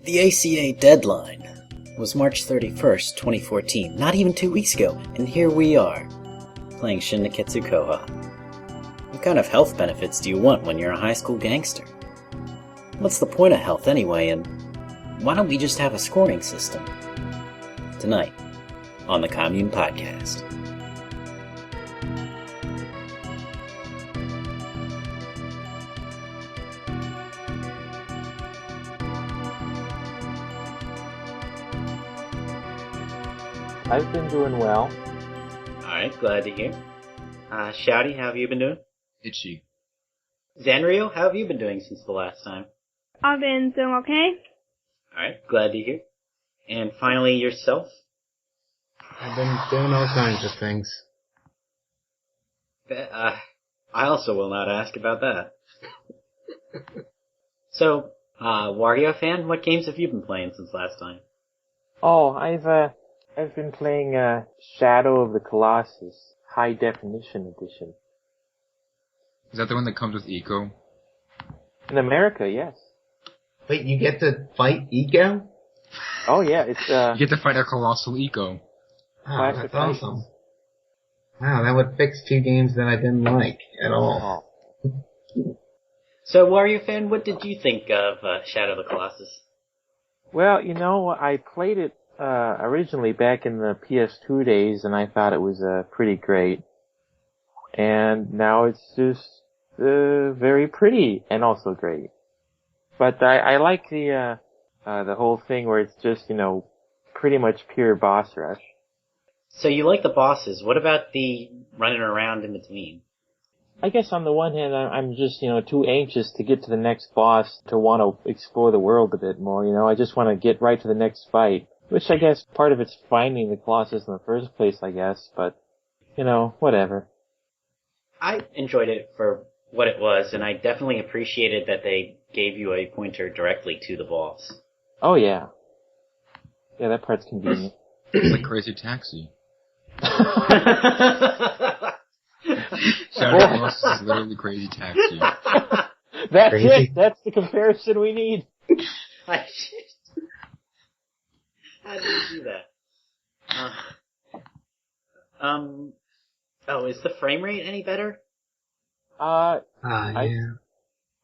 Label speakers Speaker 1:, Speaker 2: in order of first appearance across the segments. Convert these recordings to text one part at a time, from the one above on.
Speaker 1: The ACA deadline was March 31st, 2014, not even 2 weeks ago, and here we are, playing Shin Nekketsu Kouha. What kind of health benefits do you want when you're a high school gangster? What's the point of health anyway, and why don't we just have a scoring system? Tonight, on the Commune podcast.
Speaker 2: I've been doing well.
Speaker 1: Alright, glad to hear. Shouty, how have you been doing?
Speaker 3: Itchy.
Speaker 1: Zanrio, how have you been doing since the last time?
Speaker 4: I've been doing okay.
Speaker 1: Alright, glad to hear. And finally, yourself?
Speaker 3: I've been doing all kinds of things.
Speaker 1: I also will not ask about that. So, Wario fan, what games have you been playing since last time?
Speaker 2: Oh, I've been playing Shadow of the Colossus High Definition Edition.
Speaker 3: Is that the one that comes with Eco?
Speaker 2: In America, yes.
Speaker 5: Wait, you get to fight Eco?
Speaker 2: Oh yeah, it's
Speaker 3: You get to fight a colossal Eco.
Speaker 5: Oh, that's awesome. Wow, that would fix two games that I didn't like at all.
Speaker 1: So, Wario fan, what did you think of Shadow of the Colossus?
Speaker 2: Well, you know, I played it originally back in the PS2 days, and I thought it was pretty great. And now it's just very pretty and also great. But I like the whole thing where it's just, you know, pretty much pure boss rush.
Speaker 1: So you like the bosses. What about the running around in between?
Speaker 2: I guess on the one hand, I'm just, you know, too anxious to get to the next boss to want to explore the world a bit more, you know. I just want to get right to the next fight. Which I guess part of it's finding the Colossus in the first place, I guess, but, you know, whatever.
Speaker 1: I enjoyed it for what it was, and I definitely appreciated that they gave you a pointer directly to the boss.
Speaker 2: Oh, yeah. Yeah, that part's convenient.
Speaker 3: It's like Crazy Taxi. Shadow of the Colossus is literally Crazy Taxi.
Speaker 2: That's it! That's the comparison we need!
Speaker 1: How did you do that? Oh, is the frame rate any better?
Speaker 5: Yeah.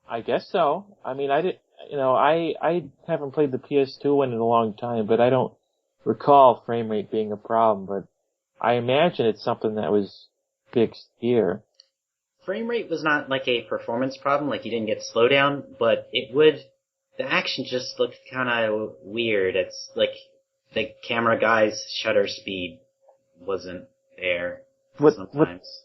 Speaker 2: I guess so. I mean, I haven't played the PS2 one in a long time, but I don't recall frame rate being a problem, but I imagine it's something that was fixed here.
Speaker 1: Frame rate was not like a performance problem, like you didn't get slowdown, but the action just looked kinda weird. It's like the camera guy's shutter speed wasn't there sometimes.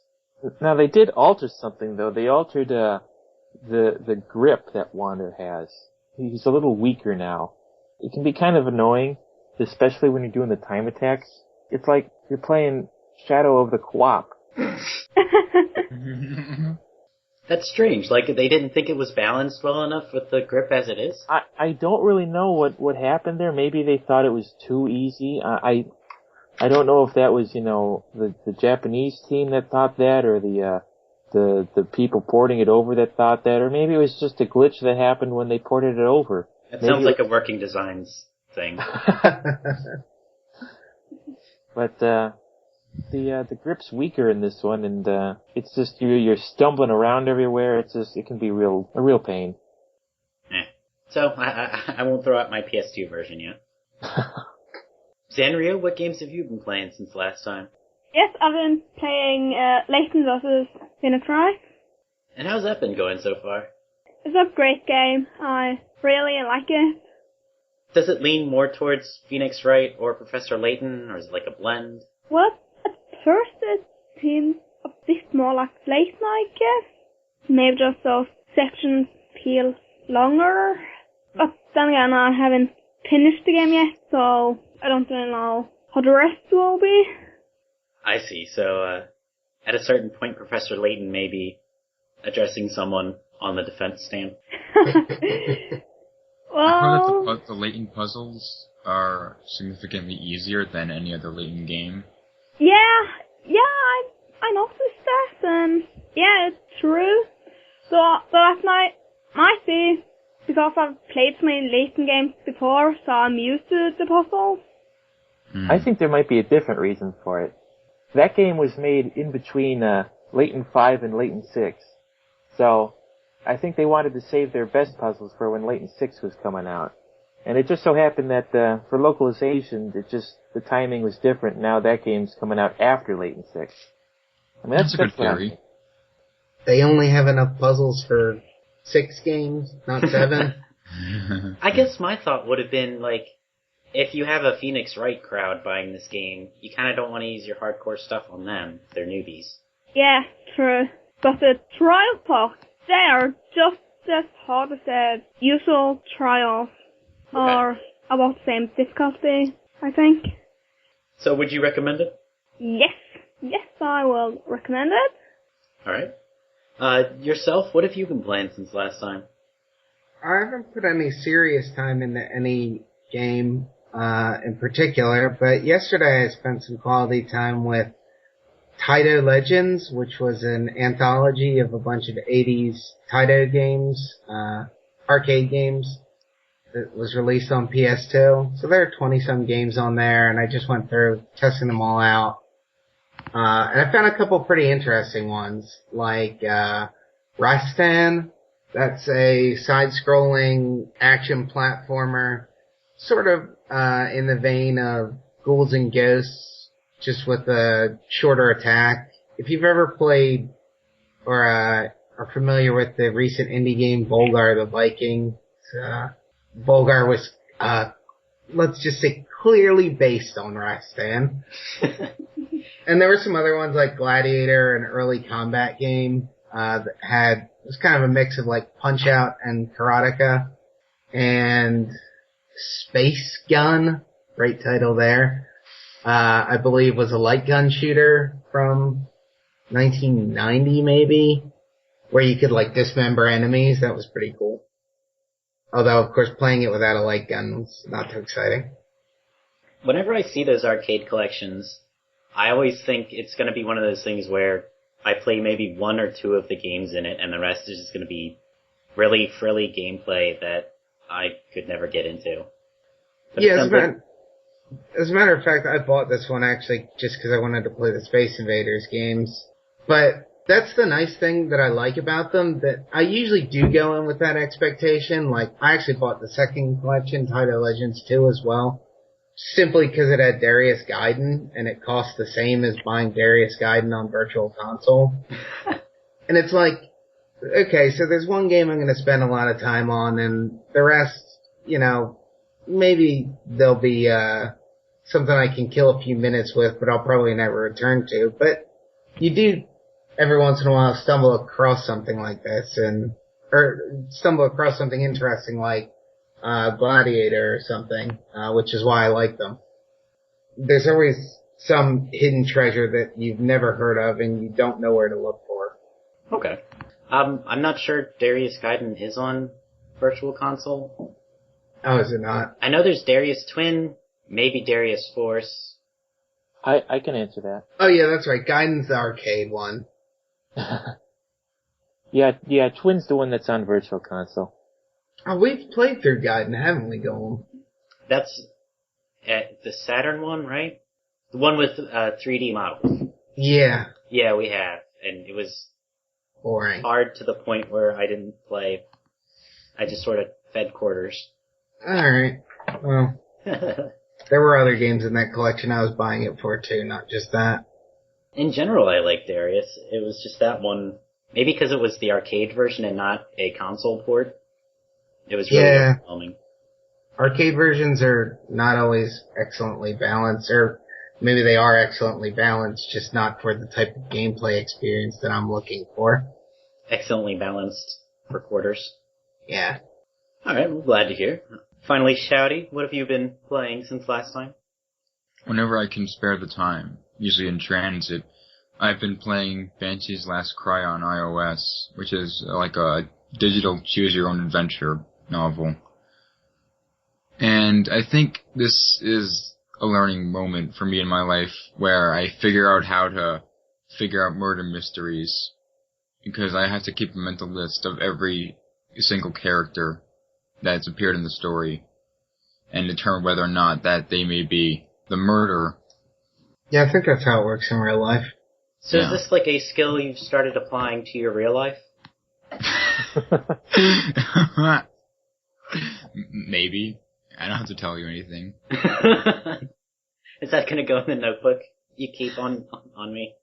Speaker 2: Now they did alter something though. They altered the grip that Wander has. He's a little weaker now. It can be kind of annoying, especially when you're doing the time attacks. It's like you're playing Shadow of the Co-op.
Speaker 1: That's strange. Like, they didn't think it was balanced well enough with the grip as it is?
Speaker 2: I don't really know what happened there. Maybe they thought it was too easy. I don't know if that was, you know, the Japanese team that thought that, or the people porting it over that thought that, or maybe it was just a glitch that happened when they ported it over.
Speaker 1: It sounds like a working designs thing.
Speaker 2: But the grip's weaker in this one, and it's just you're stumbling around everywhere. It can be a real pain.
Speaker 1: So I won't throw out my PS2 version yet. Zanrio, what games have you been playing since last time?
Speaker 4: Yes, I've been playing Leighton vs. Phoenix Wright.
Speaker 1: And how's that been going so far?
Speaker 4: It's a great game. I really like it.
Speaker 1: Does it lean more towards Phoenix Wright or Professor Layton, or is it like a blend?
Speaker 4: Well, at first it seems a bit more like Leighton, I guess. Maybe just those sections feel longer. But then again, I haven't finished the game yet, so I don't really know how the rest will be.
Speaker 1: I see. So, at a certain point, Professor Layton may be addressing someone on the defense stand.
Speaker 4: Well,
Speaker 3: I heard that the Layton puzzles are significantly easier than any other Layton game.
Speaker 4: Yeah, I noticed that, and yeah, it's true. So that might be because I've played so many Layton games before, so I'm used to the puzzles.
Speaker 2: I think there might be a different reason for it. That game was made in between Layton 5 and Layton 6. So I think they wanted to save their best puzzles for when Layton 6 was coming out. And it just so happened that for localization, the timing was different. Now that game's coming out after Layton 6. I mean,
Speaker 3: that's a good theory.
Speaker 5: They only have enough puzzles for 6 games, not 7.
Speaker 1: I guess my thought would have been, like, if you have a Phoenix Wright crowd buying this game, you kind of don't want to use your hardcore stuff on them. They're newbies.
Speaker 4: Yeah, true. But the trial parts, they are just as hard as the usual trials, or about the same difficulty, I think.
Speaker 1: So would you recommend it?
Speaker 4: Yes, I will recommend it.
Speaker 1: Alright. Yourself, what have you been playing since last time?
Speaker 5: I haven't put any serious time into any game in particular, but yesterday I spent some quality time with Taito Legends, which was an anthology of a bunch of 80s Taito games, arcade games, that was released on PS2. So there are 20-some games on there, and I just went through testing them all out. And I found a couple pretty interesting ones, like Rastan. That's a side-scrolling action platformer, sort of in the vein of Ghouls and Ghosts, just with a shorter attack. If you've ever played or are familiar with the recent indie game Volgar the Viking, Volgar was, let's just say, clearly based on Rastan. And there were some other ones like Gladiator, an early combat game that it was kind of a mix of like Punch-Out and Karateka, and Space Gun, great title there. I believe was a light gun shooter from 1990 maybe, where you could like dismember enemies. That was pretty cool. Although, of course, playing it without a light gun was not too exciting.
Speaker 1: Whenever I see those arcade collections, I always think it's going to be one of those things where I play maybe 1 or 2 of the games in it, and the rest is just going to be really frilly gameplay that I could never get into. But
Speaker 5: yeah, as a matter of fact, I bought this one actually just because I wanted to play the Space Invaders games. But that's the nice thing that I like about them, that I usually do go in with that expectation. Like, I actually bought the second collection, Taito Legends 2, as well, simply because it had Darius Gaiden, and it cost the same as buying Darius Gaiden on Virtual Console. And it's like, okay, so there's one game I'm going to spend a lot of time on, and the rest, you know, maybe there'll be something I can kill a few minutes with, but I'll probably never return to. But you do, every once in a while, stumble across something like this, or stumble across something interesting like Gladiator or something, which is why I like them. There's always some hidden treasure that you've never heard of and you don't know where to look for.
Speaker 1: Okay. I'm not sure Darius Gaiden is on Virtual Console.
Speaker 5: Oh, is it not?
Speaker 1: I know there's Darius Twin, maybe Darius Force.
Speaker 2: I can answer that.
Speaker 5: Oh yeah, that's right. Gaiden's the arcade one.
Speaker 2: Yeah, Twin's the one that's on Virtual Console.
Speaker 5: Oh, we've played through Gaiden, haven't we, Golem?
Speaker 1: That's the Saturn one, right? The one with 3D models.
Speaker 5: Yeah.
Speaker 1: Yeah, we have. And it was
Speaker 5: boring.
Speaker 1: Hard to the point where I didn't play. I just sort of fed quarters.
Speaker 5: Alright. Well, there were other games in that collection I was buying it for too, not just that.
Speaker 1: In general, I like Darius. It was just that one, maybe because it was the arcade version and not a console port. It was really overwhelming.
Speaker 5: Arcade versions are not always excellently balanced, or maybe they are excellently balanced, just not for the type of gameplay experience that I'm looking for.
Speaker 1: Excellently balanced for quarters.
Speaker 5: Yeah.
Speaker 1: Alright, well, glad to hear. Finally, Shouty, what have you been playing since last time?
Speaker 3: Whenever I can spare the time, usually in transit, I've been playing Banshee's Last Cry on iOS, which is like a digital choose-your-own-adventure novel. And I think this is a learning moment for me in my life where I figure out how to figure out murder mysteries, because I have to keep a mental list of every single character that's appeared in the story and determine whether or not that they may be the murderer.
Speaker 5: Yeah, I think that's how it works in real life.
Speaker 1: So is this like a skill you've started applying to your real life?
Speaker 3: Maybe. I don't have to tell you anything.
Speaker 1: Is that going to go in the notebook you keep on me?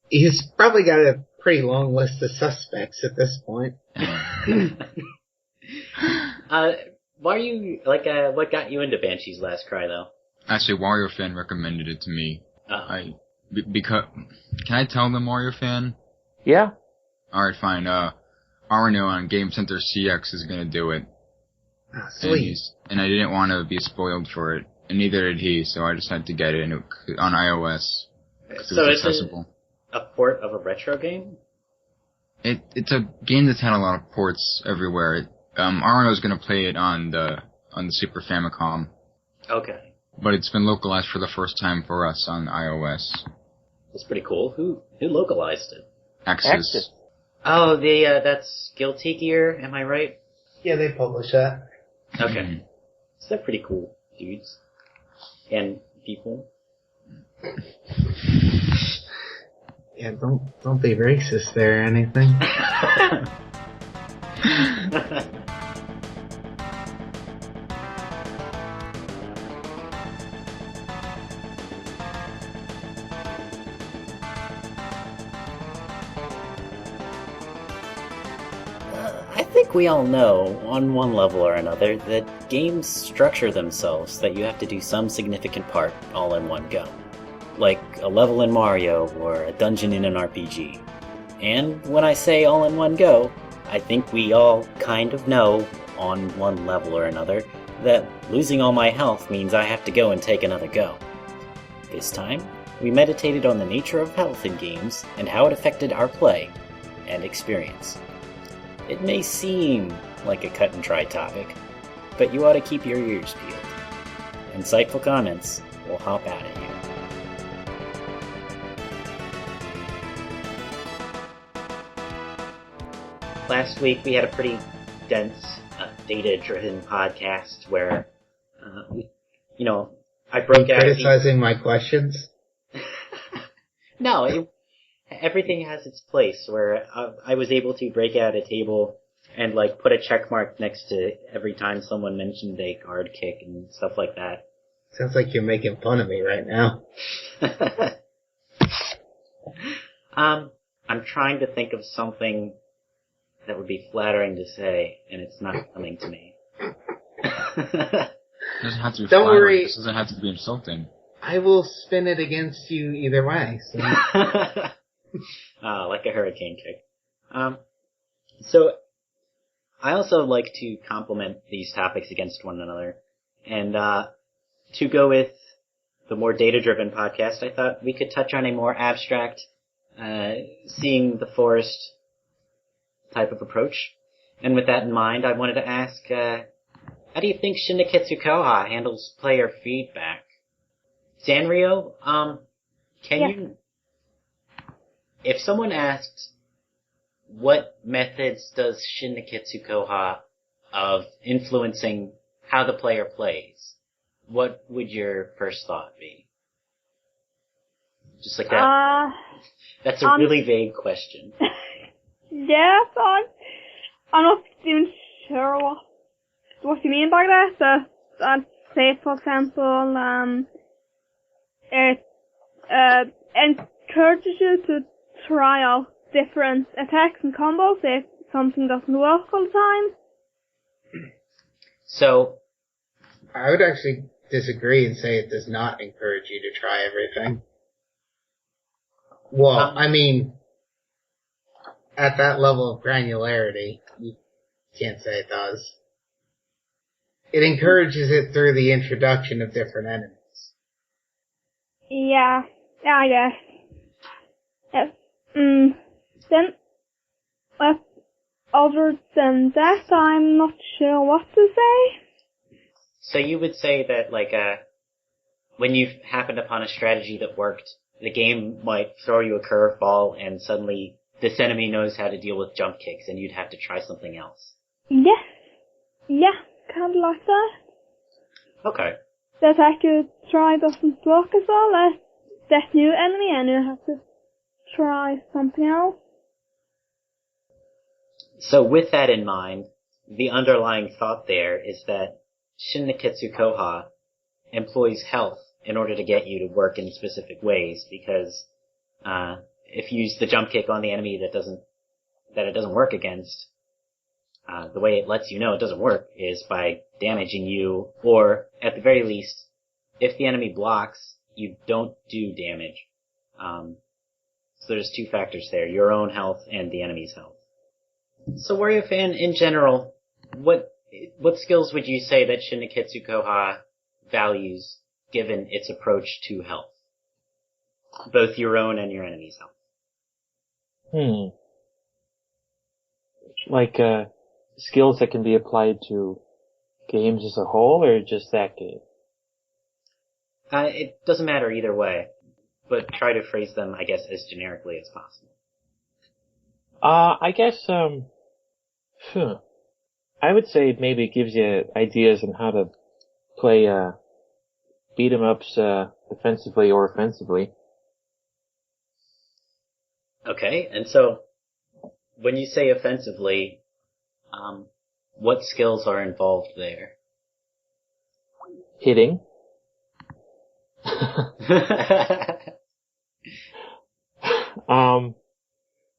Speaker 5: He's probably got a pretty long list of suspects at this point.
Speaker 3: Why
Speaker 1: are you, what got you into Banshee's Last Cry, though?
Speaker 3: Actually, Wario Fan recommended it to me. Because, can I tell them Wario Fan?
Speaker 2: Yeah.
Speaker 3: Alright, fine. Arno on Game Center CX is gonna do it.
Speaker 5: Ah, sweet.
Speaker 3: And I didn't want to be spoiled for it, and neither did he, so I just had to get it on iOS.
Speaker 1: So it's accessible. A port of a retro game?
Speaker 3: It's a game that's had a lot of ports everywhere. Arno's gonna play it on the Super Famicom.
Speaker 1: Okay.
Speaker 3: But it's been localized for the first time for us on iOS.
Speaker 1: That's pretty cool. Who localized it?
Speaker 3: Axis.
Speaker 1: Oh, that's Guilty Gear, am I right?
Speaker 5: Yeah, they publish that.
Speaker 1: Okay. So they're pretty cool dudes. And people.
Speaker 5: Yeah, don't be racist there or anything.
Speaker 1: I think we all know, on one level or another, that games structure themselves so that you have to do some significant part all in one go. Like a level in Mario or a dungeon in an RPG. And when I say all in one go, I think we all kind of know, on one level or another, that losing all my health means I have to go and take another go. This time, we meditated on the nature of health in games and how it affected our play and experience. It may seem like a cut and dry topic, but you ought to keep your ears peeled. Insightful comments will hop out at you. Last week we had a pretty dense, data-driven podcast where, I broke out...
Speaker 5: Criticizing my questions?
Speaker 1: No, everything has its place, where I was able to break out a table and, put a check mark next to every time someone mentioned a card kick and stuff like that.
Speaker 5: Sounds like you're making fun of me right now.
Speaker 1: I'm trying to think of something that would be flattering to say, and it's not coming to me.
Speaker 3: It doesn't have to be
Speaker 5: Don't
Speaker 3: flattering.
Speaker 5: worry.
Speaker 3: It doesn't have to be insulting.
Speaker 5: I will spin it against you either way. So.
Speaker 1: Like a hurricane kick. So, I also like to complement these topics against one another. And to go with the more data-driven podcast, I thought we could touch on a more abstract, seeing the forest type of approach. And with that in mind, I wanted to ask, how do you think Shin Nekketsu Kouha handles player feedback? Sanrio, you... If someone asks, what methods does Shin Nekketsu Kouha of influencing how the player plays, what would your first thought be? Just like that? That's a really vague question.
Speaker 4: Yeah, so I'm not even sure what you mean by that. So I'd say, for example, it encourages you to try out different attacks and combos if something doesn't work all the time.
Speaker 1: So,
Speaker 5: I would actually disagree and say it does not encourage you to try everything. Well, I mean, at that level of granularity, you can't say it does. It encourages it through the introduction of different enemies.
Speaker 4: Yeah, I guess. Yes. Then, other than that, I'm not sure what to say.
Speaker 1: So you would say that, when you've happened upon a strategy that worked, the game might throw you a curveball and suddenly this enemy knows how to deal with jump kicks and you'd have to try something else.
Speaker 4: Yes. Yeah, kind of like that.
Speaker 1: Okay.
Speaker 4: The attack you try doesn't work as well as that new enemy, and you have to try something else.
Speaker 1: So with that in mind, the underlying thought there is that Shin Nekketsu Kouha employs health in order to get you to work in specific ways, because if you use the jump kick on the enemy that it doesn't work against, the way it lets you know it doesn't work is by damaging you, or at the very least, if the enemy blocks, you don't do damage. So there's two factors there, your own health and the enemy's health. So Wario Fan, in general, what skills would you say that Shin Nekketsu Kouha values given its approach to health? Both your own and your enemy's health.
Speaker 2: Like, skills that can be applied to games as a whole, or just that game?
Speaker 1: It doesn't matter either way, but try to phrase them, I guess, as generically as possible.
Speaker 2: I guess, I would say maybe it gives you ideas on how to play, beat 'em ups, defensively or offensively.
Speaker 1: Okay, and so, when you say offensively, what skills are involved there?
Speaker 2: Hitting.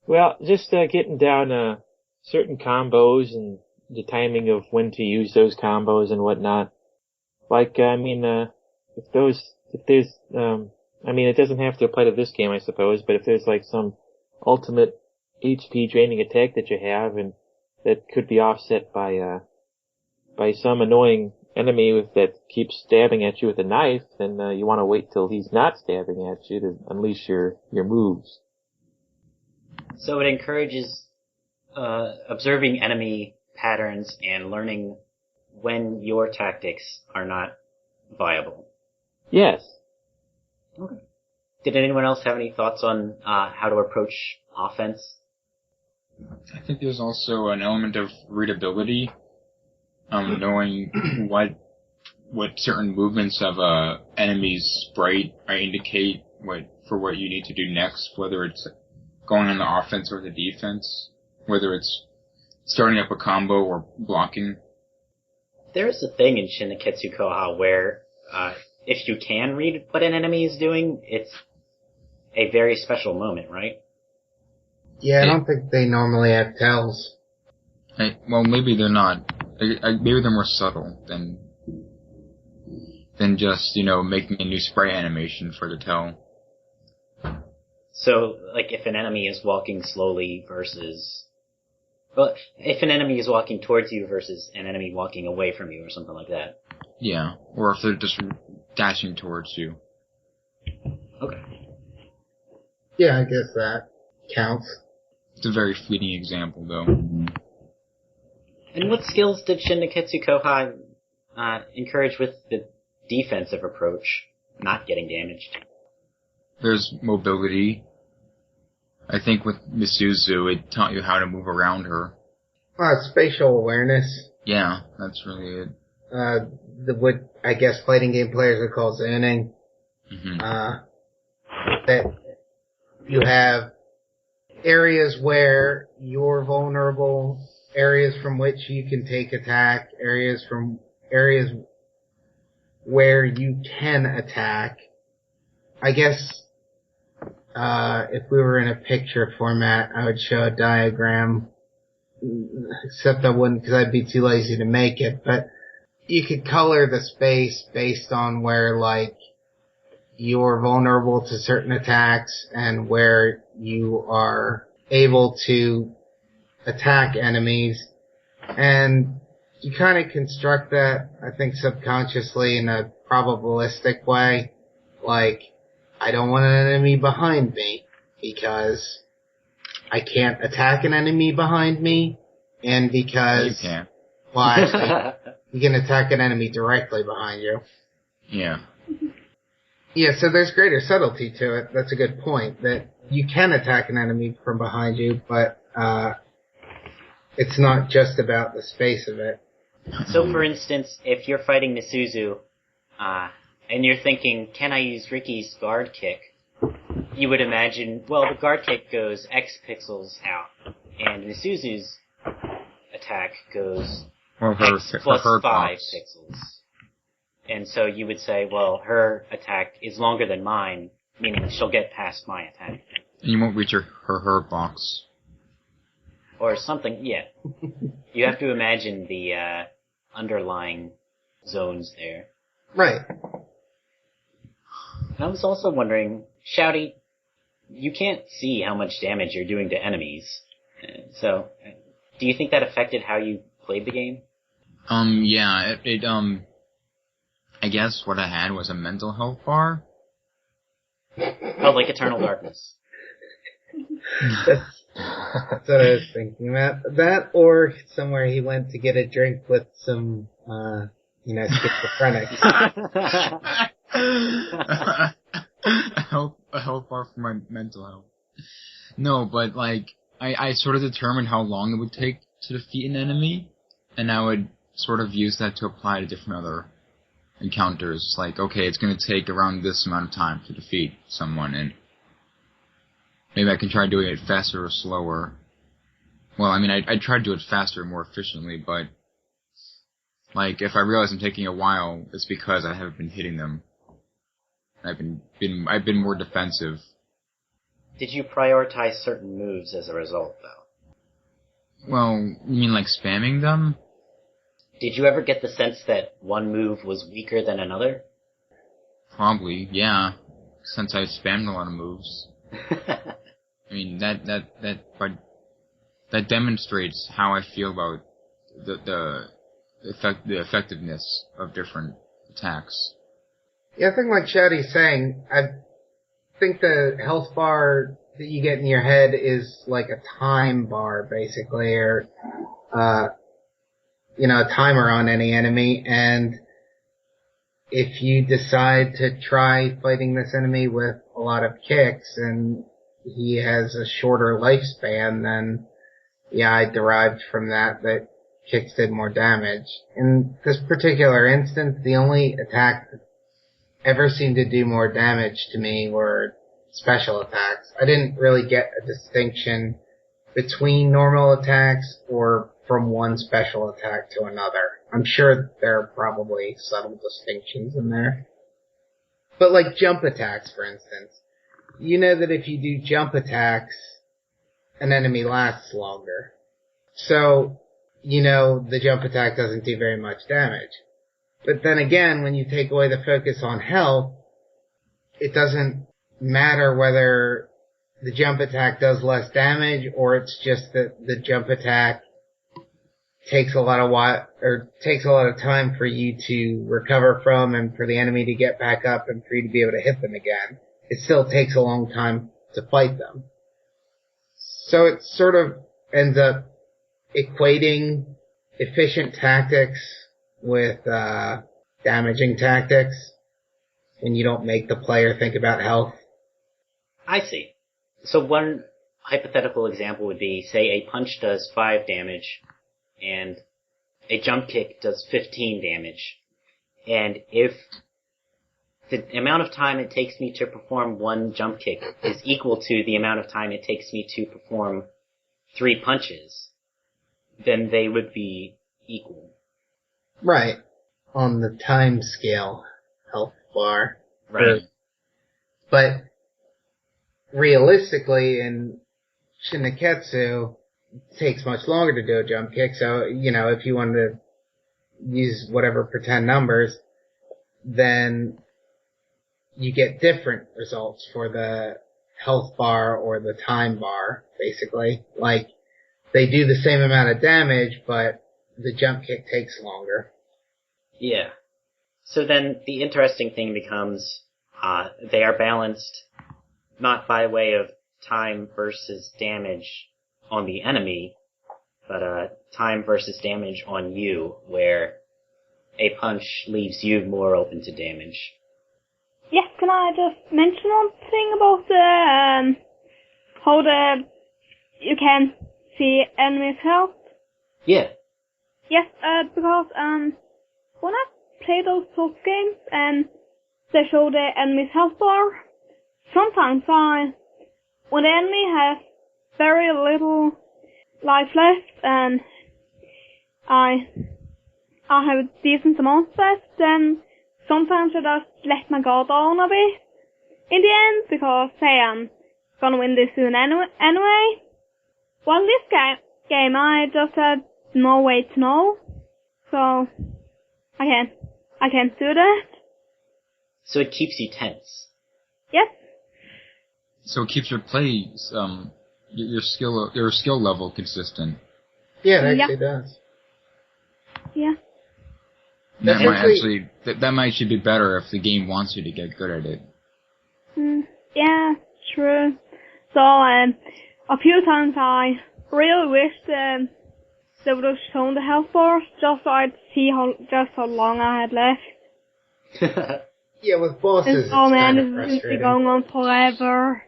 Speaker 2: Well, just getting down certain combos and the timing of when to use those combos and whatnot. Like, I mean, it doesn't have to apply to this game, I suppose, but if there's like some ultimate HP draining attack that you have and that could be offset by some annoying enemy that keeps stabbing at you with a knife, then you want to wait till he's not stabbing at you to unleash your moves.
Speaker 1: So it encourages observing enemy patterns and learning when your tactics are not viable.
Speaker 2: Yes.
Speaker 1: Okay. Did anyone else have any thoughts on how to approach offense?
Speaker 3: I think there's also an element of readability, knowing what certain movements of enemy's sprite indicate what you need to do next, whether it's going on the offense or the defense, whether it's starting up a combo or blocking.
Speaker 1: There's a thing in Shin Nekketsu Kouha where if you can read what an enemy is doing, it's a very special moment, right?
Speaker 5: Yeah, I don't think they normally have tells.
Speaker 3: Well, maybe they're not. Maybe they're more subtle than just, making a new spray animation for the tell.
Speaker 1: So, like, if an enemy is walking slowly versus... Well, if an enemy is walking towards you versus an enemy walking away from you or something like that.
Speaker 3: Yeah, or if they're just dashing towards you.
Speaker 1: Okay.
Speaker 5: Yeah, I guess that counts.
Speaker 3: It's a very fleeting example, though.
Speaker 1: And what skills did Shin Nekketsu Kouha encourage with the defensive approach, not getting damaged?
Speaker 3: There's mobility. I think with Misuzu, it taught you how to move around her.
Speaker 5: Spatial awareness.
Speaker 3: Yeah, that's really it.
Speaker 5: What I guess fighting game players would call zoning.
Speaker 3: Mm-hmm.
Speaker 5: That you have areas where you're vulnerable, areas from which you can take attack, areas where you can attack. I guess if we were in a picture format, I would show a diagram, except I wouldn't because I'd be too lazy to make it, but you could color the space based on where, like, you're vulnerable to certain attacks and where you are able to attack enemies. And you kind of construct that, I think, subconsciously in a probabilistic way. Like, I don't want an enemy behind me because I can't attack an enemy behind me, and because...
Speaker 3: You can't.
Speaker 5: Well, actually, you can attack an enemy directly behind you.
Speaker 3: Yeah.
Speaker 5: Yeah, so there's greater subtlety to it. That's a good point, that you can attack an enemy from behind you, but It's not just about the space of it.
Speaker 1: So, for instance, if you're fighting Misuzu, and you're thinking, can I use Ricky's guard kick? You would imagine, well, the guard kick goes X pixels out, and Misuzu's attack goes X plus 5 pixels. And so you would say, well, her attack is longer than mine, meaning she'll get past my attack.
Speaker 3: And you won't reach her box.
Speaker 1: Or something, yeah. You have to imagine the underlying zones there.
Speaker 5: Right.
Speaker 1: And I was also wondering, Shouty, you can't see how much damage you're doing to enemies. So, do you think that affected how you played the game?
Speaker 3: Yeah, I guess what I had was a mental health bar.
Speaker 1: Oh, like Eternal Darkness.
Speaker 5: That's what I was thinking about. That or somewhere he went to get a drink with some, schizophrenics.
Speaker 3: A health bar for my mental health. No, but I sort of determined how long it would take to defeat an enemy, and I would sort of use that to apply to different other encounters. Like, okay, it's going to take around this amount of time to defeat someone, and maybe I can try doing it faster or slower. Well, I mean, I try to do it faster and more efficiently, but if I realize I'm taking a while, it's because I haven't been hitting them. I've been more defensive.
Speaker 1: Did you prioritize certain moves as a result, though?
Speaker 3: Well, you mean spamming them?
Speaker 1: Did you ever get the sense that one move was weaker than another?
Speaker 3: Probably, yeah. Since I've spammed a lot of moves. I mean, that demonstrates how I feel about the effectiveness of different attacks.
Speaker 5: Yeah, I think like Shouty's saying, I think the health bar that you get in your head is like a time bar, basically, or, a timer on any enemy, and if you decide to try fighting this enemy with a lot of kicks and he has a shorter lifespan, then yeah, I derived from that kicks did more damage. In this particular instance, the only attack that ever seemed to do more damage to me were special attacks. I didn't really get a distinction between normal attacks or from one special attack to another. I'm sure there are probably subtle distinctions in there. But like jump attacks, for instance. You know that if you do jump attacks, an enemy lasts longer. So, the jump attack doesn't do very much damage. But then again, when you take away the focus on health, it doesn't matter whether the jump attack does less damage or it's just that the jump attack takes a lot of time for you to recover from and for the enemy to get back up and for you to be able to hit them again. It still takes a long time to fight them. So it sort of ends up equating efficient tactics with damaging tactics when you don't make the player think about health.
Speaker 1: I see. So one hypothetical example would be, say, a punch does 5 damage and a jump kick does 15 damage. And if the amount of time it takes me to perform one jump kick is equal to the amount of time it takes me to perform 3 punches, then they would be equal.
Speaker 5: Right. On the time scale health bar.
Speaker 1: Right.
Speaker 5: But realistically, in Shin Nekketsu, it takes much longer to do a jump kick, so, if you wanted to use whatever pretend numbers, then you get different results for the health bar or the time bar, basically. Like, they do the same amount of damage, but the jump kick takes longer.
Speaker 1: Yeah. So then the interesting thing becomes, they are balanced not by way of time versus damage on the enemy, but time versus damage on you, where a punch leaves you more open to damage.
Speaker 4: Yes, can I just mention one thing about how you can see enemies' health?
Speaker 1: Yeah.
Speaker 4: Yes, because when I play those Souls games and they show the enemy's health bar, sometimes when the enemy has very little life left and I have a decent amount left, then sometimes I just let my guard down a bit in the end because, say, I'm gonna win this soon anyway. Well, this game I just had no way to know, so I can't do that.
Speaker 1: So it keeps you tense.
Speaker 4: Yes.
Speaker 3: So it keeps your play, your skill level consistent.
Speaker 5: Yeah, it actually does.
Speaker 4: Yeah.
Speaker 3: That might actually be better if the game wants you to get good at it.
Speaker 4: Yeah, true. So, a few times I really wished they would have shown the health bars just so I'd see how long I had left.
Speaker 5: Yeah, with bosses, it's
Speaker 4: man,
Speaker 5: kind of
Speaker 4: this is
Speaker 5: frustrating.
Speaker 4: going on forever.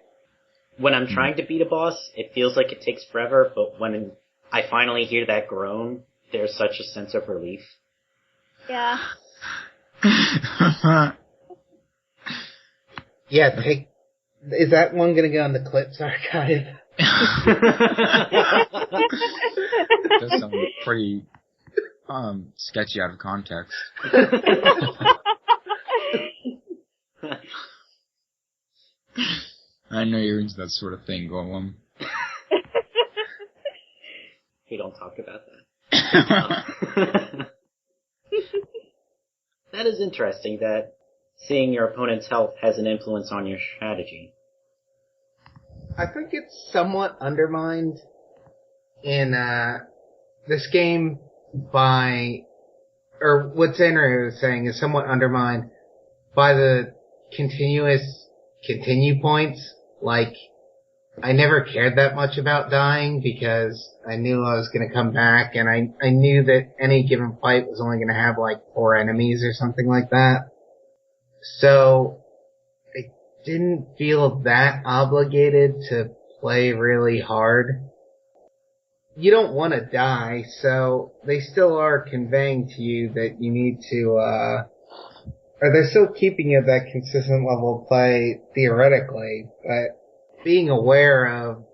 Speaker 1: When I'm trying to beat a boss, it feels like it takes forever, but when I finally hear that groan, there's such a sense of relief.
Speaker 4: Yeah.
Speaker 5: Yeah, is that one gonna go on the clips archive?
Speaker 3: That does sound pretty sketchy out of context. I know you're into that sort of thing, Golem.
Speaker 1: We don't talk about that. That is interesting that seeing your opponent's health has an influence on your strategy.
Speaker 5: I think it's somewhat undermined in this game or what Xander was saying is somewhat undermined by the continuous continue points. Like, I never cared that much about dying because I knew I was going to come back, and I knew that any given fight was only going to have like 4 enemies or something like that. So I didn't feel that obligated to play really hard. You don't want to die, so they still are conveying to you that you need to, or they're still keeping you at that consistent level of play theoretically, but being aware of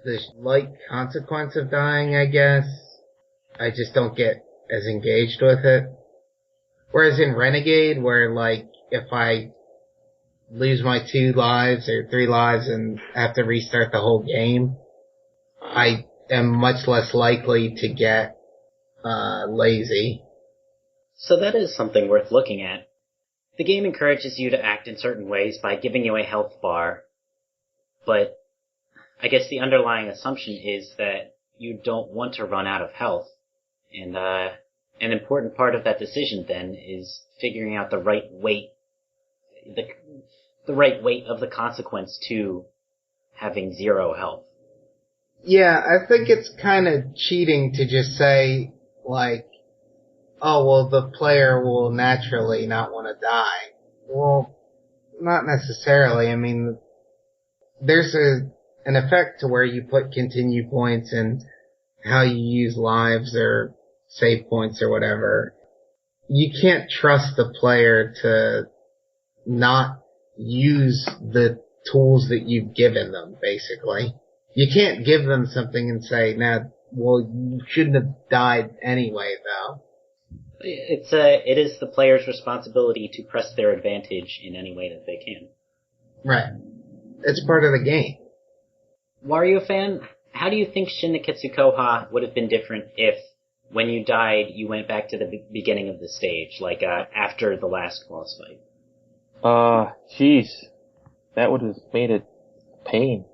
Speaker 5: the light consequence of dying, I guess, I just don't get as engaged with it. Whereas in Renegade, where like, if I lose my 2 lives or 3 lives and have to restart the whole game, I am much less likely to get lazy.
Speaker 1: So that is something worth looking at. The game encourages you to act in certain ways by giving you a health bar, but I guess the underlying assumption is that you don't want to run out of health, and an important part of that decision then is figuring out the right weight, the right weight of the consequence to having 0 health.
Speaker 5: Yeah, I think it's kind of cheating to just say, like, oh, well, the player will naturally not want to die. Well, not necessarily. I mean, there's an effect to where you put continue points and how you use lives or save points or whatever. You can't trust the player to not use the tools that you've given them, basically. You can't give them something and say, nah, well, you shouldn't have died anyway, though.
Speaker 1: It is the player's responsibility to press their advantage in any way that they can.
Speaker 5: Right. It's part of the game.
Speaker 1: Wario fan, how do you think Shin Nekketsu Kouha would have been different if, when you died, you went back to the beginning of the stage, like after the last boss fight?
Speaker 2: Jeez. That would have made it pain.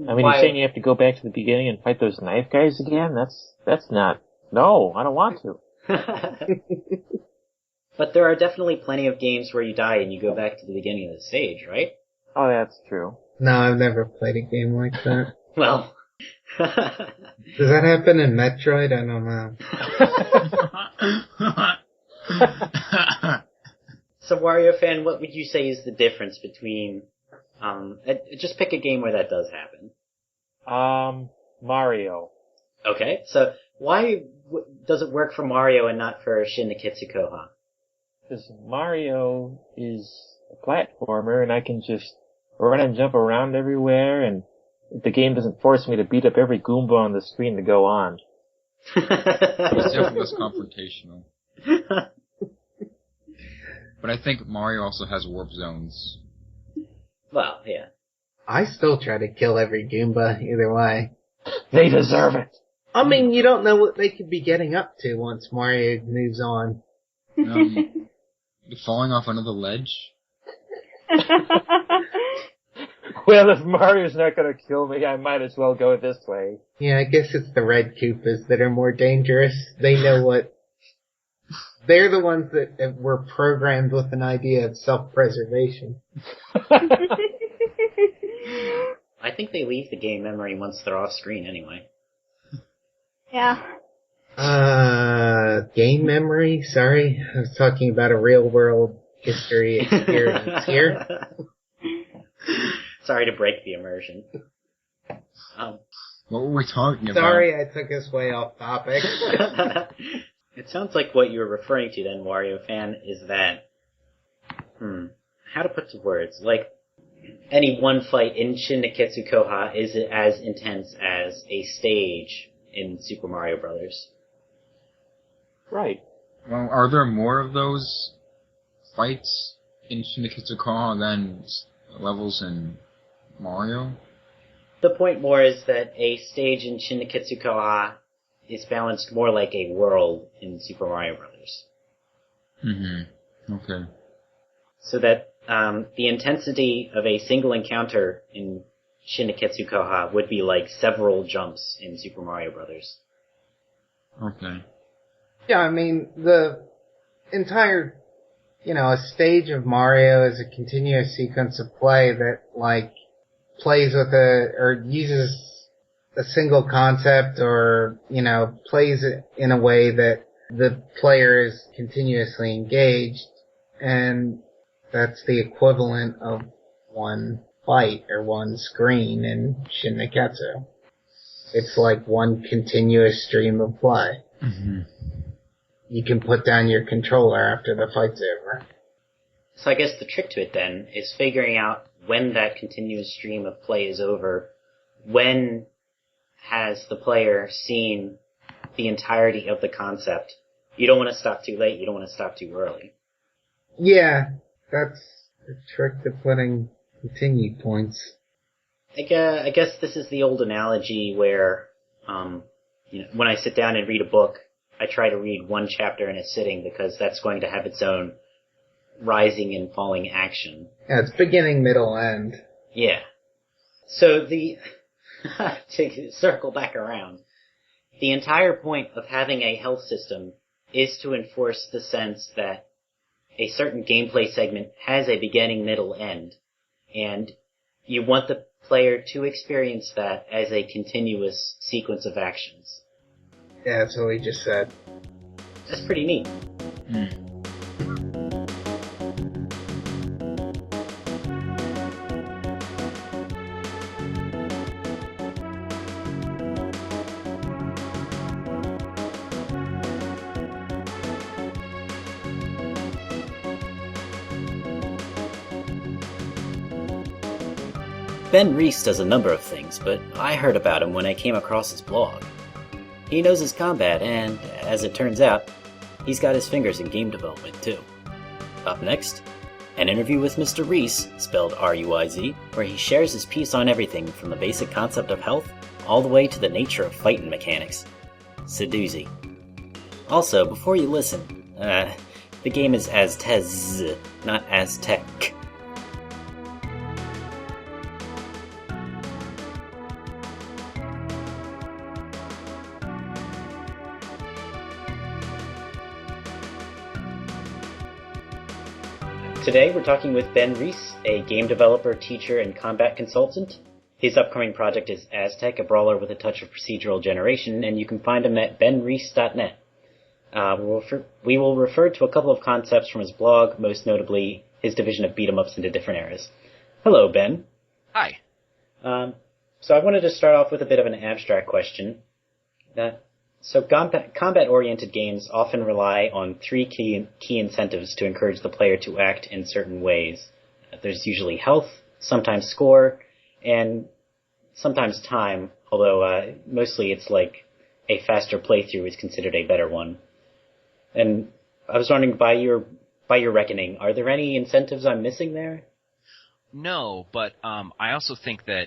Speaker 2: I mean, you're saying you have to go back to the beginning and fight those knife guys again? That's not... No, I don't want to.
Speaker 1: But there are definitely plenty of games where you die and you go back to the beginning of the stage, right?
Speaker 2: Oh, that's true.
Speaker 5: No, I've never played a game like that.
Speaker 1: Well...
Speaker 5: Does that happen in Metroid? I don't know.
Speaker 1: So, Wario fan, what would you say is the difference between... just pick a game where that does happen.
Speaker 2: Mario.
Speaker 1: Okay, so Why does it work for Mario and not for Shin Nekketsu Kouha?
Speaker 2: Because Mario is a platformer, and I can just run and jump around everywhere, and the game doesn't force me to beat up every Goomba on the screen to go on.
Speaker 3: It's definitely less confrontational. But I think Mario also has warp zones.
Speaker 1: Well, yeah.
Speaker 5: I still try to kill every Goomba either way.
Speaker 2: They deserve it.
Speaker 5: I mean, you don't know what they could be getting up to once Mario moves on.
Speaker 3: Falling off another ledge?
Speaker 2: Well, if Mario's not gonna kill me, I might as well go this way.
Speaker 5: Yeah, I guess it's the red Koopas that are more dangerous. They know what... They're the ones that were programmed with an idea of self-preservation.
Speaker 1: I think they leave the game memory once they're off screen anyway.
Speaker 4: Yeah.
Speaker 5: Game memory? Sorry, I was talking about a real-world history experience here.
Speaker 1: Sorry to break the immersion.
Speaker 3: What were we talking about?
Speaker 5: Sorry, I took us way off topic.
Speaker 1: It sounds like what you were referring to then, Wario fan, is that, how to put to words, like, any one fight in Shin Nekketsu Kouha is as intense as a stage in Super Mario Brothers.
Speaker 2: Right.
Speaker 3: Well, are there more of those fights in Shin Nekketsu Kouha than levels in Mario?
Speaker 1: The point more is that a stage in Shin Nekketsu Kouha is balanced more like a world in Super Mario Brothers.
Speaker 3: Mm-hmm. Okay.
Speaker 1: So that the intensity of a single encounter in Shin Nekketsu Kouha would be like several jumps in Super Mario Brothers.
Speaker 3: Okay.
Speaker 5: Yeah, I mean, the entire, a stage of Mario is a continuous sequence of play that, like, plays with or uses a single concept or, plays it in a way that the player is continuously engaged, and that's the equivalent of one fight or one screen in Shin Nekketsu. It's like one continuous stream of play.
Speaker 3: Mm-hmm.
Speaker 5: You can put down your controller after the fight's over.
Speaker 1: So I guess the trick to it then is figuring out when that continuous stream of play is over. When has the player seen the entirety of the concept? You don't want to stop too late, you don't want to stop too early.
Speaker 5: Yeah, that's the trick to putting continue points.
Speaker 1: I guess this is the old analogy where, when I sit down and read a book, I try to read one chapter in a sitting because that's going to have its own rising and falling action.
Speaker 5: Yeah, it's beginning, middle, end.
Speaker 1: Yeah. So to circle back around, the entire point of having a health system is to enforce the sense that a certain gameplay segment has a beginning, middle, end. And you want the player to experience that as a continuous sequence of actions.
Speaker 5: Yeah, that's what we just said.
Speaker 1: That's pretty neat.
Speaker 3: Mm.
Speaker 1: Ben Ruiz does a number of things, but I heard about him when I came across his blog. He knows his combat, and, as it turns out, he's got his fingers in game development too. Up next, an interview with Mr. Ruiz, spelled R-U-I-Z, where he shares his piece on everything from the basic concept of health all the way to the nature of fighting mechanics. It's a doozy. Also, before you listen, the game is Aztez, not Aztec. Today we're talking with Ben Ruiz, a game developer, teacher, and combat consultant. His upcoming project is Aztec, a brawler with a touch of procedural generation, and you can find him at benruiz.net. We will refer to a couple of concepts from his blog, most notably his division of beat-em-ups into different eras. Hello, Ben.
Speaker 6: Hi.
Speaker 1: So I wanted to start off with a bit of an abstract question. So combat-oriented games often rely on three key incentives to encourage the player to act in certain ways. There's usually health, sometimes score, and sometimes time, although mostly it's like a faster playthrough is considered a better one. And I was wondering, by your reckoning, are there any incentives I'm missing there?
Speaker 6: No, but I also think that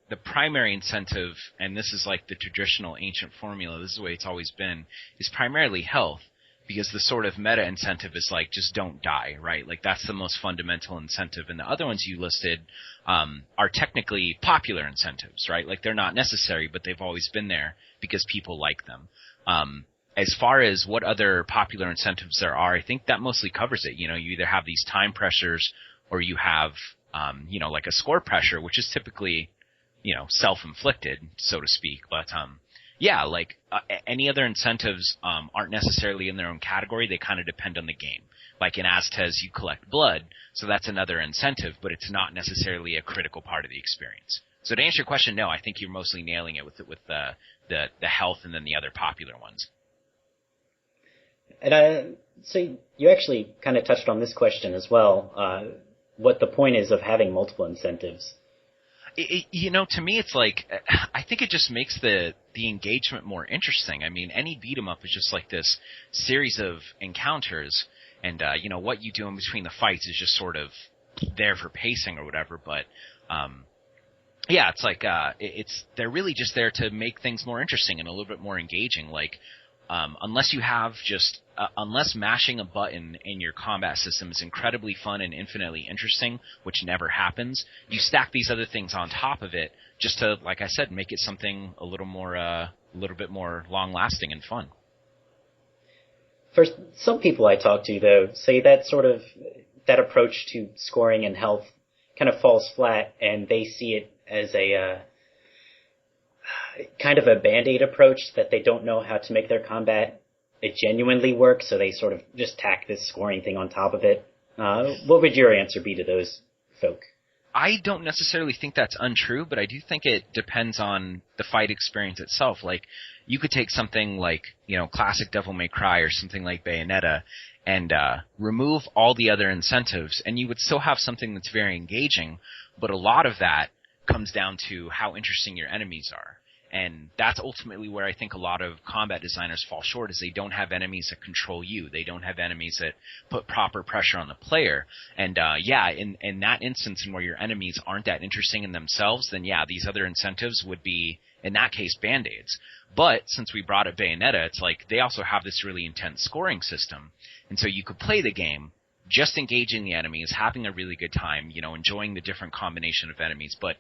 Speaker 6: the primary incentive, and this is like the traditional ancient formula, this is the way it's always been, is primarily health, because the sort of meta incentive is like, just don't die, right? Like, that's the most fundamental incentive. And the other ones you listed are technically popular incentives, right? Like, they're not necessary, but they've always been there because people like them. As far as what other popular incentives there are, I think that mostly covers it. You know, you either have these time pressures or you have, like a score pressure, which is typically, self-inflicted, so to speak. But, any other incentives aren't necessarily in their own category. They kind of depend on the game. Like in Aztez, you collect blood, so that's another incentive, but it's not necessarily a critical part of the experience. So to answer your question, no, I think you're mostly nailing it with the health and then the other popular ones.
Speaker 1: And so you actually kind of touched on this question as well, what the point is of having multiple incentives.
Speaker 6: To me, it's like, I think it just makes the engagement more interesting. I mean, any beat 'em up is just like this series of encounters, and, what you do in between the fights is just sort of there for pacing or whatever, but, it's like, they're really just there to make things more interesting and a little bit more engaging. Like, unless mashing a button in your combat system is incredibly fun and infinitely interesting, which never happens, you stack these other things on top of it just to, like I said, make it something a little bit more long-lasting and fun.
Speaker 1: For some people I talk to, though, say that approach to scoring and health kind of falls flat, and they see it as a kind of a Band-Aid approach, that they don't know how to make their combat genuinely work, so they sort of just tack this scoring thing on top of it. What would your answer be to those folk?
Speaker 6: I don't necessarily think that's untrue, but I do think it depends on the fight experience itself. Like, you could take something like, classic Devil May Cry or something like Bayonetta and remove all the other incentives, and you would still have something that's very engaging, but a lot of that comes down to how interesting your enemies are. And that's ultimately where I think a lot of combat designers fall short, is they don't have enemies that control you. They don't have enemies that put proper pressure on the player. And, in that instance, where your enemies aren't that interesting in themselves, then these other incentives would be, in that case, Band-Aids. But since we brought up Bayonetta, it's like they also have this really intense scoring system. And so you could play the game just engaging the enemies, having a really good time, enjoying the different combination of enemies. But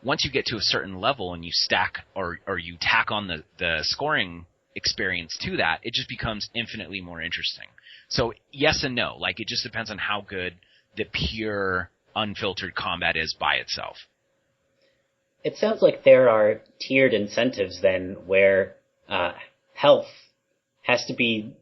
Speaker 6: once you get to a certain level and you stack or you tack on the scoring experience to that, it just becomes infinitely more interesting. So yes and no. Like, it just depends on how good the pure, unfiltered combat is by itself.
Speaker 1: It sounds like there are tiered incentives then, where health must be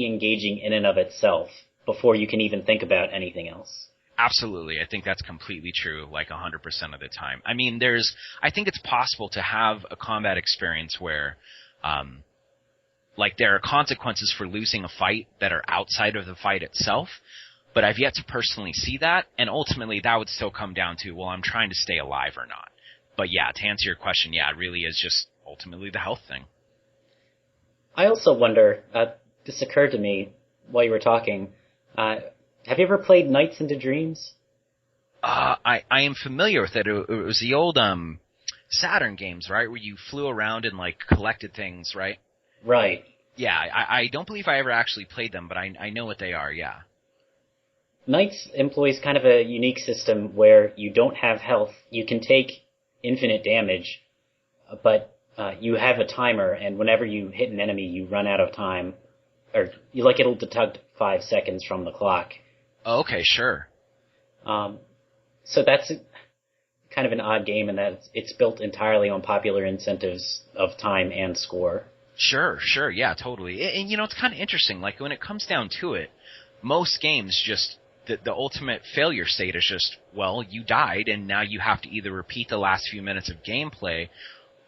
Speaker 1: engaging in and of itself before you can even think about anything else.
Speaker 6: Absolutely. I think that's completely true, like 100% of the time. I mean, I think it's possible to have a combat experience where, there are consequences for losing a fight that are outside of the fight itself, but I've yet to personally see that, and ultimately that would still come down to, well, I'm trying to stay alive or not. But to answer your question, it really is just ultimately the health thing.
Speaker 1: I also wonder, this occurred to me while you were talking, have you ever played Nights into Dreams?
Speaker 6: I am familiar with it. It was the old Saturn games, right, where you flew around and collected things, right?
Speaker 1: Right.
Speaker 6: Yeah, I don't believe I ever actually played them, but I know what they are, yeah.
Speaker 1: Nights employs kind of a unique system where you don't have health. You can take infinite damage, but you have a timer, and whenever you hit an enemy, you run out of time. Or it'll deduct 5 seconds from the clock.
Speaker 6: Oh, okay, sure.
Speaker 1: So that's kind of an odd game in that it's built entirely on popular incentives of time and score.
Speaker 6: Sure, yeah, totally. And it's kind of interesting. Like, when it comes down to it, most games just, the ultimate failure state is just, well, you died, and now you have to either repeat the last few minutes of gameplay,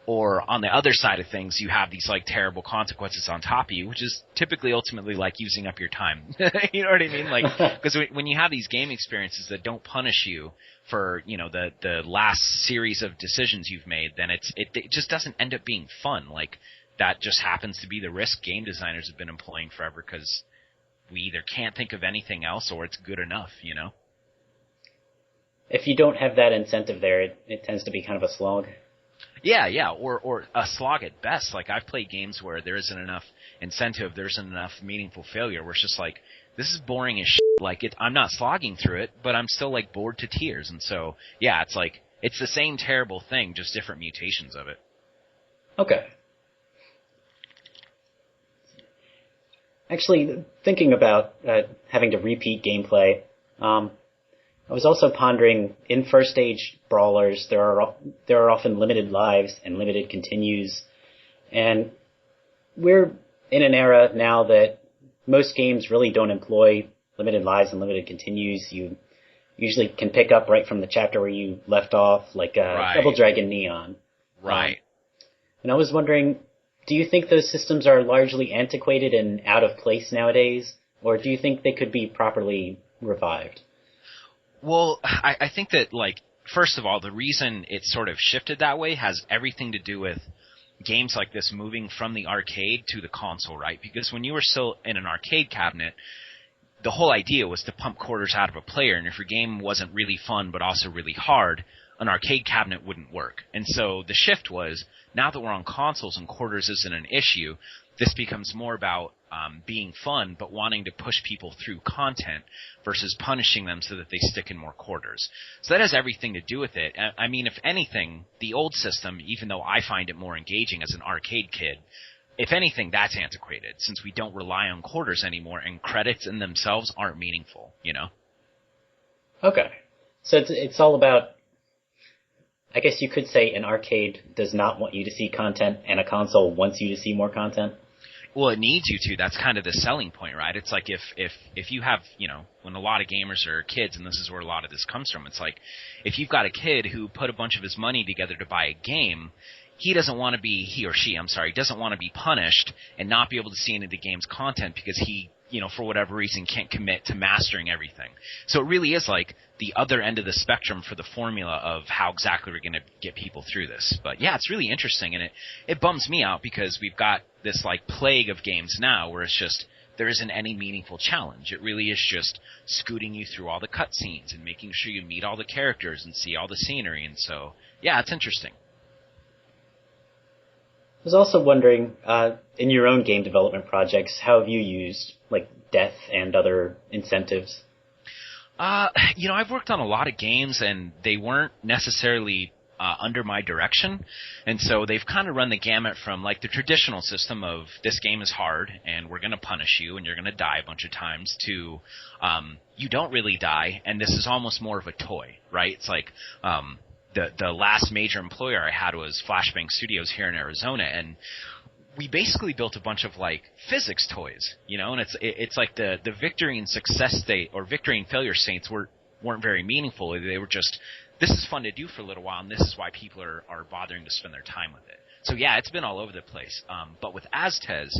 Speaker 6: Or on the other side of things, you have these like terrible consequences on top of you, which is typically ultimately like using up your time. You know what I mean? Like, because when you have these game experiences that don't punish you for, you know, the last series of decisions you've made, then it just doesn't end up being fun. Like, that just happens to be the risk game designers have been employing forever because we either can't think of anything else or it's good enough, you know?
Speaker 1: If you don't have that incentive there, it tends to be kind of a slog.
Speaker 6: Yeah, or a slog at best. Like, I've played games where there isn't enough incentive, there isn't enough meaningful failure, where it's just like, this is boring as shit. Like, I'm not slogging through it, but I'm still, like, bored to tears. And so, yeah, it's like, it's the same terrible thing, just different mutations of it.
Speaker 1: Okay. Actually, thinking about having to repeat gameplay, I was also pondering, in first stage brawlers, there are often limited lives and limited continues, and we're in an era now that most games really don't employ limited lives and limited continues. You usually can pick up right from the chapter where you left off, like
Speaker 6: Right.
Speaker 1: Double Dragon Neon.
Speaker 6: Right.
Speaker 1: And I was wondering, do you think those systems are largely antiquated and out of place nowadays, or do you think they could be properly revived?
Speaker 6: Well, I think that, like, first of all, the reason it sort of shifted that way has everything to do with games like this moving from the arcade to the console, right? Because when you were still in an arcade cabinet, the whole idea was to pump quarters out of a player, and if your game wasn't really fun but also really hard, an arcade cabinet wouldn't work. And so the shift was, now that we're on consoles and quarters isn't an issue, this becomes more about being fun, but wanting to push people through content versus punishing them so that they stick in more quarters. So that has everything to do with it. I mean, if anything, the old system, even though I find it more engaging as an arcade kid, if anything, that's antiquated, since we don't rely on quarters anymore, and credits in themselves aren't meaningful, you know?
Speaker 1: Okay. So it's all about, I guess you could say an arcade does not want you to see content, and a console wants you to see more content?
Speaker 6: Well, it needs you to. That's kind of the selling point, right? It's like if you have, you know, when a lot of gamers are kids, and this is where a lot of this comes from, it's like if you've got a kid who put a bunch of his money together to buy a game, he doesn't want to be, he or she, I'm sorry, doesn't want to be punished and not be able to see any of the game's content because he, you know, for whatever reason can't commit to mastering everything. So it really is like the other end of the spectrum for the formula of how exactly we're going to get people through this. But yeah, it's really interesting, and it bums me out because we've got this like plague of games now where it's just there isn't any meaningful challenge. It really is just scooting you through all the cutscenes and making sure you meet all the characters and see all the scenery. And so, yeah, it's interesting.
Speaker 1: I was also wondering, in your own game development projects, how have you used, like, death and other incentives?
Speaker 6: You know, I've worked on a lot of games, and they weren't necessarily under my direction, and so they've kind of run the gamut from, like, the traditional system of this game is hard, and we're going to punish you, and you're going to die a bunch of times, to you don't really die, and this is almost more of a toy, right? It's like the last major employer I had was Flashbang Studios here in Arizona, and we basically built a bunch of like physics toys, you know, and it's like the victory and success state or victory and failure states weren't very meaningful. They were just, this is fun to do for a little while, and this is why people are bothering to spend their time with it. So yeah, it's been all over the place. But with Aztez,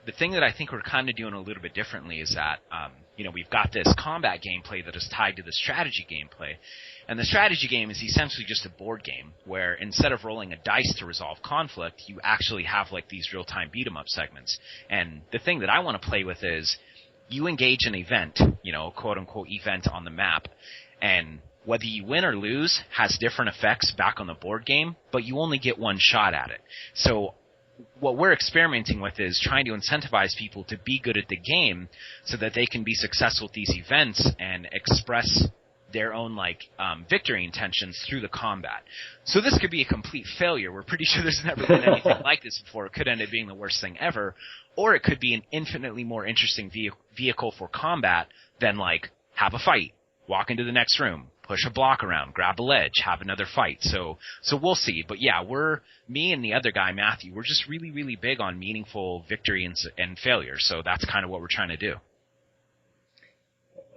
Speaker 6: the thing that I think we're kind of doing a little bit differently is that, you know, we've got this combat gameplay that is tied to the strategy gameplay. And the strategy game is essentially just a board game where instead of rolling a dice to resolve conflict, you actually have like these real-time beat-em-up segments. And the thing that I want to play with is you engage an event, you know, quote-unquote event on the map, and whether you win or lose has different effects back on the board game, but you only get one shot at it. So what we're experimenting with is trying to incentivize people to be good at the game so that they can be successful at these events and express their own like victory intentions through the combat. So this could be a complete failure. We're pretty sure there's never been anything like this before. It could end up being the worst thing ever. Or it could be an infinitely more interesting vehicle for combat than like have a fight, walk into the next room, push a block around, grab a ledge, have another fight. So we'll see. But yeah, me and the other guy, Matthew, we're just really, really big on meaningful victory and failure. So that's kind of what we're trying to do.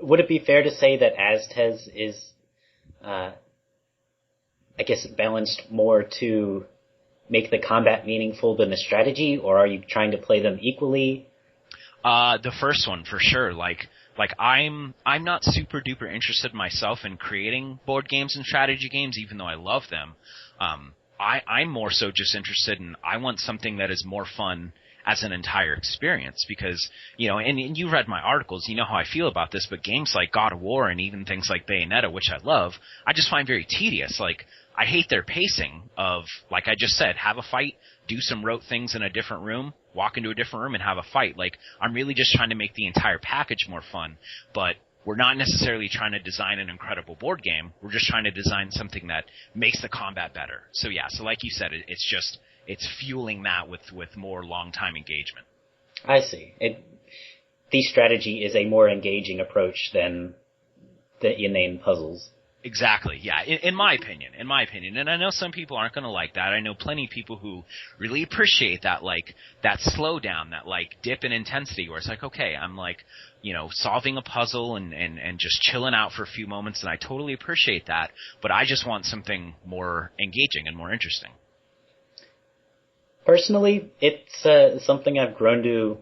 Speaker 1: Would it be fair to say that Aztez is, I guess, balanced more to make the combat meaningful than the strategy, or are you trying to play them equally?
Speaker 6: The first one for sure. Like I'm not super duper interested myself in creating board games and strategy games, even though I love them. I'm more so just interested in, I want something that is more fun as an entire experience, because, and you read my articles, you know how I feel about this, but games like God of War and even things like Bayonetta, which I love, I just find very tedious. Like, I hate their pacing of, like I just said, have a fight, do some rote things in a different room, walk into a different room and have a fight. Like, I'm really just trying to make the entire package more fun, but we're not necessarily trying to design an incredible board game. We're just trying to design something that makes the combat better. So yeah, so like you said, it's fueling that with more long-time engagement.
Speaker 1: I see. The strategy is a more engaging approach than the inane puzzles.
Speaker 6: Exactly, yeah, in my opinion. And I know some people aren't going to like that. I know plenty of people who really appreciate that, like, that slowdown, that, like, dip in intensity where it's like, okay, I'm, like, solving a puzzle and just chilling out for a few moments, and I totally appreciate that, but I just want something more engaging and more interesting.
Speaker 1: Personally, it's something I've grown to,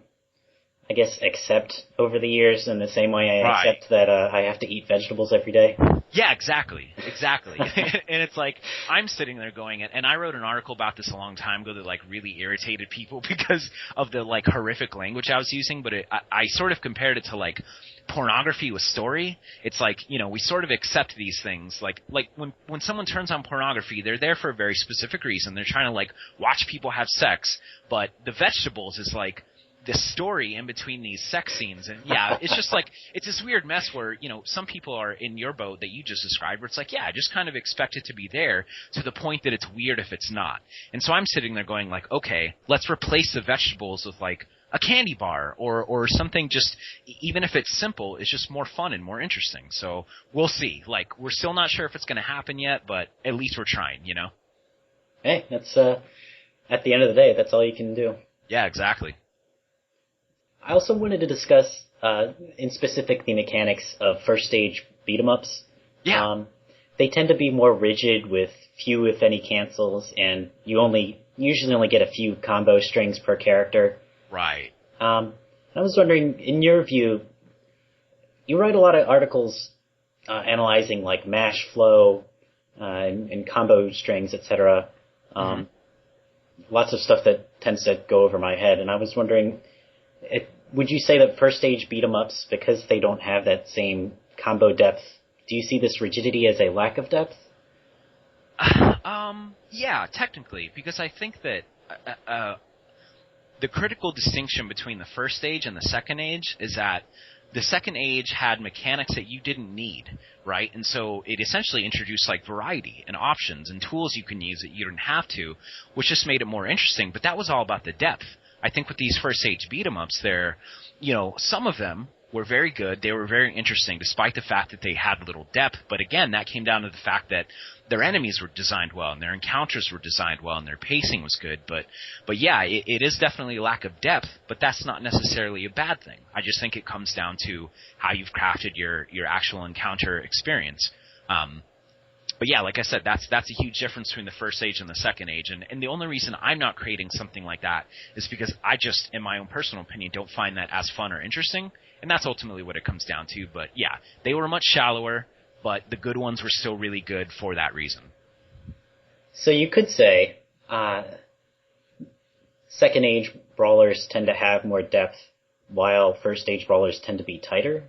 Speaker 1: I guess, accept over the years in the same way I accept that I have to eat vegetables every day.
Speaker 6: Yeah, exactly. And it's like, I'm sitting there going, and I wrote an article about this a long time ago that, like, really irritated people because of the, like, horrific language I was using, but I sort of compared it to, like, pornography with story. It's like, we sort of accept these things. Like when someone turns on pornography, they're there for a very specific reason. They're trying to, like, watch people have sex, but the vegetables is, like, the story in between these sex scenes. And yeah, it's just like, it's this weird mess where, some people are in your boat that you just described where it's like, yeah, I just kind of expect it to be there to the point that it's weird if it's not. And so I'm sitting there going like, okay, let's replace the vegetables with like a candy bar or something, just even if it's simple, it's just more fun and more interesting. So we'll see. Like, we're still not sure if it's going to happen yet, but at least we're trying,
Speaker 1: Hey, that's, at the end of the day, that's all you can do.
Speaker 6: Yeah, exactly.
Speaker 1: I also wanted to discuss, in specific, the mechanics of first stage beat-em-ups.
Speaker 6: Yeah.
Speaker 1: They tend to be more rigid with few, if any, cancels, and you usually only get a few combo strings per character.
Speaker 6: Right.
Speaker 1: I was wondering, in your view, you write a lot of articles analyzing like mash flow and combo strings, etc. Lots of stuff that tends to go over my head, and I was wondering, would you say that first stage beat-em-ups, because they don't have that same combo depth, do you see this rigidity as a lack of depth?
Speaker 6: Yeah, technically, because I think that the critical distinction between the first stage and the second age is that the second age had mechanics that you didn't need, right? And so it essentially introduced like variety and options and tools you can use that you didn't have to, which just made it more interesting. But that was all about the depth. I think with these first stage beat-em-ups, some of them were very good. They were very interesting, despite the fact that they had little depth. But again, that came down to the fact that their enemies were designed well, and their encounters were designed well, and their pacing was good. But yeah, it is definitely a lack of depth, but that's not necessarily a bad thing. I just think it comes down to how you've crafted your actual encounter experience. But yeah, like I said, that's a huge difference between the first age and the second age. And the only reason I'm not creating something like that is because I just, in my own personal opinion, don't find that as fun or interesting. And that's ultimately what it comes down to. But yeah, they were much shallower, but the good ones were still really good for that reason.
Speaker 1: So you could say second age brawlers tend to have more depth, while first age brawlers tend to be tighter?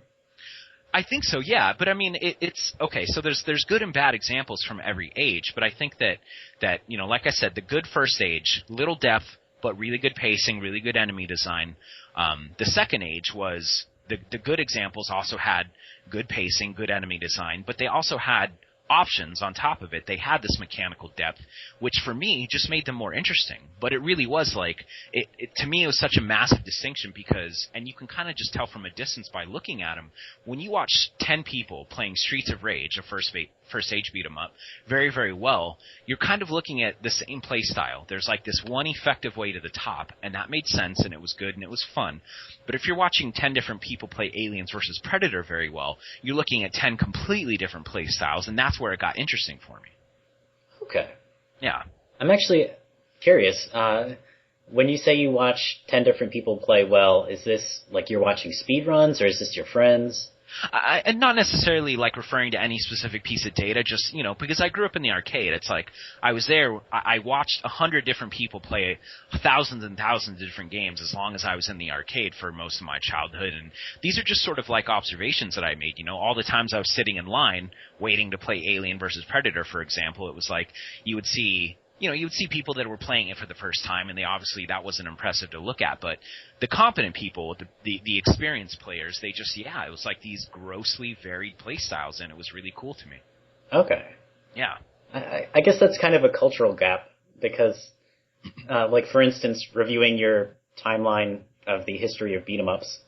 Speaker 6: I think so, yeah. But I mean, it's okay. So there's good and bad examples from every age. But I think that like I said, the good first age, little depth, but really good pacing, really good enemy design. The second age was the good examples also had good pacing, good enemy design, but they also had options on top of it. They had this mechanical depth, which for me just made them more interesting. But it really was like, to me it was such a massive distinction because, and you can kind of just tell from a distance by looking at them, when you watch 10 people playing Streets of Rage, a first age beat 'em up, very, very well, you're kind of looking at the same play style. There's like this one effective way to the top, and that made sense, and it was good, and it was fun. But if you're watching 10 different people play Aliens versus Predator very well, you're looking at 10 completely different play styles, and that's where it got interesting for me.
Speaker 1: Okay.
Speaker 6: Yeah.
Speaker 1: I'm actually Curious, when you say you watch 10 different people play well, is this like you're watching speedruns, or is this your friends?
Speaker 6: And not necessarily like referring to any specific piece of data, just, because I grew up in the arcade. It's like I was there, I watched 100 different people play thousands and thousands of different games as long as I was in the arcade for most of my childhood. And these are just sort of like observations that I made. All the times I was sitting in line waiting to play Alien versus Predator, for example, it was like you would see people that were playing it for the first time, and that wasn't impressive to look at. But the competent people, the experienced players, they just, it was like these grossly varied play styles, and it was really cool to me.
Speaker 1: Okay.
Speaker 6: Yeah.
Speaker 1: I guess that's kind of a cultural gap, because, like, for instance, reviewing your timeline of the history of beat-em-ups,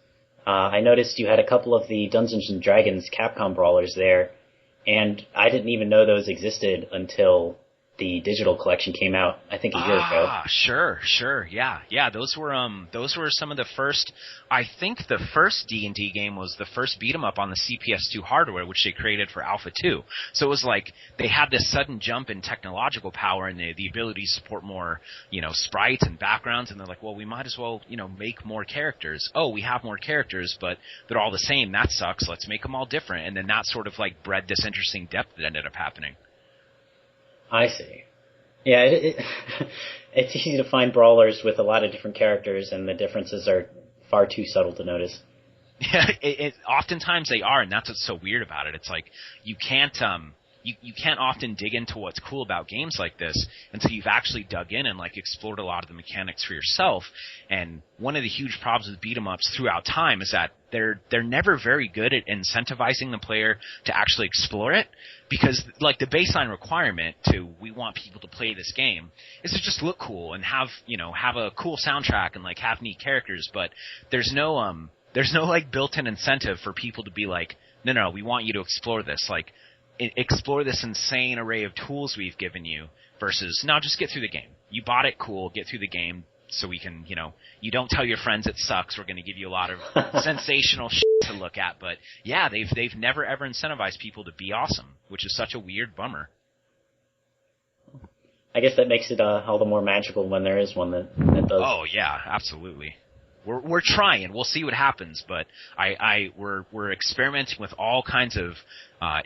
Speaker 1: I noticed you had a couple of the Dungeons & Dragons Capcom brawlers there, and I didn't even know those existed until the digital collection came out, I think, a year ago.
Speaker 6: Sure, yeah. Those were some of the first. I think the first D&D game was the first beat 'em up on the CPS2 hardware, which they created for Alpha 2. So it was like they had this sudden jump in technological power and the ability to support more, sprites and backgrounds, and they're like, well, we might as well, make more characters. Oh, we have more characters, but they're all the same. That sucks. Let's make them all different. And then that sort of like bred this interesting depth that ended up happening.
Speaker 1: I see. Yeah, it's easy to find brawlers with a lot of different characters, and the differences are far too subtle to notice.
Speaker 6: Yeah, oftentimes they are, and that's what's so weird about it. It's like you can't often dig into what's cool about games like this until you've actually dug in and like explored a lot of the mechanics for yourself. And one of the huge problems with beat 'em ups throughout time is that they're never very good at incentivizing the player to actually explore it, because like the baseline requirement we want people to play this game is to just look cool and have a cool soundtrack and like have neat characters, but there's no like built-in incentive for people to be like, no, we want you to explore this, like explore this insane array of tools we've given you, versus no, just get through the game. You bought it, cool, get through the game so we can, you don't tell your friends it sucks. We're going to give you a lot of sensational shit to look at. But yeah, they've never ever incentivized people to be awesome, which is such a weird bummer.
Speaker 1: I guess that makes it all the more magical when there is one that does.
Speaker 6: Oh yeah, absolutely. We're trying. We'll see what happens, but we're experimenting with all kinds of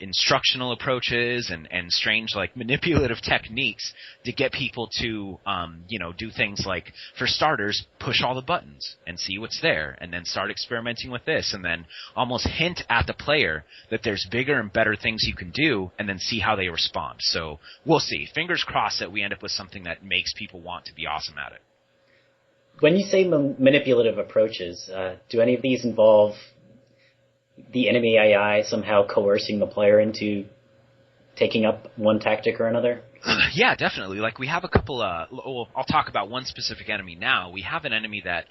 Speaker 6: instructional approaches and strange like manipulative techniques to get people to do things like, for starters, push all the buttons and see what's there, and then start experimenting with this, and then almost hint at the player that there's bigger and better things you can do, and then see how they respond. So we'll see. Fingers crossed that we end up with something that makes people want to be awesome at it.
Speaker 1: When you say manipulative approaches, do any of these involve the enemy AI somehow coercing the player into taking up one tactic or another?
Speaker 6: Yeah, definitely. Like we have a couple. I'll talk about one specific enemy now. We have an enemy that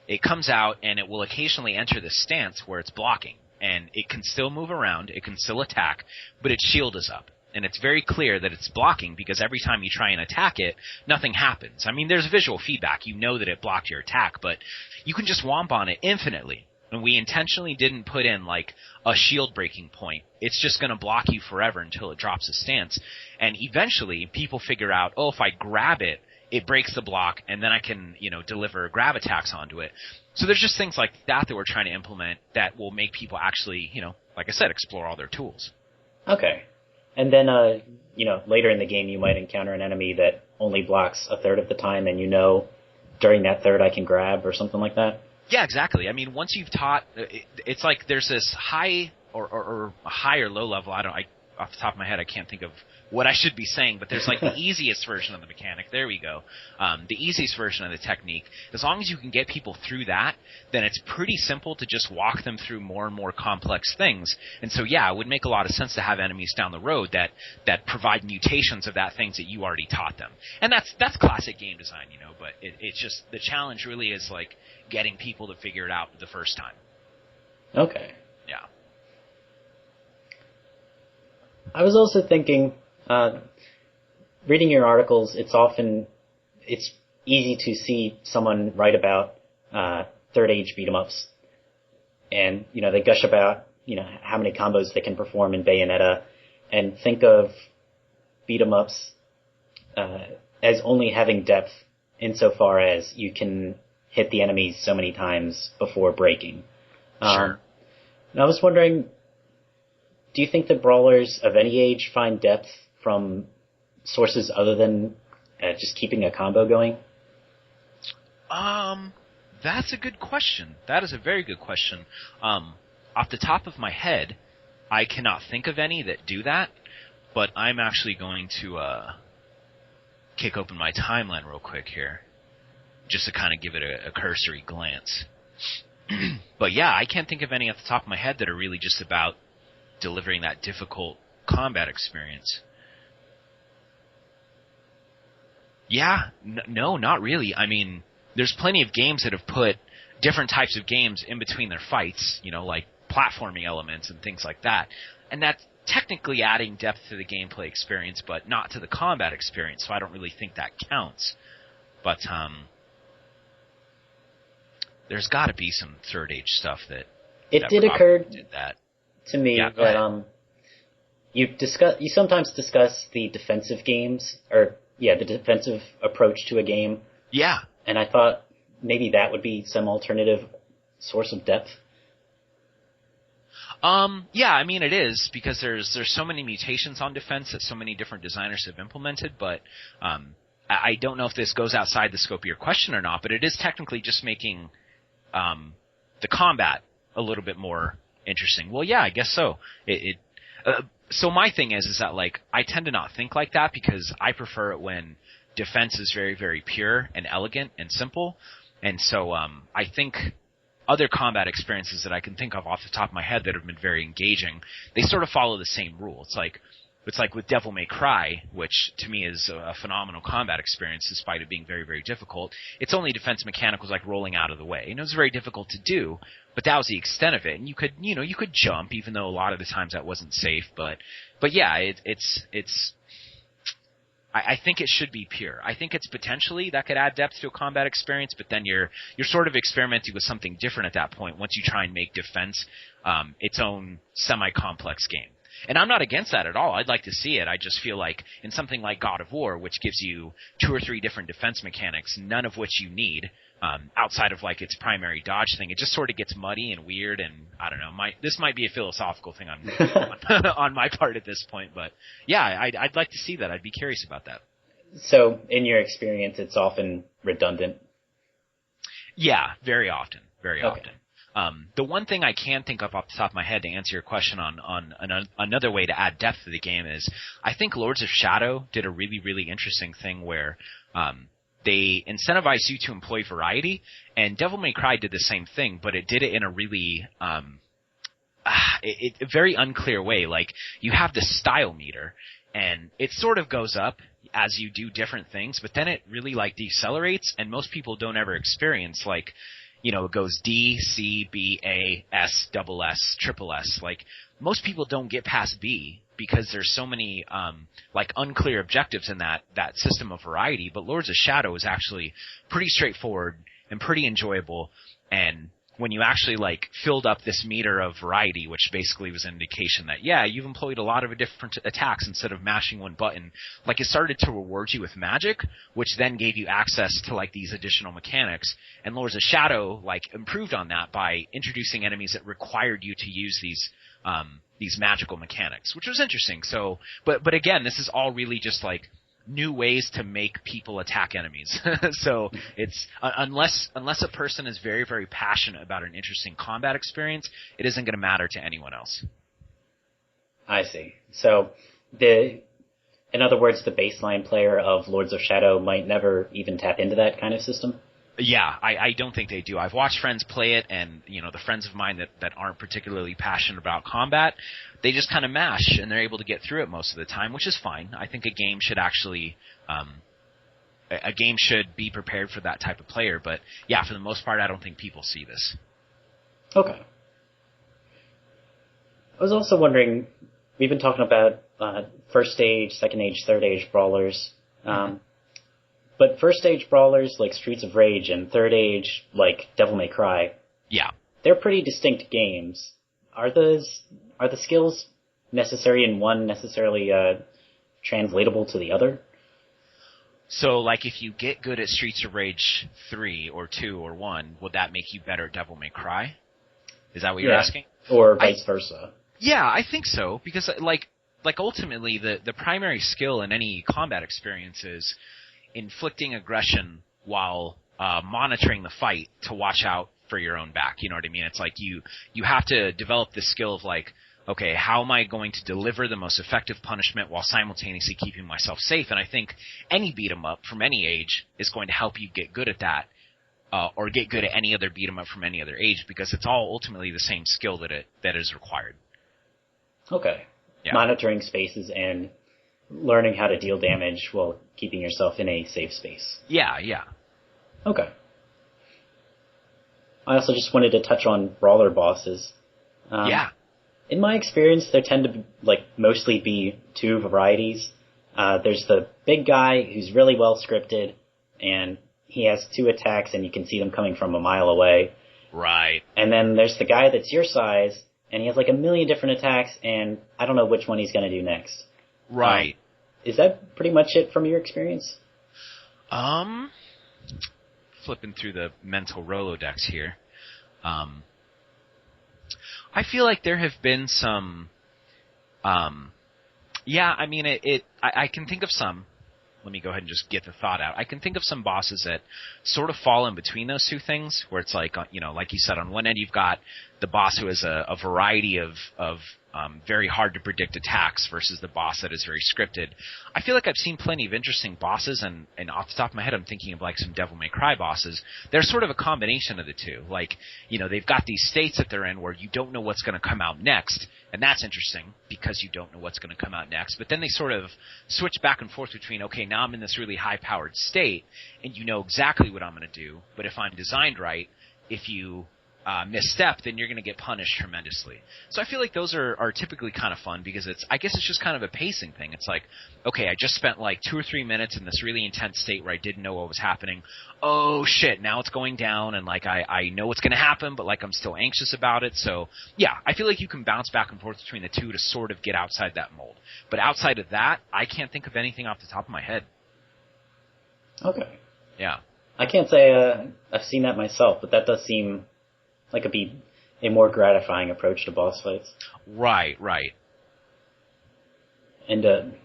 Speaker 6: it comes out and it will occasionally enter this stance where it's blocking, and it can still move around, it can still attack, but its shield is up. And it's very clear that it's blocking because every time you try and attack it, nothing happens. I mean, there's visual feedback. You know that it blocked your attack, but you can just womp on it infinitely. And we intentionally didn't put in, like, a shield breaking point. It's just going to block you forever until it drops a stance. And eventually, people figure out, oh, if I grab it, it breaks the block, and then I can, deliver grab attacks onto it. So there's just things like that we're trying to implement that will make people actually, like I said, explore all their tools.
Speaker 1: Okay. And then, later in the game you might encounter an enemy that only blocks a third of the time, and during that third I can grab or something like that?
Speaker 6: Yeah, exactly. I mean, once you've taught, it's like there's this high or high or low level, off the top of my head I can't think of what I should be saying, but there's like the easiest version of the mechanic. There we go. The easiest version of the technique. As long as you can get people through that, then it's pretty simple to just walk them through more and more complex things. And so, yeah, it would make a lot of sense to have enemies down the road that provide mutations of that things that you already taught them. And that's classic game design, but it's just, the challenge really is like getting people to figure it out the first time.
Speaker 1: Okay.
Speaker 6: Yeah.
Speaker 1: I was also thinking, reading your articles, it's easy to see someone write about third age beat 'em ups, and they gush about how many combos they can perform in Bayonetta, and think of beat 'em ups as only having depth insofar as you can hit the enemies so many times before breaking.
Speaker 6: Sure.
Speaker 1: And I was wondering, do you think that brawlers of any age find depth from sources other than just keeping a combo going?
Speaker 6: That's a good question. That is a very good question. Off the top of my head, I cannot think of any that do that, but I'm actually going to kick open my timeline real quick here, just to kind of give it a cursory glance. But yeah, I can't think of any off the top of my head that are really just about delivering that difficult combat experience. Yeah, no, not really. I mean, there's plenty of games that have put different types of games in between their fights, like platforming elements and things like that. And that's technically adding depth to the gameplay experience, but not to the combat experience, so I don't really think that counts. But there's got to be some third age stuff that
Speaker 1: did occur
Speaker 6: did that.
Speaker 1: To me that you sometimes discuss the defensive games, or the defensive approach to a game.
Speaker 6: Yeah.
Speaker 1: And I thought maybe that would be some alternative source of depth.
Speaker 6: Yeah, I mean it is, because there's so many mutations on defense that so many different designers have implemented, but I don't know if this goes outside the scope of your question or not, but it is technically just making the combat a little bit more interesting. Well, yeah, I guess so. So my thing is that, like, I tend to not think like that because I prefer it when defense is very, very pure and elegant and simple. And so I think other combat experiences that I can think of off the top of my head that have been very engaging, they sort of follow the same rule. It's like with Devil May Cry, which to me is a phenomenal combat experience despite it being very, very difficult. Its only defense mechanic was like rolling out of the way. And it was very difficult to do, but that was the extent of it. And you could jump, even though a lot of the times that wasn't safe. But yeah, I think it should be pure. I think it's potentially that could add depth to a combat experience, but then you're sort of experimenting with something different at that point once you try and make defense its own semi-complex game. And I'm not against that at all. I'd like to see it. I just feel like in something like God of War, which gives you 2 or 3 different defense mechanics, none of which you need, outside of like its primary dodge thing, it just sort of gets muddy and weird, and I don't know. This might be a philosophical thing on my part at this point, but yeah, I'd like to see that. I'd be curious about that.
Speaker 1: So, in your experience, it's often redundant?
Speaker 6: Yeah, very often. Very
Speaker 1: okay.
Speaker 6: often. The one thing I can think of off the top of my head to answer your question on another way to add depth to the game is I think Lords of Shadow did a really, really interesting thing where they incentivize you to employ variety, and Devil May Cry did the same thing, but it did it in a really a very unclear way. Like, you have this style meter, and it sort of goes up as you do different things, but then it really like decelerates, and most people don't ever experience like, it goes D, C, B, A, S, double S, triple S. Like, most people don't get past B because there's so many, like, unclear objectives in that system of variety. But Lords of Shadow is actually pretty straightforward and pretty enjoyable. And when you actually, like, filled up this meter of variety, which basically was an indication that, yeah, you've employed a lot of different attacks instead of mashing one button, like, it started to reward you with magic, which then gave you access to, like, these additional mechanics. And Lords of Shadow, like, improved on that by introducing enemies that required you to use these magical mechanics, which was interesting. So, but again, this is all really just, like, new ways to make people attack enemies. So it's unless a person is very, very passionate about an interesting combat experience, it isn't going to matter to anyone else.
Speaker 1: I see. So in other words, the baseline player of Lords of Shadow might never even tap into that kind of system?
Speaker 6: Yeah, I don't think they do. I've watched friends play it, and the friends of mine that aren't particularly passionate about combat, they just kind of mash, and they're able to get through it most of the time, which is fine. I think a game should actually be prepared for that type of player. But yeah, for the most part, I don't think people see this.
Speaker 1: Okay. I was also wondering, we've been talking about first stage, second age, third age brawlers. But first age brawlers like Streets of Rage and third age like Devil May Cry,
Speaker 6: yeah,
Speaker 1: they're pretty distinct games. Are the skills necessary in one necessarily translatable to the other?
Speaker 6: So, like, if you get good at Streets of Rage 3 or 2 or 1, would that make you better at Devil May Cry? Is that what you're asking?
Speaker 1: Or vice versa.
Speaker 6: Yeah, I think so, because, like ultimately, the primary skill in any combat experience is inflicting aggression while monitoring the fight to watch out for your own back. You know what I mean? It's like you have to develop the skill of, like, okay, how am I going to deliver the most effective punishment while simultaneously keeping myself safe? And I think any beat 'em up from any age is going to help you get good at that, or get good at any other beat 'em up from any other age, because it's all ultimately the same skill that is required.
Speaker 1: Okay.
Speaker 6: Yeah.
Speaker 1: Monitoring spaces and learning how to deal damage while keeping yourself in a safe space.
Speaker 6: Yeah.
Speaker 1: Okay. I also just wanted to touch on brawler bosses.
Speaker 6: Yeah.
Speaker 1: In my experience, there tend to mostly be two varieties. There's the big guy who's really well scripted, and he has 2 attacks, and you can see them coming from a mile away.
Speaker 6: Right.
Speaker 1: And then there's the guy that's your size, and he has a million different attacks, and I don't know which one he's going to do next.
Speaker 6: Right.
Speaker 1: Is that pretty much it from your experience?
Speaker 6: Flipping through the mental Rolodex here. I feel like there have been some, yeah, I mean, I can think of some. Let me go ahead and just get the thought out. I can think of some bosses that sort of fall in between those two things, where it's like, like you said, on one end you've got the boss who has a variety of very hard to predict attacks versus the boss that is very scripted. I feel like I've seen plenty of interesting bosses, and off the top of my head I'm thinking of some Devil May Cry bosses. They're sort of a combination of the two. They've got these states that they're in where you don't know what's going to come out next, and that's interesting because you don't know what's going to come out next. But then they sort of switch back and forth between, okay, now I'm in this really high-powered state, and you know exactly what I'm going to do, but if I'm designed right, if you misstep, then you're going to get punished tremendously. So I feel like those are typically kind of fun, because I guess it's just kind of a pacing thing. It's like, okay, I just spent 2 or 3 minutes in this really intense state where I didn't know what was happening. Oh shit, now it's going down, and I know what's going to happen, but I'm still anxious about it. So yeah, I feel like you can bounce back and forth between the two to sort of get outside that mold. But outside of that, I can't think of anything off the top of my head.
Speaker 1: Okay.
Speaker 6: Yeah.
Speaker 1: I can't say I've seen that myself, but that does seem like it'd be a more gratifying approach to boss fights.
Speaker 6: Right.
Speaker 1: And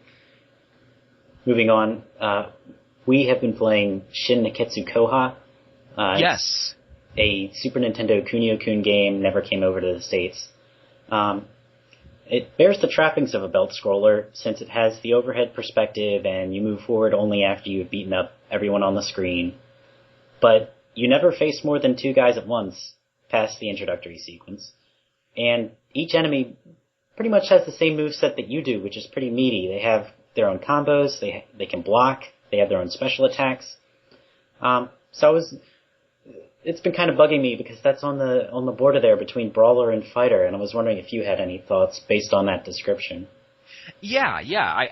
Speaker 1: moving on, we have been playing Shin Nekketsu Kouha.
Speaker 6: Yes.
Speaker 1: A Super Nintendo Kunio-kun game, never came over to the States. It bears the trappings of a belt scroller, since it has the overhead perspective and you move forward only after you've beaten up everyone on the screen. But you never face more than 2 guys at once past the introductory sequence. And each enemy pretty much has the same moveset that you do, which is pretty meaty. They have their own combos, they can block, they have their own special attacks. It's been kind of bugging me, because that's on the border there between brawler and fighter, and I was wondering if you had any thoughts based on that description.
Speaker 6: Yeah.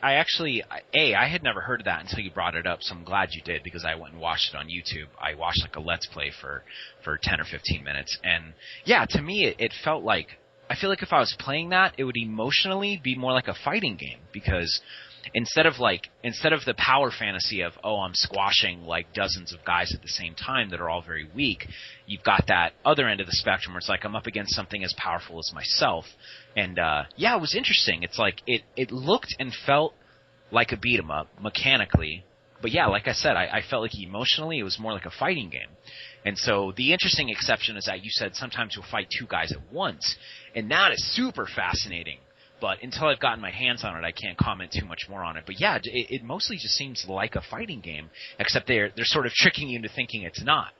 Speaker 6: I actually, I had never heard of that until you brought it up, so I'm glad you did, because I went and watched it on YouTube. I watched a Let's Play for 10 or 15 minutes, and yeah, to me it felt like, I feel like if I was playing that, it would emotionally be more like a fighting game, because instead of the power fantasy of, oh, I'm squashing dozens of guys at the same time that are all very weak, you've got that other end of the spectrum where it's I'm up against something as powerful as myself. And yeah, it was interesting. It's it looked and felt like a beat 'em up mechanically, but yeah, like I said, I felt like emotionally it was more like a fighting game. And so the interesting exception is that you said sometimes you'll fight 2 guys at once, and that is super fascinating. But until I've gotten my hands on it, I can't comment too much more on it. But yeah, it mostly just seems like a fighting game, except they're sort of tricking you into thinking it's not,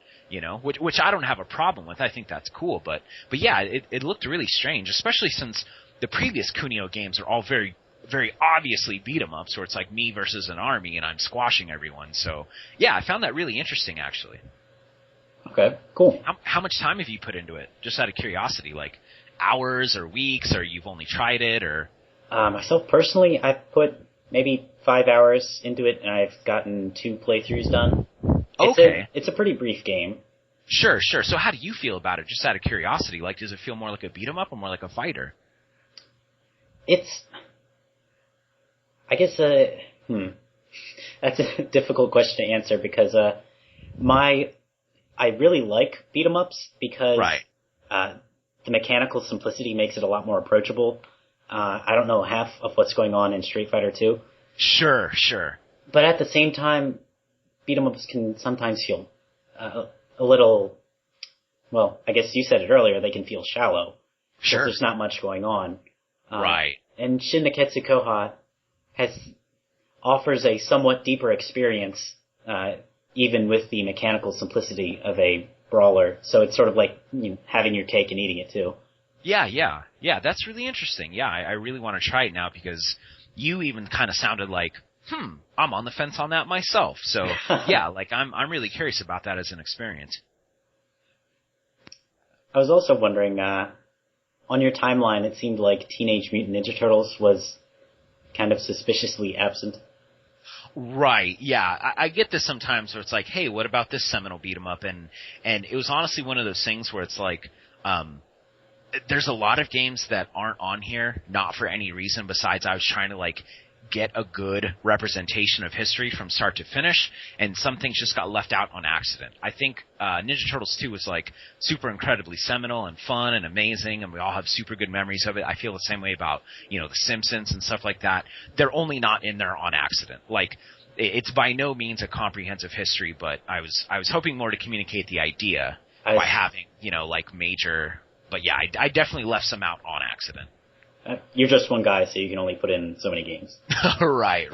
Speaker 6: which I don't have a problem with. I think that's cool. But yeah, it looked really strange, especially since the previous Kunio games are all very, very obviously beat 'em ups, where it's like me versus an army and I'm squashing everyone. So yeah, I found that really interesting, actually.
Speaker 1: Okay, cool.
Speaker 6: How much time have you put into it? Just out of curiosity, hours or weeks, or you've only tried it, or?
Speaker 1: Myself personally, I've put maybe 5 hours into it, and I've gotten 2 playthroughs done.
Speaker 6: Okay.
Speaker 1: It's a pretty brief game.
Speaker 6: Sure. So how do you feel about it, just out of curiosity? Does it feel more like a beat 'em up or more like a fighter?
Speaker 1: I guess, That's a difficult question to answer because I really like beat 'em ups because the mechanical simplicity makes it a lot more approachable. I don't know half of what's going on in Street Fighter 2.
Speaker 6: Sure.
Speaker 1: But at the same time, beat 'em ups can sometimes feel a little, well, I guess you said it earlier, they can feel shallow.
Speaker 6: Sure.
Speaker 1: There's not much going on.
Speaker 6: Right.
Speaker 1: And Shin Nekketsu Kouha offers a somewhat deeper experience, even with the mechanical simplicity of a brawler. So it's sort of like having your cake and eating it too.
Speaker 6: Yeah, that's really interesting. Yeah, I really want to try it now because you even kind of sounded like, I'm on the fence on that myself. So yeah, like I'm really curious about that as an experience.
Speaker 1: I was also wondering, on your timeline, it seemed like Teenage Mutant Ninja Turtles was kind of suspiciously absent.
Speaker 6: Right, yeah. I get this sometimes where it's like, hey, what about this seminal beat 'em up? And it was honestly one of those things where it's like, there's a lot of games that aren't on here, not for any reason besides I was trying to like get a good representation of history from start to finish, and some things just got left out on accident. I think Ninja Turtles 2 was like super incredibly seminal and fun and amazing, and we all have super good memories of it. I feel the same way about, The Simpsons and stuff like that. They're only not in there on accident. Like, it's by no means a comprehensive history, but I was hoping more to communicate the idea by having, like major, but yeah, I definitely left some out on accident.
Speaker 1: You're just one guy, so you can only put in so many games.
Speaker 6: Right.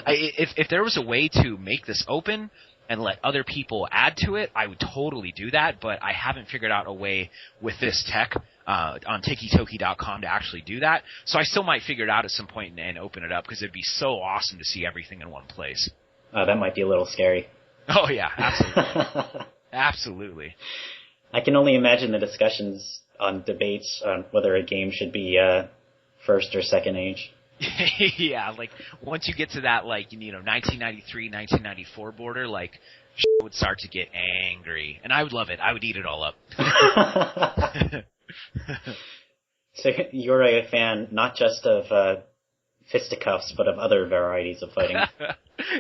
Speaker 6: If there was a way to make this open and let other people add to it, I would totally do that, but I haven't figured out a way with this tech on tikitoki.com to actually do that. So I still might figure it out at some point and open it up, because it'd be so awesome to see everything in one place.
Speaker 1: That might be a little scary.
Speaker 6: Oh, yeah, absolutely. Absolutely.
Speaker 1: I can only imagine the discussions on debates on whether a game should be first or second age.
Speaker 6: Yeah, like once you get to that, like, 1993, 1994 border, like, would start to get angry, and I would love it. I would eat it all up.
Speaker 1: So you're a fan not just of fisticuffs, but of other varieties of fighting.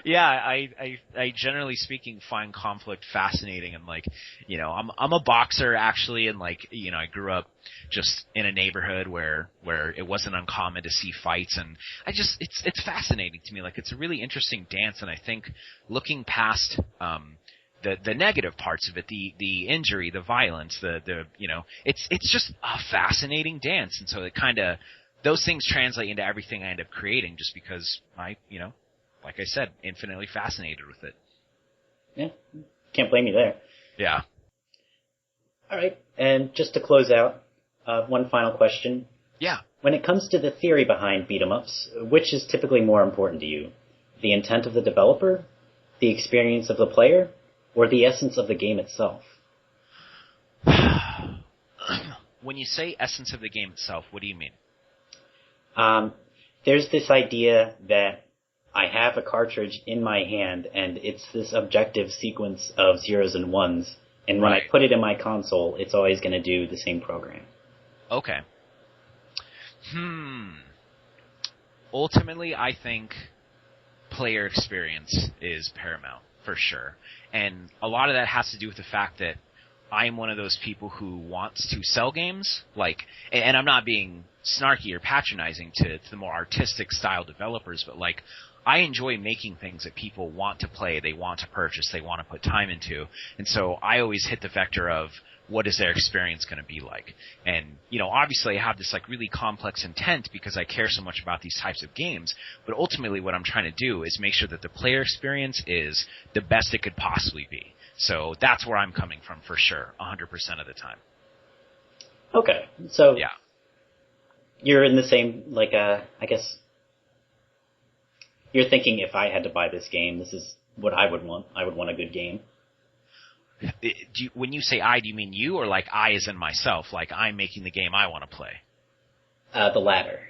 Speaker 6: Yeah, I generally speaking find conflict fascinating, and like, I'm a boxer actually, and like, I grew up just in a neighborhood where it wasn't uncommon to see fights, and it's fascinating to me. Like, it's a really interesting dance, and I think looking past the negative parts of it, the injury, the violence, it's just a fascinating dance, and so it kind of, those things translate into everything I end up creating, just because like I said, infinitely fascinated with it.
Speaker 1: Yeah, can't blame you there.
Speaker 6: Yeah.
Speaker 1: All right, and just to close out, one final question.
Speaker 6: Yeah.
Speaker 1: When it comes to the theory behind beat-em-ups, which is typically more important to you? The intent of the developer, the experience of the player, or the essence of the game itself?
Speaker 6: When you say essence of the game itself, what do you mean?
Speaker 1: There's this idea that I have a cartridge in my hand, and it's this objective sequence of zeros and ones, and when I put it in my console, it's always going to do the same program.
Speaker 6: Okay. Ultimately, I think player experience is paramount, for sure. And a lot of that has to do with the fact that I'm one of those people who wants to sell games, like, and I'm not being snarky or patronizing to the more artistic style developers, but like, I enjoy making things that people want to play, they want to purchase, they want to put time into. And so I always hit the vector of what is their experience going to be like. And, obviously I have this like really complex intent because I care so much about these types of games, but ultimately what I'm trying to do is make sure that the player experience is the best it could possibly be. So that's where I'm coming from, for sure, 100% of the time.
Speaker 1: Okay, so
Speaker 6: yeah,
Speaker 1: you're in the same, like, I guess, you're thinking if I had to buy this game, this is what I would want. I would want a good game.
Speaker 6: When you say I, do you mean you, or like I as in myself, like I'm making the game I want to play?
Speaker 1: The latter.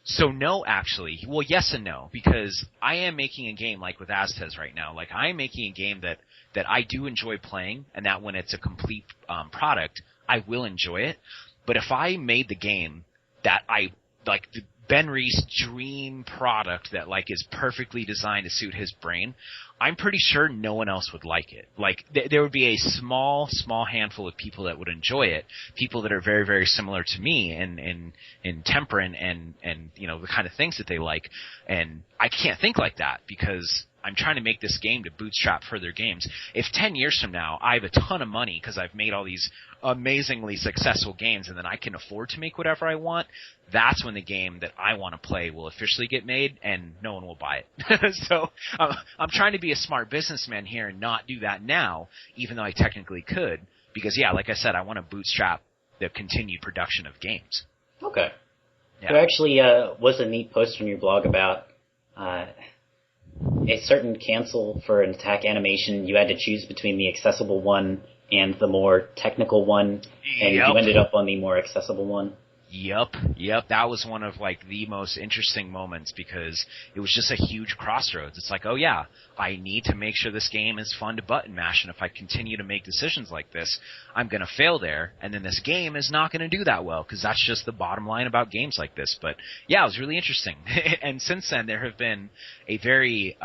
Speaker 6: So no, actually. Well, yes and no, because I am making a game like with Aztez right now. Like, I am making a game that I do enjoy playing, and that when it's a complete product, I will enjoy it. But if I made the game that I like, Ben Ruiz dream product that like is perfectly designed to suit his brain, I'm pretty sure no one else would like it. Like there would be a small handful of people that would enjoy it, people that are very, very similar to me in temper and you know, the kind of things that they like. And I can't think like that because I'm trying to make this game to bootstrap further games. If 10 years from now I have a ton of money because I've made all these amazingly successful games and then I can afford to make whatever I want, that's when the game that I want to play will officially get made and no one will buy it. So I'm trying to be a smart businessman here and not do that now, even though I technically could, because yeah, like I said, I want to bootstrap the continued production of games.
Speaker 1: Okay.
Speaker 6: Yeah.
Speaker 1: There actually was a neat post on your blog about a certain cancel for an attack animation. You had to choose between the accessible one and the more technical one, and you ended up on the more accessible one.
Speaker 6: Yep. That was one of like the most interesting moments because it was just a huge crossroads. It's like, oh yeah, I need to make sure this game is fun to button mash, and if I continue to make decisions like this, I'm going to fail there, and then this game is not going to do that well because that's just the bottom line about games like this. But yeah, it was really interesting. And since then, there have been a very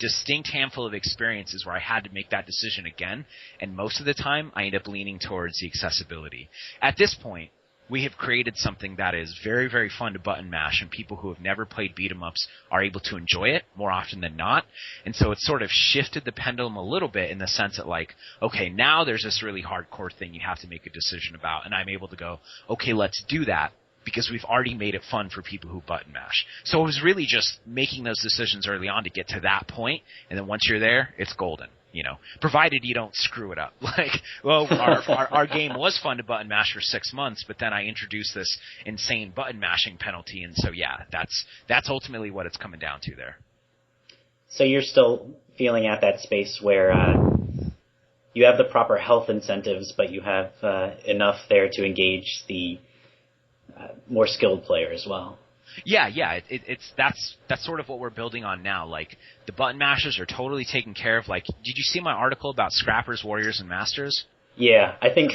Speaker 6: distinct handful of experiences where I had to make that decision again, and most of the time I end up leaning towards the accessibility. At this point, we have created something that is very, very fun to button mash, and people who have never played beat-em-ups are able to enjoy it more often than not. And so it's sort of shifted the pendulum a little bit in the sense that, like, okay, now there's this really hardcore thing you have to make a decision about, and I'm able to go, okay, let's do that, because we've already made it fun for people who button mash. So it was really just making those decisions early on to get to that point, and then once you're there, it's golden. You know, provided you don't screw it up. Like, well, our game was fun to button mash for 6 months, but then I introduced this insane button mashing penalty, and so yeah, that's ultimately what it's coming down to there.
Speaker 1: So you're still feeling at that space where you have the proper health incentives, but you have enough there to engage the more skilled player as well.
Speaker 6: Yeah, that's sort of what we're building on now. Like, the button mashers are totally taken care of. Like, did you see my article about scrappers, warriors, and masters?
Speaker 1: Yeah, I think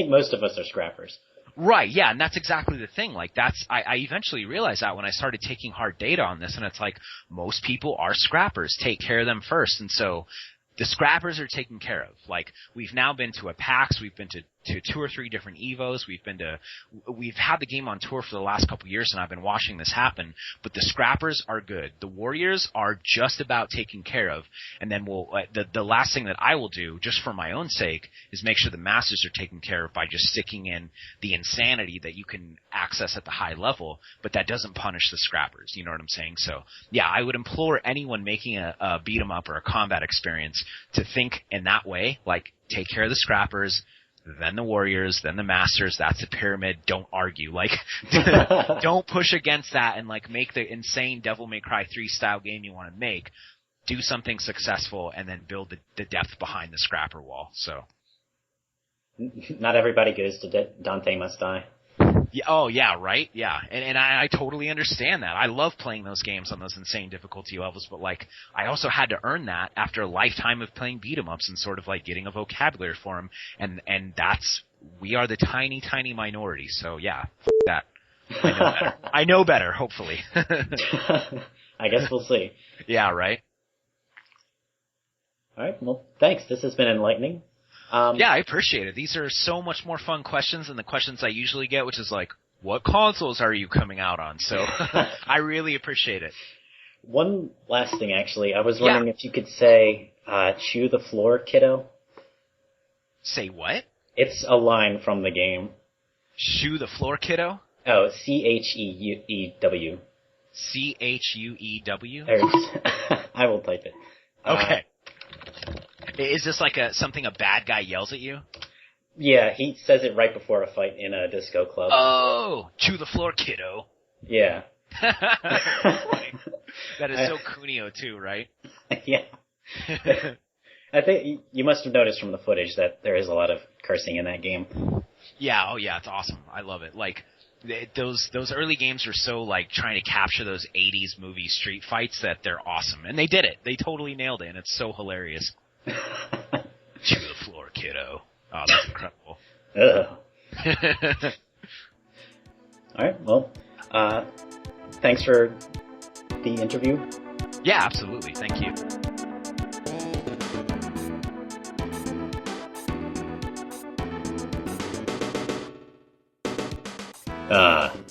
Speaker 1: most of us are scrappers.
Speaker 6: Right, yeah, and that's exactly the thing. Like, I eventually realized that when I started taking hard data on this, and it's like, most people are scrappers. Take care of them first. And so the scrappers are taken care of. Like, we've now been to a PAX, we've been to 2 or 3 different EVOs, we've had the game on tour for the last couple of years, and I've been watching this happen, but the scrappers are good. The warriors are just about taken care of, and then the last thing that I will do, just for my own sake, is make sure the masters are taken care of by just sticking in the insanity that you can access at the high level, but that doesn't punish the scrappers, you know what I'm saying? So, yeah, I would implore anyone making a beat 'em up or a combat experience to think in that way, like, take care of the scrappers, then the warriors, then the masters. That's a pyramid. Don't argue. Like, don't push against that and like make the insane Devil May Cry 3 style game you want to make. Do something successful and then build the depth behind the scrapper wall. So,
Speaker 1: not everybody goes to Dante Must Die.
Speaker 6: Yeah, oh yeah, right, yeah, and I totally understand that. I love playing those games on those insane difficulty levels, but like I also had to earn that after a lifetime of playing beat 'em ups and sort of like getting a vocabulary for them, and we are the tiny minority. So yeah, that I know better. I know better. Hopefully.
Speaker 1: I guess we'll see.
Speaker 6: Yeah, right.
Speaker 1: All right. Well, thanks. This has been enlightening.
Speaker 6: Yeah, I appreciate it. These are so much more fun questions than the questions I usually get, which is like, what consoles are you coming out on? So I really appreciate it.
Speaker 1: One last thing, actually. I was wondering if you could say, chew the floor, kiddo.
Speaker 6: Say what?
Speaker 1: It's a line from the game.
Speaker 6: Chew the floor, kiddo?
Speaker 1: Oh, Chewew.
Speaker 6: Chewew?
Speaker 1: I will type it.
Speaker 6: Okay. Is this like something a bad guy yells at you?
Speaker 1: Yeah, he says it right before a fight in a disco club.
Speaker 6: Oh, chew the floor, kiddo.
Speaker 1: Yeah.
Speaker 6: That is so Kunio too, right?
Speaker 1: Yeah. I think you must have noticed from the footage that there is a lot of cursing in that game.
Speaker 6: Yeah, oh yeah, it's awesome. I love it. Like, those early games were so like trying to capture those 80s movie street fights that they're awesome. And they did it. They totally nailed it, and it's so hilarious. Chew the floor, kiddo. Oh, that's incredible.
Speaker 1: Alright, well, Thanks for the interview.
Speaker 6: Yeah, absolutely. Thank you.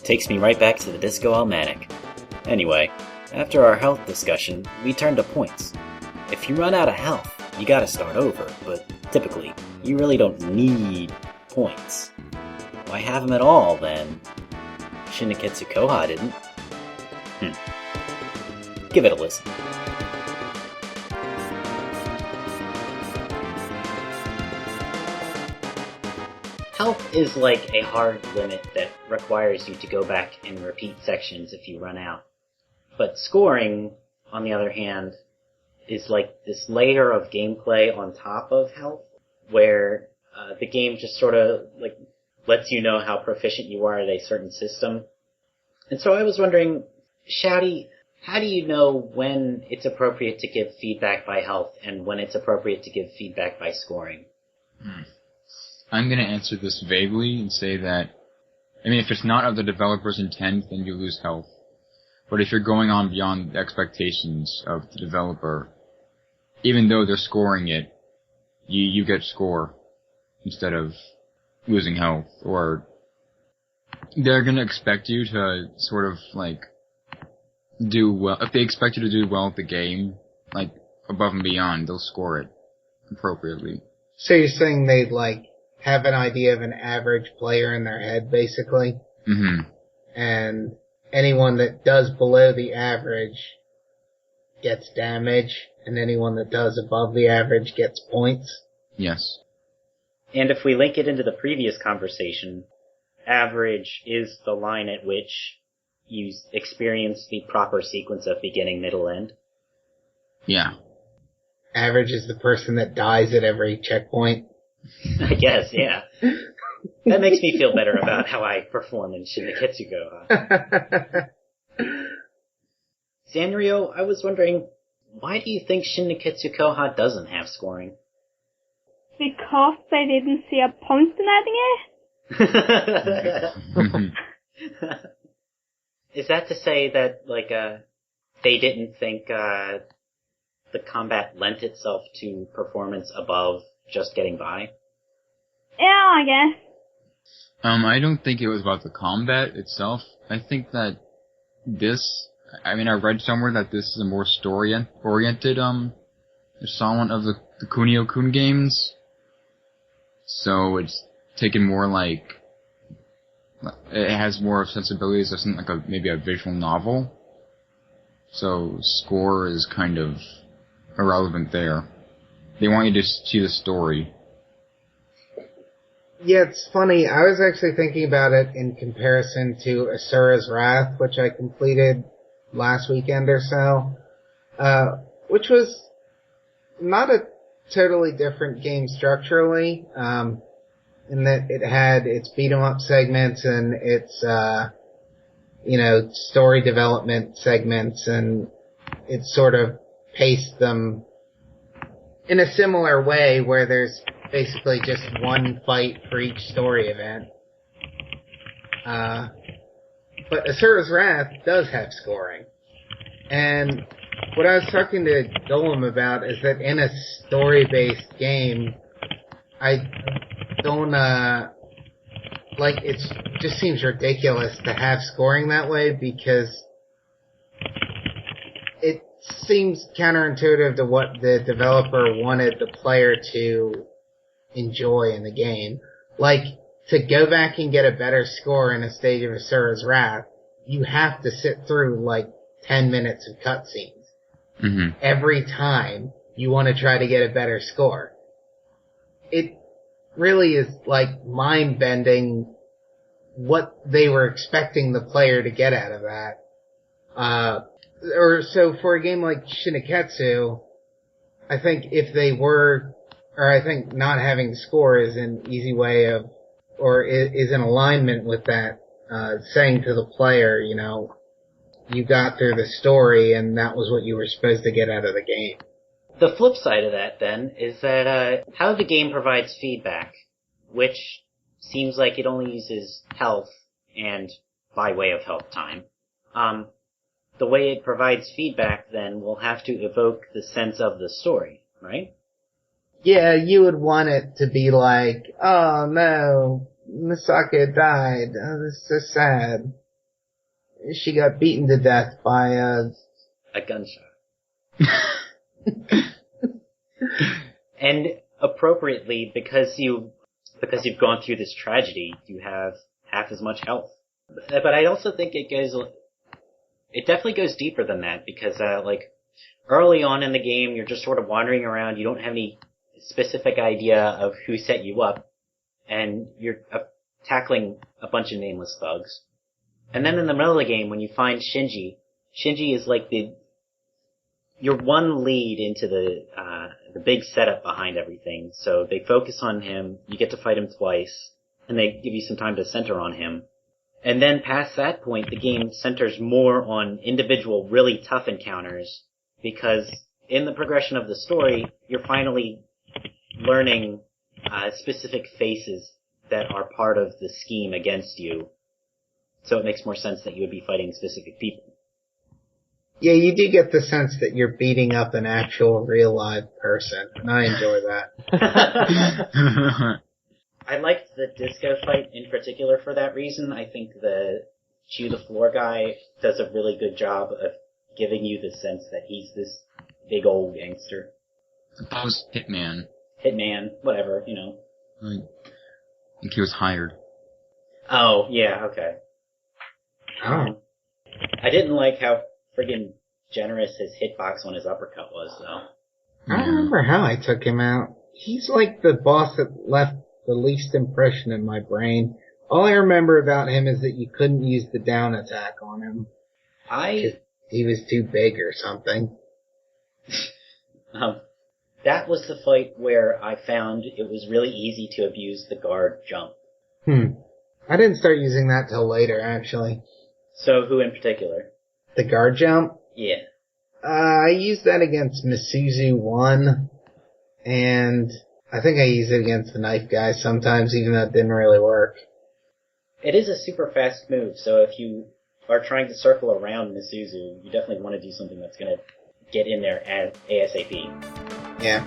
Speaker 1: Takes me right back to the Disco Almanac. Anyway, after our health discussion, we turn to points. If you run out of health, you gotta start over, but typically, you really don't need points. Why have them at all, then? Shin Nekketsu Kouha didn't. Give it a listen. Health is like a hard limit that requires you to go back and repeat sections if you run out. But scoring, on the other hand, is like this layer of gameplay on top of health, where the game just sort of like lets you know how proficient you are at a certain system. And so I was wondering, Shouty, how do you know when it's appropriate to give feedback by health and when it's appropriate to give feedback by scoring?
Speaker 3: I'm going to answer this vaguely and say that, if it's not of the developer's intent, then you lose health. But if you're going on beyond the expectations of the developer, even though they're scoring it, you get score instead of losing health. Or they're going to expect you to sort of, do well. If they expect you to do well at the game, above and beyond, they'll score it appropriately.
Speaker 5: So you're saying they'd, have an idea of an average player in their head, basically?
Speaker 3: Mm-hmm.
Speaker 5: And anyone that does below the average gets damage, and anyone that does above the average gets points?
Speaker 3: Yes.
Speaker 1: And if we link it into the previous conversation, average is the line at which you experience the proper sequence of beginning, middle, end.
Speaker 3: Yeah.
Speaker 5: Average is the person that dies at every checkpoint.
Speaker 1: I guess, yeah. That makes me feel better about how I perform in Shin Nekketsu Kouha. Sanrio, I was wondering, why do you think Shin Nekketsu Kouha doesn't have scoring?
Speaker 4: Because they didn't see a point in adding it.
Speaker 1: Is that to say that, they didn't think the combat lent itself to performance above just getting by?
Speaker 4: Yeah, I guess.
Speaker 3: I don't think it was about the combat itself. I think that I read somewhere that this is a more story-oriented, installment of the Kunio-kun games. So it's taken more it has more sensibilities of something maybe a visual novel. So score is kind of irrelevant there. They want you to see the story.
Speaker 5: Yeah, it's funny. I was actually thinking about it in comparison to Asura's Wrath, which I completed last weekend or so, which was not a totally different game structurally, in that it had its beat-em-up segments and its, story development segments, and it sort of paced them in a similar way where there's basically just one fight for each story event. But Asura's Wrath does have scoring. And what I was talking to Golem about is that in a story-based game, I don't, it just seems ridiculous to have scoring that way because it seems counterintuitive to what the developer wanted the player to enjoy in the game. To go back and get a better score in a stage of Asura's Wrath, you have to sit through 10 minutes of cutscenes.
Speaker 3: Mm-hmm.
Speaker 5: Every time you want to try to get a better score. It really is mind-bending what they were expecting the player to get out of that. So for a game like Shin Nekketsu, I think I think not having the score is an easy way of, or is in alignment with that, saying to the player, you got through the story and that was what you were supposed to get out of the game.
Speaker 1: The flip side of that, then, is that how the game provides feedback, which seems like it only uses health and by way of help time. The way it provides feedback then will have to evoke the sense of the story, right?
Speaker 5: Yeah, you would want it to be like, oh no, Misaka died. Oh, this is so sad. She got beaten to death by
Speaker 1: a gunshot. And appropriately, because you've gone through this tragedy, you have half as much health. But I also think it definitely goes deeper than that, because early on in the game, you're just sort of wandering around. You don't have any specific idea of who set you up, and you're tackling a bunch of nameless thugs. And then in the middle of the game, when you find Shinji is like your one lead into the big setup behind everything. So they focus on him, you get to fight him twice, and they give you some time to center on him. And then past that point, the game centers more on individual, really tough encounters, because in the progression of the story, you're finally learning specific faces that are part of the scheme against you. So it makes more sense that you would be fighting specific people.
Speaker 5: Yeah, you do get the sense that you're beating up an actual real live person, and I enjoy that.
Speaker 1: I liked the disco fight in particular for that reason. I think the Chew the Floor guy does a really good job of giving you the sense that he's this big old gangster.
Speaker 3: That was Hitman.
Speaker 1: Hitman, whatever, you know.
Speaker 3: I think he was hired.
Speaker 1: Oh, yeah, okay.
Speaker 5: Oh.
Speaker 1: I didn't like how friggin' generous his hitbox on his uppercut was, though.
Speaker 5: I don't remember how I took him out. He's like the boss that left the least impression in my brain. All I remember about him is that you couldn't use the down attack on him. He was too big or something.
Speaker 1: That was the fight where I found it was really easy to abuse the guard jump.
Speaker 5: I didn't start using that till later, actually.
Speaker 1: So who in particular?
Speaker 5: The guard jump?
Speaker 1: Yeah.
Speaker 5: I used that against Misuzu 1, and I think I used it against the knife guy sometimes, even though it didn't really work.
Speaker 1: It is a super fast move, so if you are trying to circle around Misuzu, you definitely want to do something that's going to get in there ASAP.
Speaker 5: Yeah.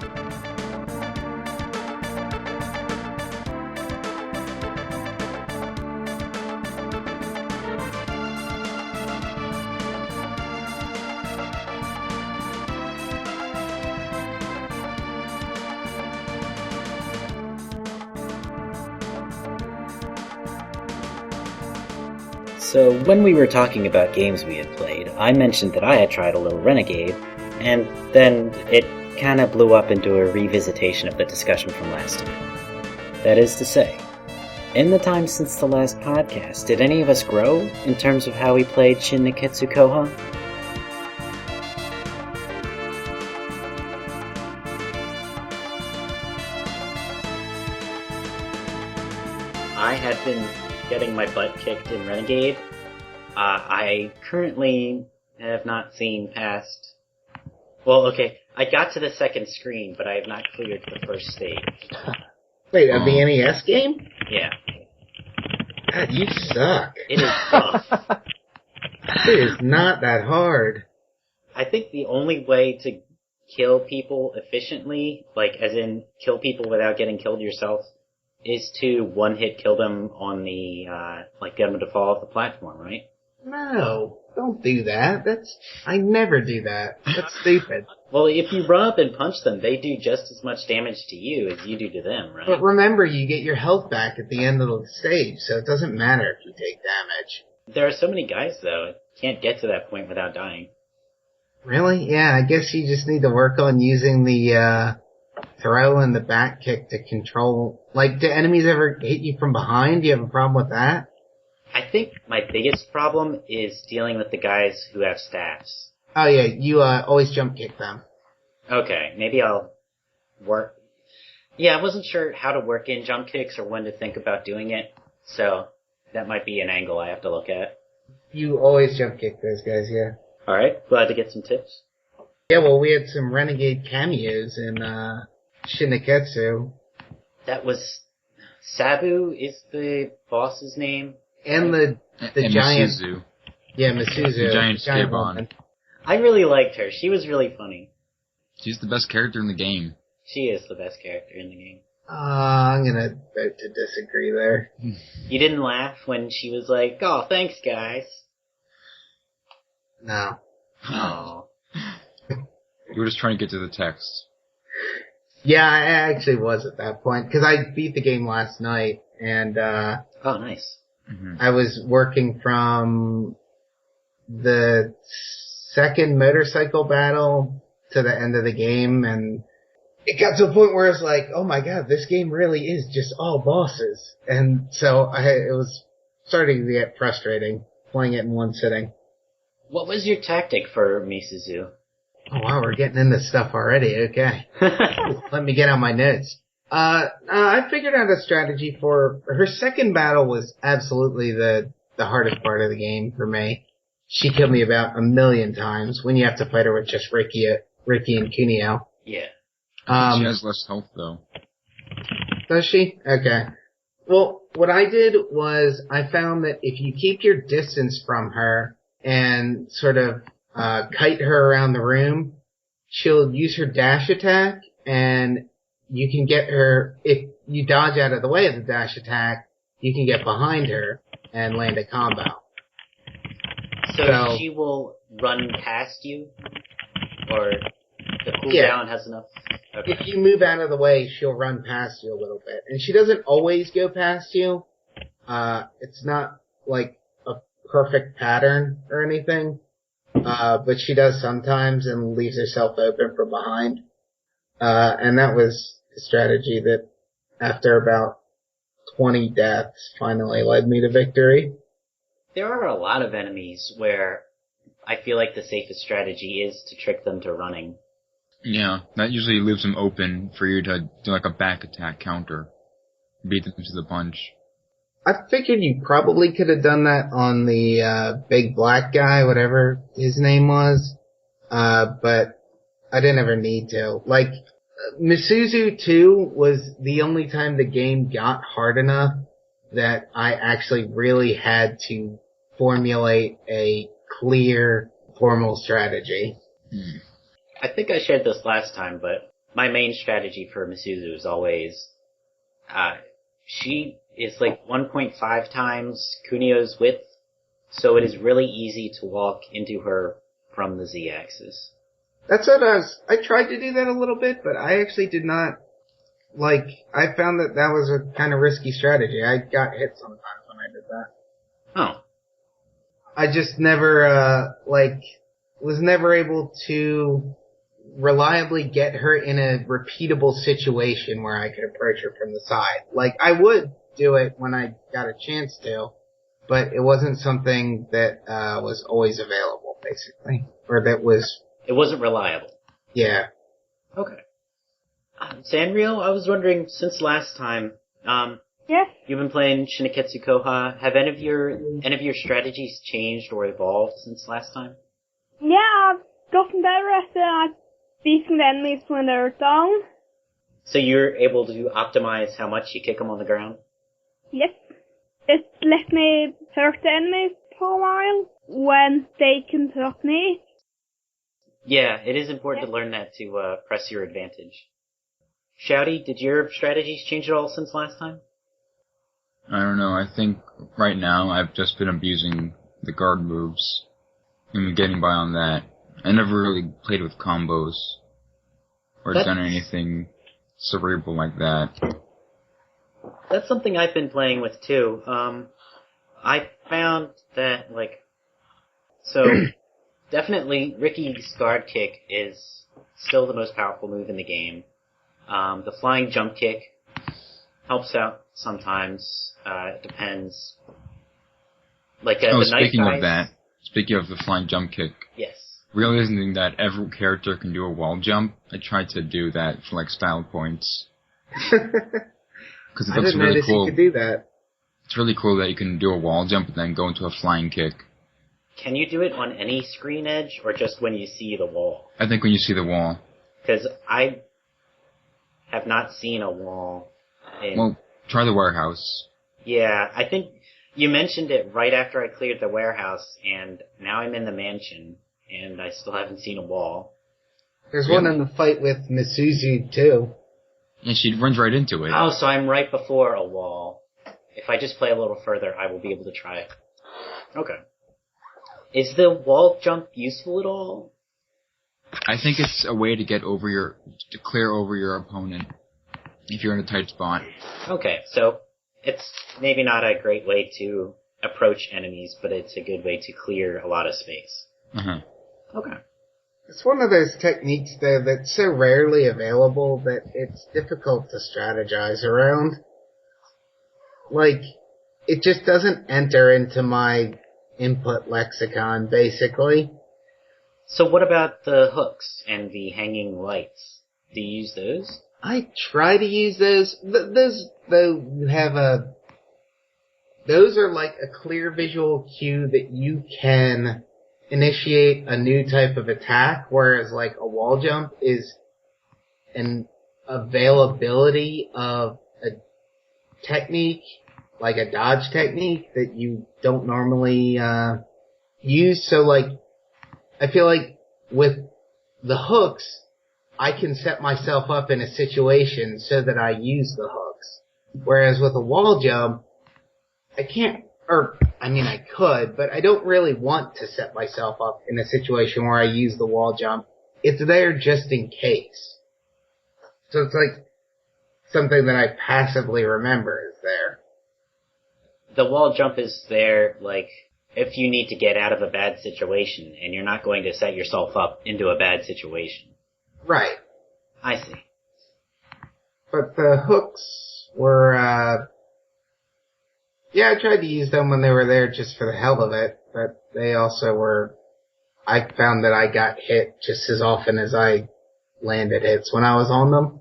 Speaker 1: So when we were talking about games we had played, I mentioned that I had tried a little Renegade, and then it kind of blew up into a revisitation of the discussion from last time. That is to say, in the time since the last podcast, did any of us grow in terms of how we played Shin Nekketsu Kouha? I had been getting my butt kicked in Renegade. I currently have not seen past... Well, okay, I got to the second screen, but I have not cleared the first stage.
Speaker 5: Wait, the NES game?
Speaker 1: Yeah.
Speaker 5: God, you suck.
Speaker 1: It is tough.
Speaker 5: It is not that hard.
Speaker 1: I think the only way to kill people efficiently, like as in kill people without getting killed yourself, is to one-hit kill them on the, get them to fall off the platform, right?
Speaker 5: No, don't do that. I never do that. That's stupid.
Speaker 1: Well, if you run up and punch them, they do just as much damage to you as you do to them, right?
Speaker 5: But remember, you get your health back at the end of the stage, so it doesn't matter if you take damage.
Speaker 1: There are so many guys, though, can't get to that point without dying.
Speaker 5: Really? Yeah, I guess you just need to work on using the, throw and the back kick to control... Like, do enemies ever hit you from behind? Do you have a problem with that?
Speaker 1: I think my biggest problem is dealing with the guys who have staffs.
Speaker 5: Oh yeah, you always jump kick them.
Speaker 1: Okay, maybe I'll work... Yeah, I wasn't sure how to work in jump kicks or when to think about doing it, so that might be an angle I have to look at.
Speaker 5: You always jump kick those guys, yeah.
Speaker 1: Alright, glad to get some tips.
Speaker 5: Yeah, well, we had some Renegade cameos in Shin Nekketsu.
Speaker 1: That was... Sabu is the boss's name,
Speaker 5: And the
Speaker 3: and
Speaker 5: giant...
Speaker 3: Misuzu.
Speaker 5: Yeah, Misuzu.
Speaker 3: The giant Skibon.
Speaker 1: I really liked her. She was really funny.
Speaker 3: She's the best character in the game.
Speaker 1: She is the best character in the game.
Speaker 5: I'm gonna vote to disagree there.
Speaker 1: You didn't laugh when she was like, "Oh, thanks, guys."
Speaker 5: No.
Speaker 1: Oh.
Speaker 3: You were just trying to get to the text.
Speaker 5: Yeah, I actually was at that point, because I beat the game last night, and
Speaker 1: Oh, nice.
Speaker 3: Mm-hmm.
Speaker 5: I was working from the second motorcycle battle to the end of the game, and it got to a point where it's like, oh my god, this game really is just all bosses. And so it was starting to get frustrating playing it in one sitting.
Speaker 1: What was your tactic for Misuzu?
Speaker 5: Oh wow, we're getting into stuff already. Okay. Let me get on my notes. I figured out a strategy for her second battle was absolutely the hardest part of the game for me. She killed me about 1,000,000 times when you have to fight her with just Ricky and Kunio.
Speaker 1: Yeah.
Speaker 3: She has less health, though.
Speaker 5: Does she? Okay. Well, what I did was I found that if you keep your distance from her and sort of kite her around the room, she'll use her dash attack, and you can get her, if you dodge out of the way of the dash attack, you can get behind her and land a combo.
Speaker 1: So she will run past you? Or the cooldown has enough? Okay.
Speaker 5: If you move out of the way, she'll run past you a little bit. And she doesn't always go past you. It's not like a perfect pattern or anything. But she does sometimes and leaves herself open from behind. And that was a strategy that, after about 20 deaths, finally led me to victory.
Speaker 1: There are a lot of enemies where I feel like the safest strategy is to trick them to running.
Speaker 3: Yeah, that usually leaves them open for you to do like a back attack counter. Beat them to the punch.
Speaker 5: I figured you probably could have done that on the big black guy, whatever his name was. But I didn't ever need to. Like, Misuzu 2 was the only time the game got hard enough that I actually really had to formulate a clear, formal strategy.
Speaker 1: I think I shared this last time, but my main strategy for Misuzu is always, she is like 1.5 times Kunio's width, so it is really easy to walk into her from the Z-axis.
Speaker 5: That's what I tried to do that a little bit, but I actually did not, I found that was a kind of risky strategy. I got hit sometimes when I did that.
Speaker 1: Oh.
Speaker 5: I just never, was never able to reliably get her in a repeatable situation where I could approach her from the side. Like, I would do it when I got a chance to, but it wasn't something that was always available, basically. Or that was...
Speaker 1: It wasn't reliable.
Speaker 5: Yeah.
Speaker 1: Okay. Sanrio, I was wondering, since last time,
Speaker 4: Yes?
Speaker 1: you've been playing Shin Nekketsu Kouha. Have any of your strategies changed or evolved since last time?
Speaker 4: Yeah, I've gotten better at beating the enemies when they're down.
Speaker 1: So you're able to optimize how much you kick them on the ground?
Speaker 4: Yep. It let me hurt the enemies for a while when they can hurt me.
Speaker 1: Yeah, it is important to learn that to press your advantage. Shouty, did your strategies change at all since last time?
Speaker 3: I don't know, I think right now I've just been abusing the guard moves and getting by on that. I never really played with combos or done anything cerebral like that.
Speaker 1: That's something I've been playing with too. I found that, definitely Ricky's guard kick is still the most powerful move in the game. The flying jump kick helps out sometimes. It depends.
Speaker 3: Speaking of the flying jump kick.
Speaker 1: Yes.
Speaker 3: Realizing that every character can do a wall jump, I tried to do that for style points. Because it looks really cool.
Speaker 5: You could do that.
Speaker 3: It's really cool that you can do a wall jump and then go into a flying kick.
Speaker 1: Can you do it on any screen edge or just when you see the wall?
Speaker 3: I think when you see the wall.
Speaker 1: Because I have not seen a wall.
Speaker 3: Well, try the warehouse.
Speaker 1: Yeah, I think You mentioned it right after I cleared the warehouse, and now I'm in the mansion, and I still haven't seen a wall.
Speaker 5: There's one in the fight with Misuzu, too.
Speaker 3: And she runs right into it.
Speaker 1: Oh, so I'm right before a wall. If I just play a little further, I will be able to try it. Okay. Is the wall jump useful at all?
Speaker 3: I think it's a way to to clear over your opponent if you're in a tight spot.
Speaker 1: Okay, so it's maybe not a great way to approach enemies, but it's a good way to clear a lot of space.
Speaker 3: Uh-huh.
Speaker 1: Okay.
Speaker 5: It's one of those techniques, though, that's so rarely available that it's difficult to strategize around. Like, it just doesn't enter into my input lexicon, basically.
Speaker 1: So what about the hooks and the hanging lights? Do you use those?
Speaker 5: I try to use those. Those, though, those are like a clear visual cue that you can initiate a new type of attack, whereas like a wall jump is an availability of a technique, like a dodge technique that you don't normally use. So like, I feel like with the hooks, I can set myself up in a situation so that I use the hooks. Whereas with a wall jump, I can't, I could, but I don't really want to set myself up in a situation where I use the wall jump. It's there just in case. So it's like something that I passively remember is there.
Speaker 1: The wall jump is there, like, if you need to get out of a bad situation, and you're not going to set yourself up into a bad situation.
Speaker 5: Right.
Speaker 1: I see.
Speaker 5: But the hooks were, I tried to use them when they were there just for the hell of it, but they also were, I found that I got hit just as often as I landed hits when I was on them.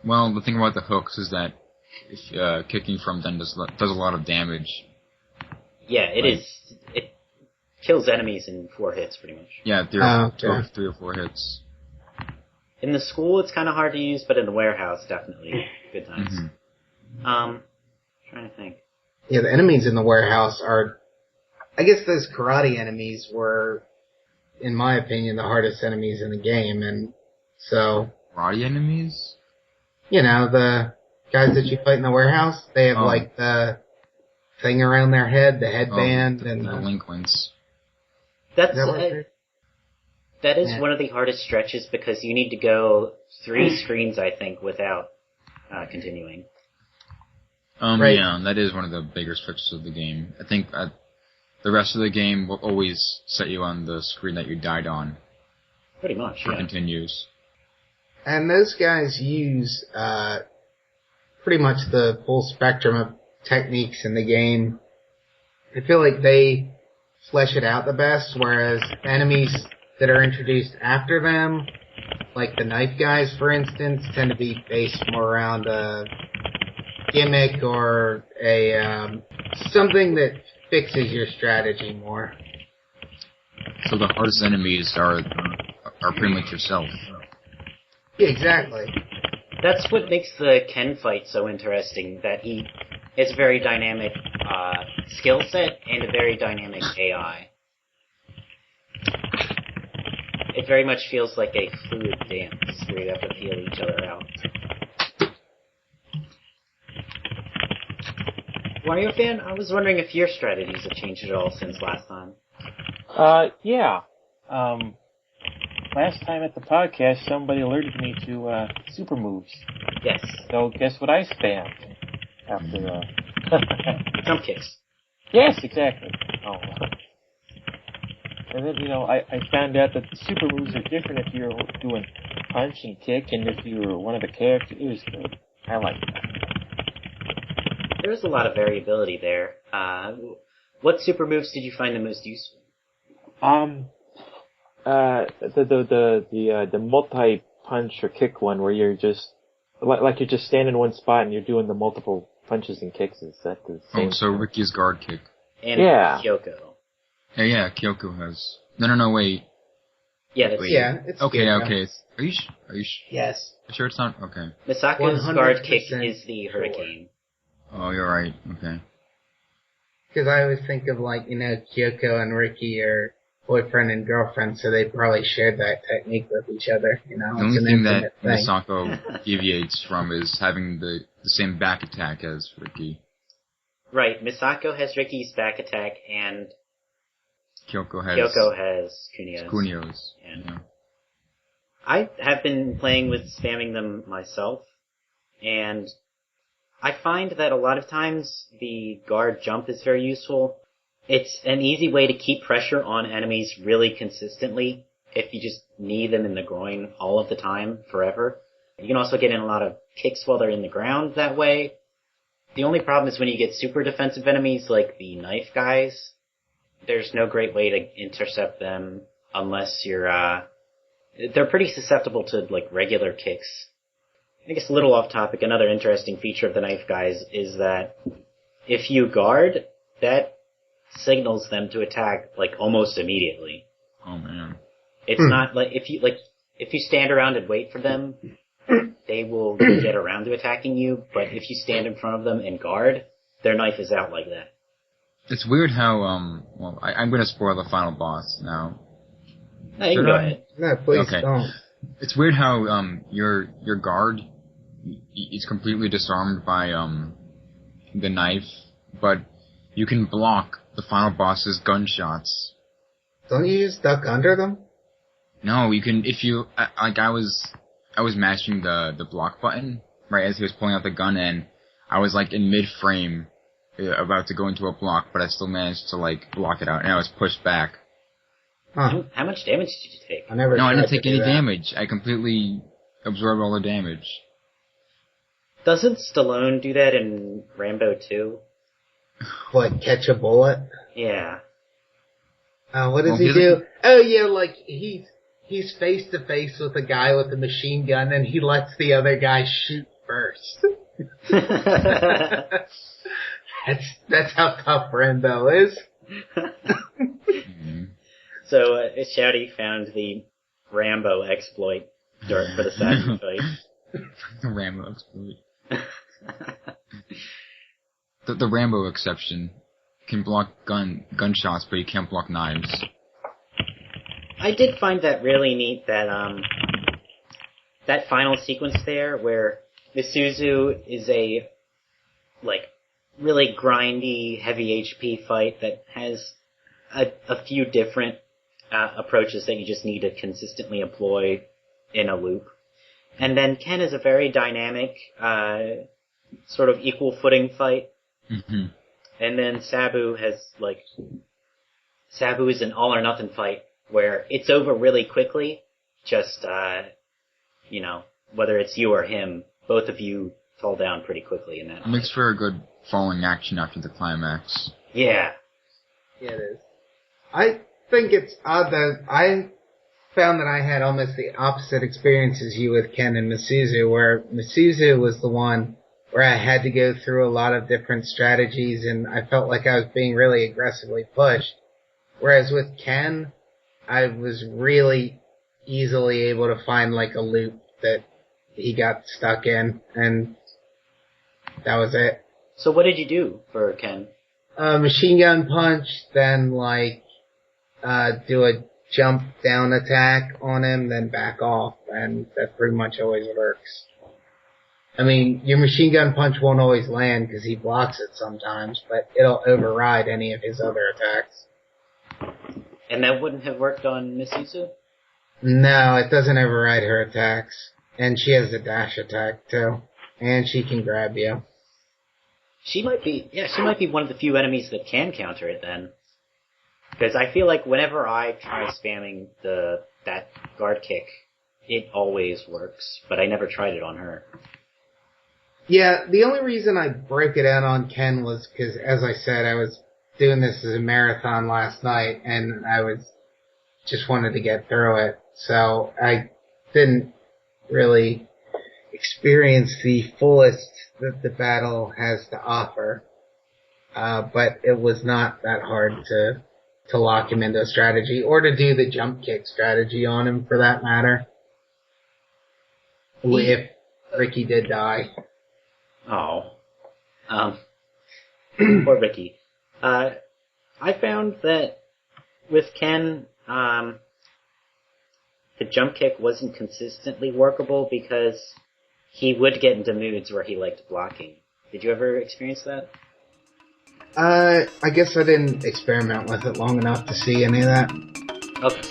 Speaker 3: Well, the thing about the hooks is that if, kicking from them does a lot of damage.
Speaker 1: Yeah, it kills enemies in 4 hits, pretty much.
Speaker 3: Yeah, 3 or 4 hits.
Speaker 1: In the school, it's kind of hard to use, but in the warehouse, definitely good times.
Speaker 3: Mm-hmm.
Speaker 1: Trying to think.
Speaker 5: Yeah, the enemies in the warehouse are, I guess those karate enemies were, in my opinion, the hardest enemies in the game, and so...
Speaker 3: Karate enemies?
Speaker 5: You know, the guys that you fight in the warehouse, they have like the thing around their head, the headband, and
Speaker 3: the delinquents.
Speaker 1: That is one of the hardest stretches because you need to go 3 screens, I think, without continuing.
Speaker 5: Right.
Speaker 3: Yeah, that is one of the bigger stretches of the game. I think the rest of the game will always set you on the screen that you died on.
Speaker 1: Pretty much,
Speaker 3: yeah. Continues.
Speaker 5: And those guys use pretty much the full spectrum of techniques in the game. I feel like they flesh it out the best, whereas enemies that are introduced after them, like the knife guys, for instance, tend to be based more around a gimmick or a something that fixes your strategy more.
Speaker 3: So the hardest enemies are pretty much yourself.
Speaker 5: Yeah, exactly.
Speaker 1: That's what makes the Ken fight so interesting, that he has a very dynamic skill set and a very dynamic AI. It very much feels like a fluid dance where you have to feel each other out. Wario fan, I was wondering if your strategies have changed at all since last time.
Speaker 2: Yeah. Last time at the podcast, somebody alerted me to super moves.
Speaker 1: Yes.
Speaker 2: So guess what I spammed after
Speaker 1: jump kicks.
Speaker 2: Yes, exactly. Oh. And then, I found out that the super moves are different if you're doing punch and kick, and if you're one of the characters. It was good. I liked that.
Speaker 1: There's a lot of variability there. What super moves did you find the most useful?
Speaker 2: The multi-punch or kick one where you're just, like you're just standing in one spot and you're doing the multiple punches and kicks. Is that the same?
Speaker 3: So Ricky's guard kick.
Speaker 1: And Kyoko.
Speaker 3: Yeah, Kyoko has. No, wait.
Speaker 1: Yeah, that's
Speaker 5: it's
Speaker 3: okay,
Speaker 5: Kyoko.
Speaker 3: Okay. Are you
Speaker 5: Yes.
Speaker 3: sure it's not? Okay.
Speaker 1: Misaku's guard kick is the hurricane.
Speaker 3: Oh, you're right. Okay.
Speaker 5: Because I always think of Kyoko and Ricky are boyfriend and girlfriend, so they probably shared that technique with each other.
Speaker 3: The only thing that Misako deviates from is having the same back attack as Ricky.
Speaker 1: Right, Misako has Ricky's back attack, and
Speaker 3: Kyoko has Kunio's.
Speaker 1: Yeah. I have been playing with spamming them myself, and I find that a lot of times the guard jump is very useful. It's an easy way to keep pressure on enemies really consistently if you just knee them in the groin all of the time, forever. You can also get in a lot of kicks while they're in the ground that way. The only problem is when you get super defensive enemies like the knife guys, there's no great way to intercept them unless you're, they're pretty susceptible to, regular kicks. I guess a little off topic, another interesting feature of the knife guys is that if you guard, that signals them to attack, almost immediately.
Speaker 3: Oh, man.
Speaker 1: It's not if you stand around and wait for them, they will get around to attacking you, but if you stand in front of them and guard, their knife is out like that.
Speaker 3: It's weird how, I'm gonna spoil the final boss now.
Speaker 1: No, you can go ahead.
Speaker 5: No, please don't.
Speaker 3: It's weird how, your guard is completely disarmed by, the knife, but you can block the final boss's gunshots.
Speaker 5: Don't you just duck under them?
Speaker 3: No, you can, if you, I was mashing the block button, right, as he was pulling out the gun, and I was, in mid-frame, about to go into a block, but I still managed to, block it out, and I was pushed back.
Speaker 5: Huh.
Speaker 1: How much damage did you take?
Speaker 3: I didn't take any damage. I completely absorbed all the damage.
Speaker 1: Doesn't Stallone do that in Rambo 2?
Speaker 5: What, catch a bullet?
Speaker 1: Yeah.
Speaker 5: What does he do? Oh, yeah, he's face to face with a guy with a machine gun, and he lets the other guy shoot first. That's how tough Rambo is.
Speaker 3: Mm-hmm.
Speaker 1: So, Shouty found the Rambo exploit for the sacrifice.
Speaker 3: The Rambo exploit. The Rambo exception can block gunshots, but you can't block knives.
Speaker 1: I did find that really neat, that final sequence there where Misuzu is a, really grindy, heavy HP fight that has a few different approaches that you just need to consistently employ in a loop. And then Ken is a very dynamic, sort of equal footing fight.
Speaker 3: Mm-hmm.
Speaker 1: And then Sabu is an all or nothing fight where it's over really quickly. Just, whether it's you or him, both of you fall down pretty quickly in that.
Speaker 3: It makes for a good falling action after the climax.
Speaker 1: Yeah.
Speaker 5: Yeah, it is. I think it's odd that I found that I had almost the opposite experience as you with Ken and Misuzu, where Misuzu was the one where I had to go through a lot of different strategies, and I felt like I was being really aggressively pushed. Whereas with Ken, I was really easily able to find a loop that he got stuck in, and that was it.
Speaker 1: So what did you do for Ken?
Speaker 5: Machine gun punch, then do a jump down attack on him, then back off, and that pretty much always works. I mean, your machine gun punch won't always land because he blocks it sometimes, but it'll override any of his other attacks.
Speaker 1: And that wouldn't have worked on Misuzu?
Speaker 5: No, it doesn't override her attacks. And she has a dash attack too. And she can grab you.
Speaker 1: She might be one of the few enemies that can counter it then. Because I feel like whenever I try spamming that guard kick, it always works, but I never tried it on her.
Speaker 5: Yeah, the only reason I broke it out on Ken was because, as I said, I was doing this as a marathon last night, and I just wanted to get through it. So I didn't really experience the fullest that the battle has to offer. But it was not that hard to lock him into a strategy, or to do the jump kick strategy on him, for that matter. If Ricky did die.
Speaker 1: Oh. Poor Ricky. I found that with Ken, the jump kick wasn't consistently workable because he would get into moods where he liked blocking. Did you ever experience that?
Speaker 5: I guess I didn't experiment with it long enough to see any of that.
Speaker 1: Okay.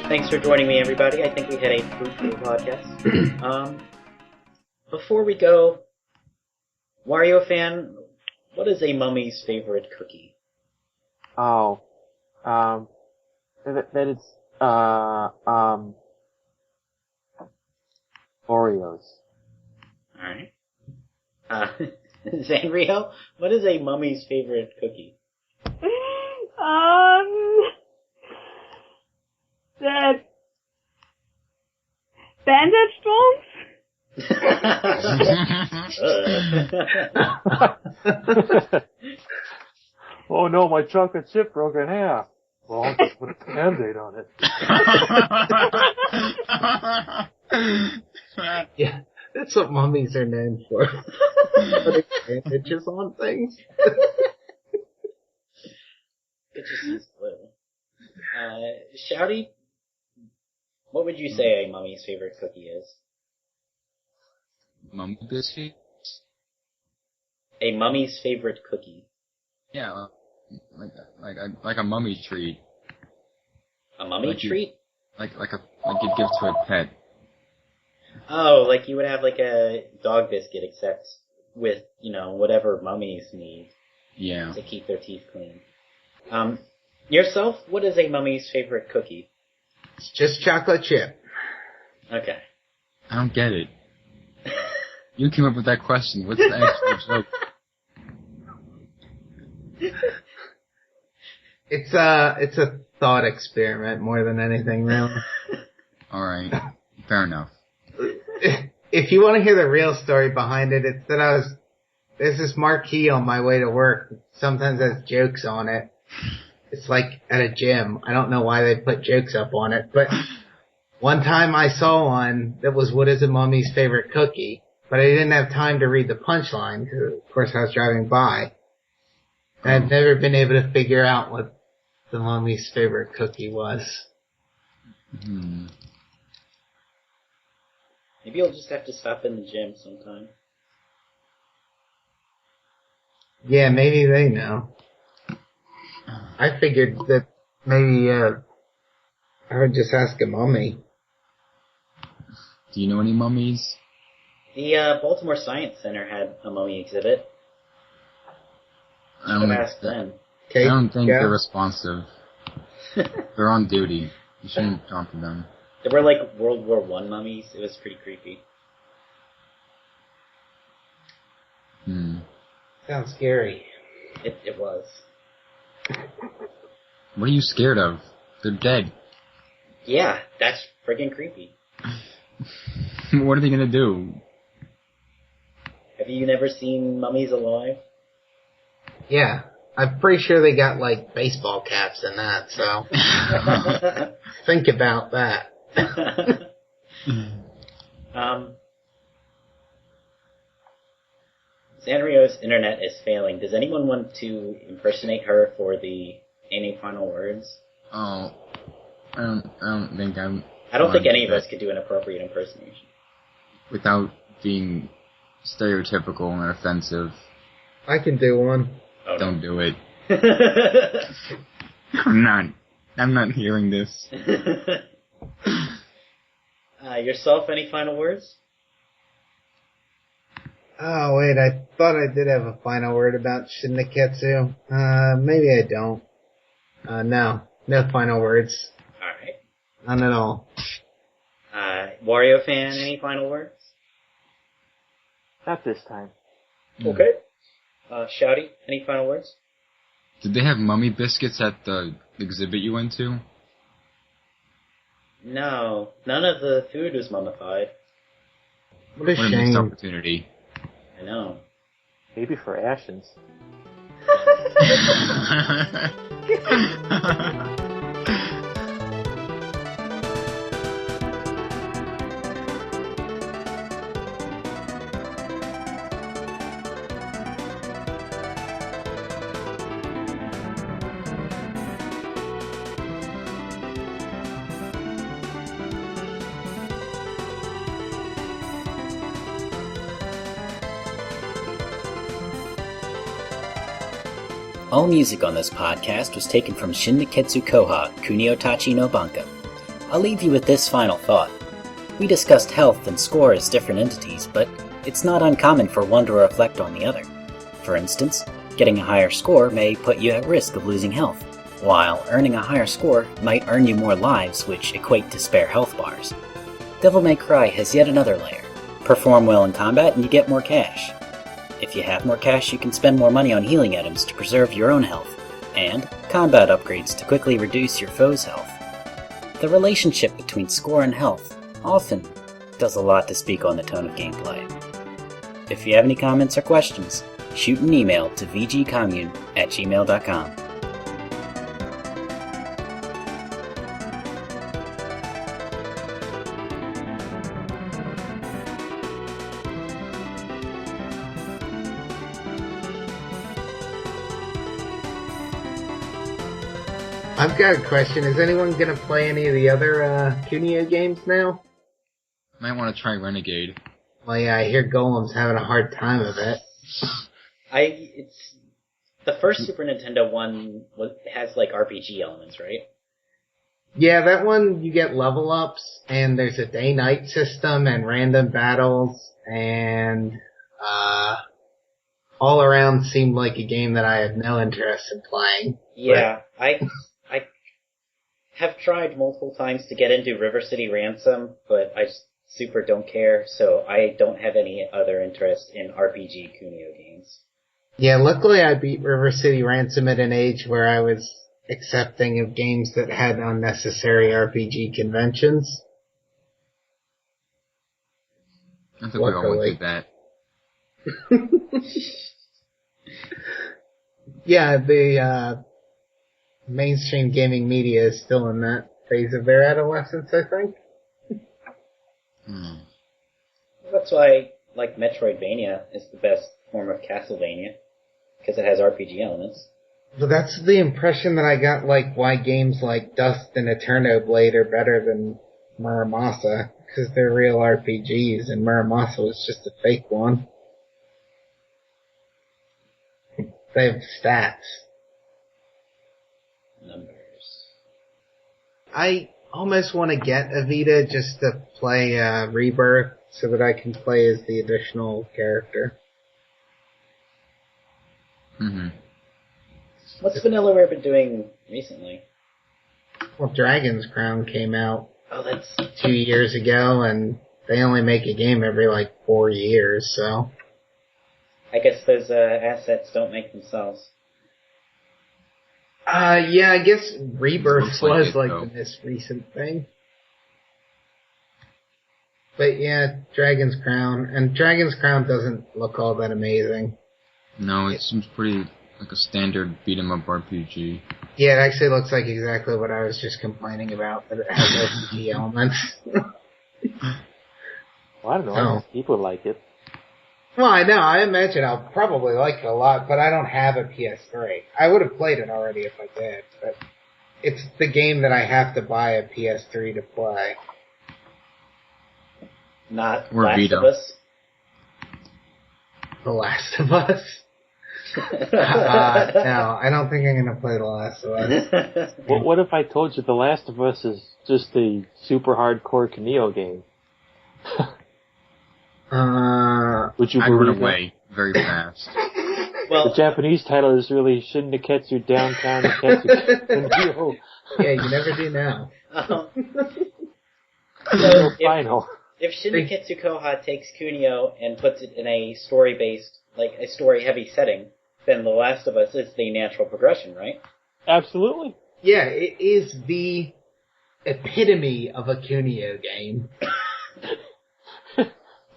Speaker 1: Thanks for joining me, everybody. I think we had a fruitful podcast. Before we go, Wario fan, what is a mummy's favorite cookie?
Speaker 2: Oh, that it's Oreos.
Speaker 1: Alright. Zanrio, what is a mummy's favorite cookie?
Speaker 4: The bandage balls?
Speaker 2: Oh no, my chocolate chip broke in half. Well, I'll just put a Band-Aid on it.
Speaker 5: Yeah, that's what mummies are known for. Putting bandages on things.
Speaker 1: It just is blue. Shouty, what would you say a mummy's favorite cookie is?
Speaker 3: Mummy biscuit?
Speaker 1: A mummy's favorite cookie.
Speaker 3: Yeah, like a mummy treat.
Speaker 1: A mummy treat?
Speaker 3: Like you'd give to a pet.
Speaker 1: Oh, like you would have like a dog biscuit, except with, whatever mummies need.
Speaker 3: Yeah.
Speaker 1: To keep their teeth clean. Yourself, what is a mummy's favorite cookie?
Speaker 5: It's just chocolate chip.
Speaker 1: Okay.
Speaker 3: I don't get it. You came up with that question. What's the actual joke?
Speaker 5: It's a thought experiment more than anything, really.
Speaker 3: Alright. Fair enough.
Speaker 5: If you want to hear the real story behind it, it's that there's this marquee on my way to work. Sometimes has jokes on it. It's like at a gym. I don't know why they put jokes up on it, but one time I saw one that was what is a mummy's favorite cookie, but I didn't have time to read the punchline because, of course, I was driving by. And I've never been able to figure out what the mummy's favorite cookie was.
Speaker 1: Maybe you'll just have to stop in the gym sometime.
Speaker 5: Yeah, maybe they know. I figured that maybe I would just ask a mummy.
Speaker 3: Do you know any mummies?
Speaker 1: The Baltimore Science Center had a mummy exhibit. I should have asked them.
Speaker 3: I don't think they're responsive. They're on duty. You shouldn't talk to them.
Speaker 1: There were like World War I mummies. It was pretty creepy.
Speaker 5: Sounds scary.
Speaker 1: It was.
Speaker 3: What are you scared of? They're dead.
Speaker 1: Yeah, that's friggin' creepy.
Speaker 3: What are they gonna do?
Speaker 1: Have you never seen mummies alive?
Speaker 5: Yeah, I'm pretty sure they got like baseball caps and that, so think about that.
Speaker 1: Sanrio's internet is failing. Does anyone want to impersonate her for the any final words?
Speaker 3: Oh, I don't think I'm.
Speaker 1: I don't think any of us could do an appropriate impersonation. Without
Speaker 3: being stereotypical and offensive.
Speaker 5: I can do one.
Speaker 1: Oh,
Speaker 3: don't do it. I'm not hearing this.
Speaker 1: Yourself, any final words?
Speaker 5: Oh, wait, I thought I did have a final word about Shin Nekketsu. Maybe I don't. No final words.
Speaker 1: Alright.
Speaker 5: None at all.
Speaker 1: Wario fan, any final words?
Speaker 2: Not this time.
Speaker 1: Okay. Shouty, any final words?
Speaker 3: Did they have mummy biscuits at the exhibit you went to?
Speaker 1: No, none of the food was mummified.
Speaker 5: What a
Speaker 3: What a missed
Speaker 5: shame.
Speaker 3: opportunity.
Speaker 1: I know.
Speaker 2: Maybe for Ashens.
Speaker 1: All music on this podcast was taken from Shin Nekketsu Kouha, Kunio Tachi no Banka. I'll leave you with this final thought. We discussed health and score as different entities, but it's not uncommon for one to reflect on the other. For instance, getting a higher score may put you at risk of losing health, while earning a higher score might earn you more lives, which equate to spare health bars. Devil May Cry has yet another layer. Perform well in combat and you get more cash. If you have more cash, you can spend more money on healing items to preserve your own health, and combat upgrades to quickly reduce your foe's health. The relationship between score and health often does a lot to speak on the tone of gameplay. If you have any comments or questions, shoot an email to vgcommune@gmail.com.
Speaker 5: I've got a question. Is anyone going to play any of the other Kunio games now?
Speaker 3: Might want to try Renegade.
Speaker 5: Well, yeah, I hear Golem's having a hard time of it.
Speaker 1: It's the first Super Nintendo one has like RPG elements, right?
Speaker 5: Yeah, that one you get level ups, and there's a day-night system, and random battles, and all around seemed like a game that I had no interest in playing.
Speaker 1: Yeah, I have tried multiple times to get into River City Ransom, but I just super don't care, so I don't have any other interest in RPG Kunio games.
Speaker 5: Yeah, luckily I beat River City Ransom at an age where I was accepting of games that had unnecessary RPG conventions.
Speaker 3: I think we all went through that.
Speaker 5: Yeah, the mainstream gaming media is still in that phase of their adolescence, I think.
Speaker 1: That's why, like, Metroidvania is the best form of Castlevania, because it has RPG elements.
Speaker 5: But that's the impression that I got, like, why games like Dust and Eterno Blade are better than Muramasa, because they're real RPGs, and Muramasa was just a fake one. They have stats.
Speaker 1: Numbers.
Speaker 5: I almost want to get a Vita just to play Rebirth so that I can play as the additional character.
Speaker 3: Mm-hmm.
Speaker 1: What's Vanillaware been doing recently?
Speaker 5: Well, Dragon's Crown came out
Speaker 1: Oh, that's
Speaker 5: 2 years ago, and they only make a game every, 4 years, so...
Speaker 1: I guess those assets don't make themselves.
Speaker 5: Yeah, I guess Rebirth
Speaker 3: Looks like
Speaker 5: was,
Speaker 3: it,
Speaker 5: the
Speaker 3: though.
Speaker 5: most recent thing. But yeah, Dragon's Crown. And Dragon's Crown doesn't look all that amazing.
Speaker 3: No, it seems pretty like a standard beat-em-up RPG.
Speaker 5: Yeah, it actually looks like exactly what I was just complaining about, that it has RPG elements.
Speaker 2: Well, I don't know. I think people like it.
Speaker 5: Well, I know. I imagine I'll probably like it a lot, but I don't have a PS3. I would have played it already if I did, but it's the game that I have to buy a PS3 to play.
Speaker 1: Not
Speaker 3: Or
Speaker 1: Last
Speaker 3: Vita.
Speaker 1: of Us.
Speaker 5: The Last of Us. No, I don't think I'm going to play The Last of Us.
Speaker 2: What if I told you The Last of Us is just a super hardcore Kunio game? Would you
Speaker 3: I'd
Speaker 2: believe
Speaker 3: run
Speaker 2: that?
Speaker 3: away very fast.
Speaker 1: Well,
Speaker 2: The Japanese title is really Shin Nekketsu Downtown Nekketsu Kunio.
Speaker 5: Yeah, you never do know.
Speaker 1: so
Speaker 2: Final.
Speaker 1: if Shin Nekketsu Kouha takes Kunio and puts it in a story-based, a story-heavy setting, then The Last of Us is the natural progression, right?
Speaker 2: Absolutely.
Speaker 5: Yeah, it is the epitome of a Cuneo game.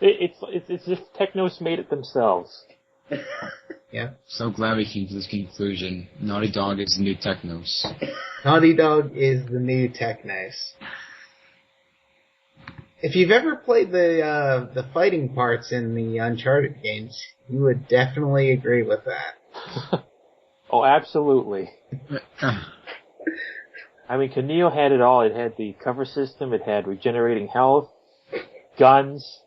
Speaker 2: It's just Technos made it themselves.
Speaker 5: Yeah.
Speaker 3: So glad we came to this conclusion. Naughty Dog is the new Technos.
Speaker 5: Naughty Dog is the new Technos. If you've ever played the fighting parts in the Uncharted games, you would definitely agree with that.
Speaker 2: Oh, absolutely. I mean, Cuneo had it all. It had the cover system, it had regenerating health, guns.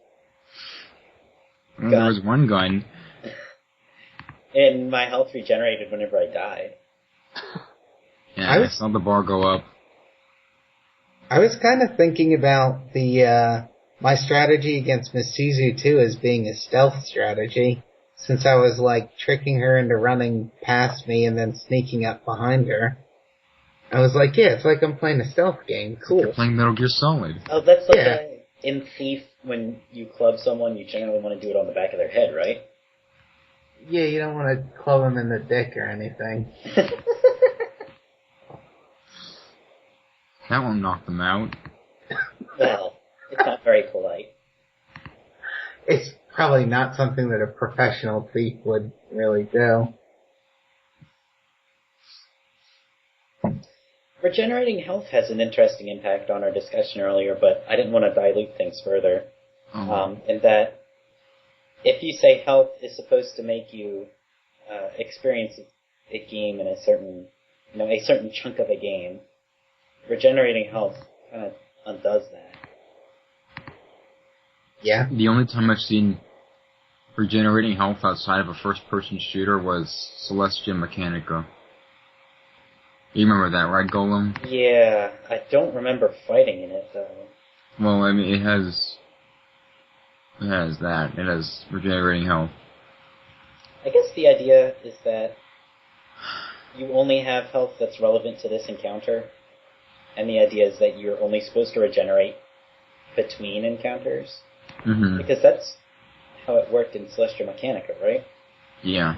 Speaker 3: Well, there was one gun.
Speaker 1: And my health regenerated whenever I died.
Speaker 3: Yeah, I saw the bar go up.
Speaker 5: I was kind of thinking about my strategy against Miss Suzu too as being a stealth strategy, since I was like tricking her into running past me and then sneaking up behind her. I was like, yeah, it's like I'm playing a stealth game. Cool.
Speaker 3: You're playing Metal Gear Solid.
Speaker 1: Oh, that's like in Thief, when you club someone, you generally want to do it on the back of their head, right?
Speaker 5: Yeah, you don't want to club them in the dick or anything.
Speaker 3: That won't knock them out.
Speaker 1: Well, it's not very polite.
Speaker 5: It's probably not something that a professional thief would really do.
Speaker 1: Regenerating health has an interesting impact on our discussion earlier, but I didn't want to dilute things further. In that, if you say health is supposed to make you experience a game in a certain chunk of a game, regenerating health kind of undoes that.
Speaker 5: Yeah.
Speaker 3: The only time I've seen regenerating health outside of a first-person shooter was Celestia Mechanica. You remember that, right, Golem?
Speaker 1: Yeah, I don't remember fighting in it, though.
Speaker 3: Well, I mean, it has that. It has regenerating health.
Speaker 1: I guess the idea is that you only have health that's relevant to this encounter, and the idea is that you're only supposed to regenerate between encounters.
Speaker 3: Mm-hmm.
Speaker 1: Because that's how it worked in Celestia Mechanica, right?
Speaker 3: Yeah.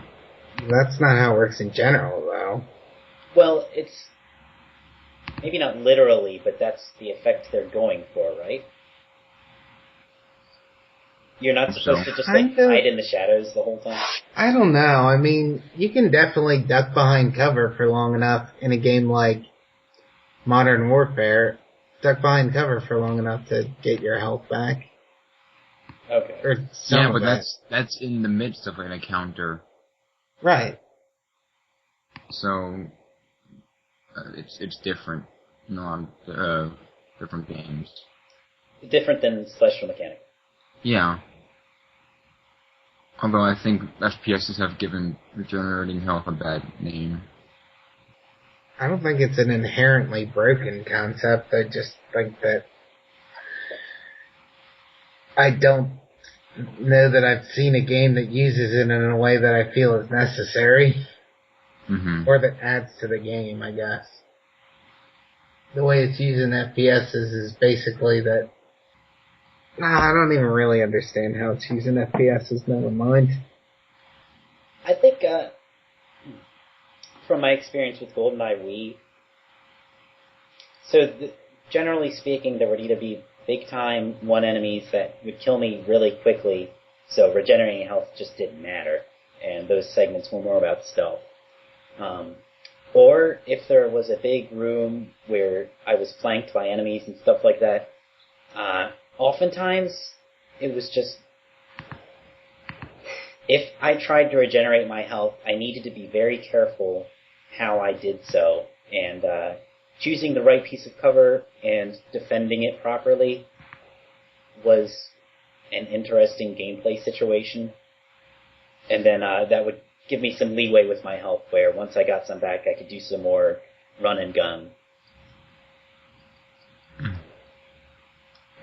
Speaker 5: That's not how it works in general, though.
Speaker 1: Well, it's maybe not literally, but that's the effect they're going for, right? You're not supposed to just hide in the shadows the whole time?
Speaker 5: I don't know. I mean, you can definitely duck behind cover for long enough in a game like Modern Warfare. Duck behind cover for long enough to get your health back.
Speaker 1: Okay.
Speaker 5: Or
Speaker 3: yeah, but that's in the midst of an encounter.
Speaker 5: Right.
Speaker 3: So it's different. Different games.
Speaker 1: Different than Celestial Mechanic.
Speaker 3: Yeah. Although I think FPSs have given regenerating health a bad name.
Speaker 5: I don't think it's an inherently broken concept. I just think that I don't know that I've seen a game that uses it in a way that I feel is necessary.
Speaker 3: Mm-hmm.
Speaker 5: Or that adds to the game, I guess. The way it's used in FPSs is basically that... I don't even really understand how it's used in FPSs, never mind.
Speaker 1: I think, from my experience with GoldenEye Wii, generally speaking, there would either be big-time one enemies that would kill me really quickly, so regenerating health just didn't matter, and those segments were more about stealth. Or if there was a big room where I was flanked by enemies and stuff like that, oftentimes it was just, if I tried to regenerate my health, I needed to be very careful how I did so, and choosing the right piece of cover and defending it properly was an interesting gameplay situation. And then that would give me some leeway with my health, where once I got some back, I could do some more run and gun.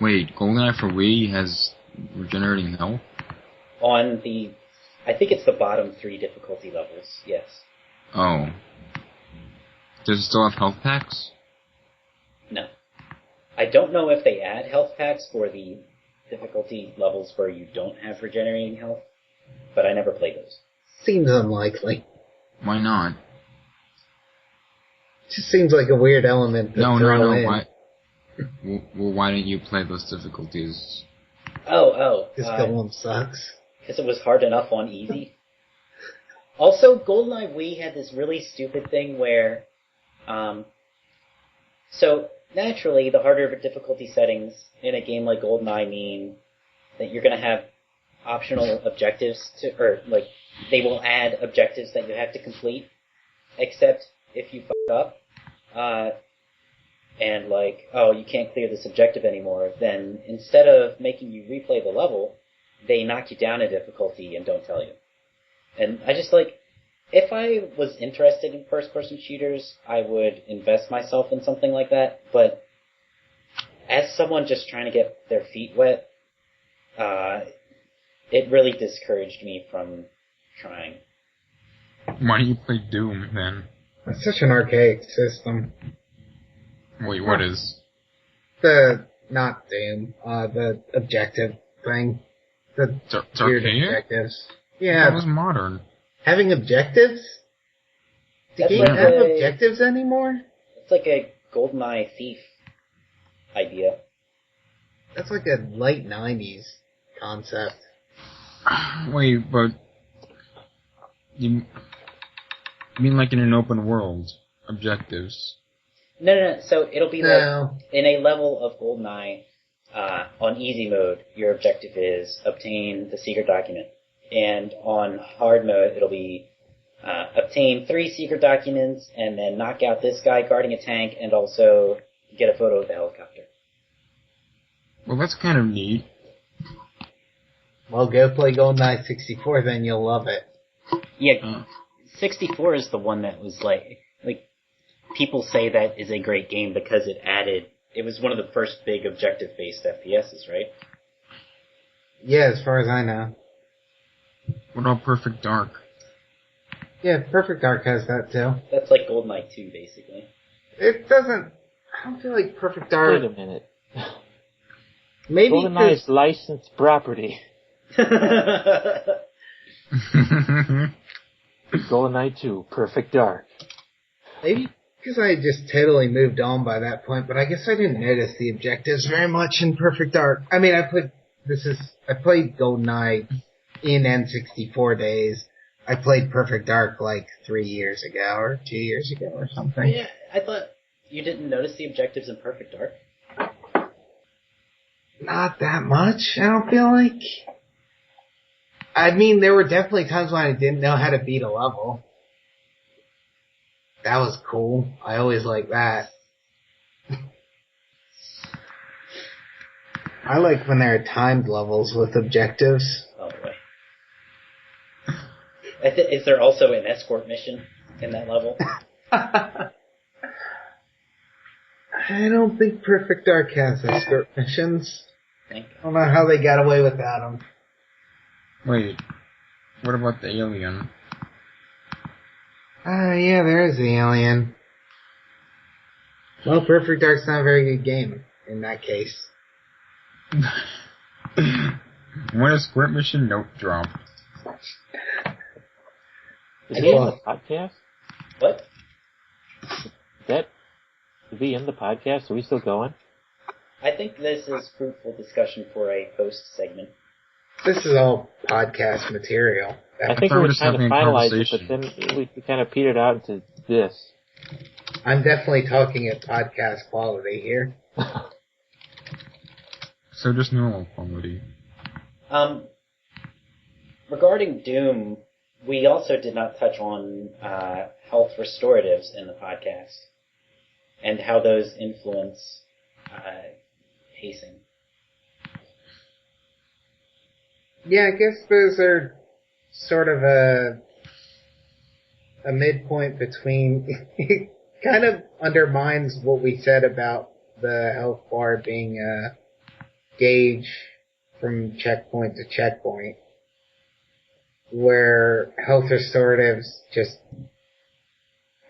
Speaker 3: Wait, GoldenEye for Wii has regenerating health?
Speaker 1: On I think it's the bottom 3 difficulty levels, yes.
Speaker 3: Oh. Does it still have health packs?
Speaker 1: No. I don't know if they add health packs for the difficulty levels where you don't have regenerating health, but I never played those.
Speaker 5: Seems unlikely.
Speaker 3: Why not?
Speaker 5: Just seems like a weird element to throw in.
Speaker 3: Why? Well, why didn't you play those difficulties?
Speaker 5: This Golem sucks.
Speaker 1: Because it was hard enough on easy. Also, GoldenEye Wii had this really stupid thing where, so naturally, the harder difficulty settings in a game like GoldenEye mean that you're going to have optional objectives they will add objectives that you have to complete, except if you fuck up, and you can't clear this objective anymore, then instead of making you replay the level, they knock you down in difficulty and don't tell you. And I just if I was interested in first-person shooters, I would invest myself in something like that, but as someone just trying to get their feet wet, it really discouraged me from trying.
Speaker 3: Why don't you play Doom, then?
Speaker 5: It's such an archaic system.
Speaker 3: Wait, what is?
Speaker 5: Not Doom, the objective thing.
Speaker 3: It's
Speaker 5: weird
Speaker 3: archaic?
Speaker 5: objectives. Yeah.
Speaker 3: That was modern.
Speaker 5: Having objectives? Do games have objectives anymore?
Speaker 1: It's like a GoldenEye Thief idea.
Speaker 5: That's like a late 90s concept.
Speaker 3: Wait, but you mean like in an open world, objectives?
Speaker 1: No. So it'll be like in a level of GoldenEye, on easy mode, your objective is obtain the secret document. And on hard mode, it'll be obtain 3 secret documents and then knock out this guy guarding a tank and also get a photo of the helicopter.
Speaker 3: Well, that's kind of neat.
Speaker 5: Well, go play GoldenEye 64, then you'll love it.
Speaker 1: Yeah, 64 is the one that was like people say that is a great game because it was one of the first big objective-based FPSs, right?
Speaker 5: Yeah, as far as I know.
Speaker 3: What about Perfect Dark?
Speaker 5: Yeah, Perfect Dark has that too.
Speaker 1: That's like GoldenEye 2, basically.
Speaker 5: It doesn't... I don't feel like Perfect Dark...
Speaker 2: Wait a minute.
Speaker 5: Maybe
Speaker 2: GoldenEye's licensed property. GoldenEye 2, Perfect Dark.
Speaker 5: Maybe because I just totally moved on by that point, but I guess I didn't notice the objectives very much in Perfect Dark. I mean, I played GoldenEye in N64 days. I played Perfect Dark 3 years ago, or 2 years ago, or something.
Speaker 1: Yeah, I thought you didn't notice the objectives in Perfect Dark.
Speaker 5: Not that much, I don't feel like. I mean, there were definitely times when I didn't know how to beat a level. That was cool. I always like that. I like when there are timed levels with objectives.
Speaker 1: Oh boy. Is there also an escort mission in that level?
Speaker 5: I don't think Perfect Dark has escort missions. I don't know how they got away without them.
Speaker 3: Wait, what about the alien?
Speaker 5: Yeah, there is the alien. Well, Perfect Dark's not a very good game in that case.
Speaker 3: When a squirt mission, note drop.
Speaker 2: Is he in the podcast?
Speaker 1: What?
Speaker 2: Is he in the podcast? Are we still going?
Speaker 1: I think this is fruitful discussion for a post segment.
Speaker 5: This is all podcast material.
Speaker 2: I think we were trying to finalize it, but then we kind of petered out into this.
Speaker 5: I'm definitely talking at podcast quality here.
Speaker 3: So just normal quality.
Speaker 1: Regarding Doom, we also did not touch on health restoratives in the podcast and how those influence pacing.
Speaker 5: Yeah, I guess those are sort of a midpoint between... It kind of undermines what we said about the health bar being a gauge from checkpoint to checkpoint, where health restoratives just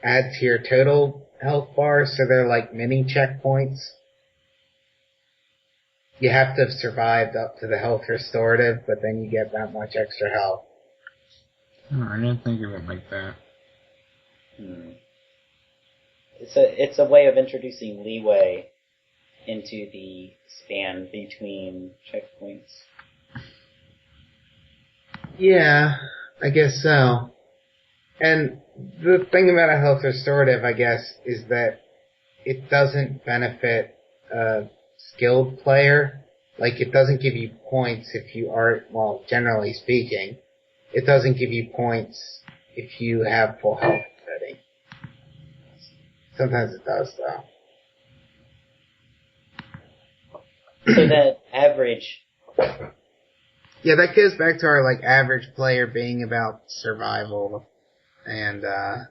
Speaker 5: add to your total health bar, so they're like mini checkpoints. You have to have survived up to the health restorative, but then you get that much extra health.
Speaker 3: Oh, I didn't think of it like that.
Speaker 1: It's a way of introducing leeway into the span between checkpoints.
Speaker 5: Yeah, I guess so. And the thing about a health restorative, I guess, is that it doesn't benefit a skilled player. Like, it doesn't give you points if you are, well, generally speaking, it doesn't give you points if you have full health already. Sometimes it does, though.
Speaker 1: So that average...
Speaker 5: Yeah, that goes back to our, like, average player being about survival, and, the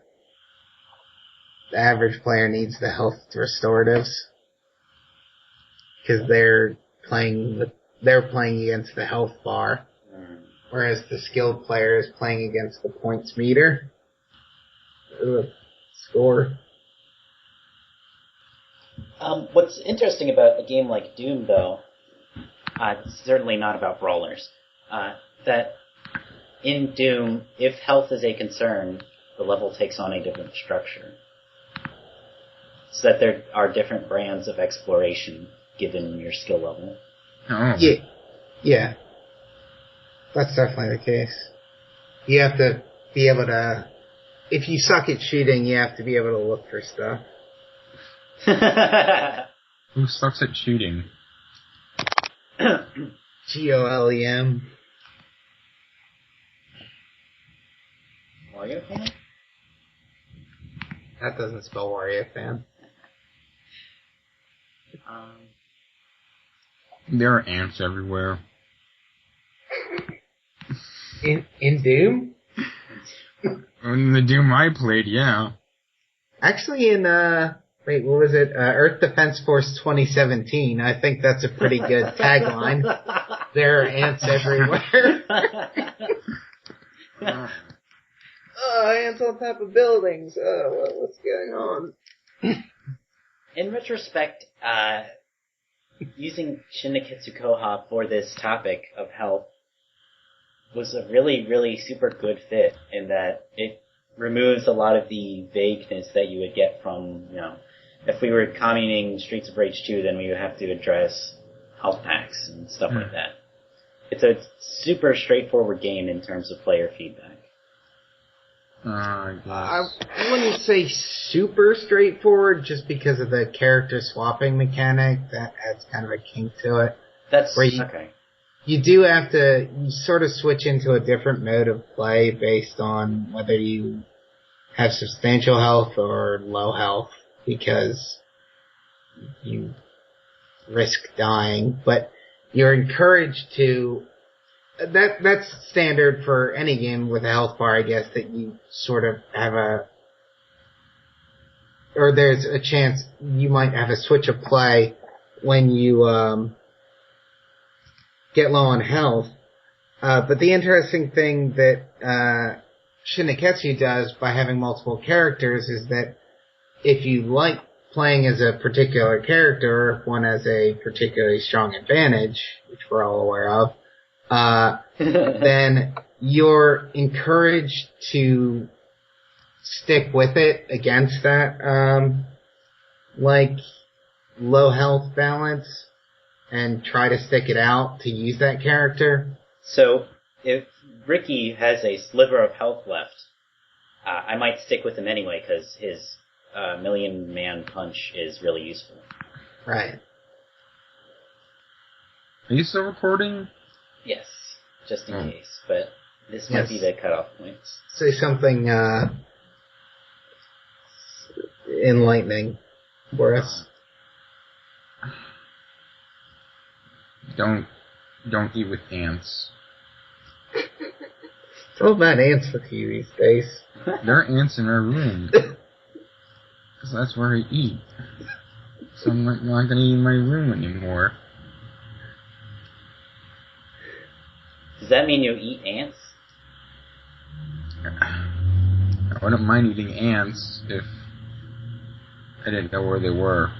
Speaker 5: average player needs the health restoratives, because they're playing against the health bar, whereas the skilled player is playing against the points meter. Score.
Speaker 1: What's interesting about a game like Doom, though, certainly not about brawlers, that in Doom, if health is a concern, the level takes on a different structure. So that there are different brands of exploration given your skill level.
Speaker 3: Oh.
Speaker 5: Yeah. That's definitely the case. You have to be able to... If you suck at shooting, you have to be able to look for stuff.
Speaker 3: Who sucks at shooting?
Speaker 5: GOLEM.
Speaker 1: Wario fan?
Speaker 5: That doesn't spell Wario fan.
Speaker 3: There are ants everywhere.
Speaker 5: In Doom?
Speaker 3: In the Doom I played, yeah.
Speaker 5: Actually, in, wait, what was it? Earth Defense Force 2017. I think that's a pretty good tagline. There are ants everywhere. Ants on top of buildings. What's going on?
Speaker 1: In retrospect, using Shin Nekketsu Kouha for this topic of health was a really, really super good fit in that it removes a lot of the vagueness that you would get from, if we were communing Streets of Rage 2, then we would have to address health packs and stuff like that. It's a super straightforward game in terms of player feedback.
Speaker 5: I wouldn't say super straightforward just because of the character swapping mechanic. That adds kind of a kink to it.
Speaker 1: That's
Speaker 5: okay. You do have to sort of switch into a different mode of play based on whether you have substantial health or low health, because you risk dying. But you're encouraged to... That's standard for any game with a health bar, I guess, that you sort of have or there's a chance you might have a switch of play when you get low on health. But the interesting thing that Shin Nekketsu does by having multiple characters is that if you like playing as a particular character, or if one has a particularly strong advantage, which we're all aware of, then you're encouraged to stick with it against that, like, low health balance and try to stick it out to use that character.
Speaker 1: So, if Ricky has a sliver of health left, I might stick with him anyway because his million-man punch is really useful.
Speaker 5: Right.
Speaker 3: Are you still recording?
Speaker 1: Yes, just in case, but this might be the cutoff point.
Speaker 5: Say something enlightening for us.
Speaker 3: Don't eat with ants.
Speaker 5: It's all about ants with you these days.
Speaker 3: There are ants in our room. Because that's where I eat. So I'm not going to eat in my room anymore.
Speaker 1: Does that mean you eat ants?
Speaker 3: I wouldn't mind eating ants if I didn't know where they were.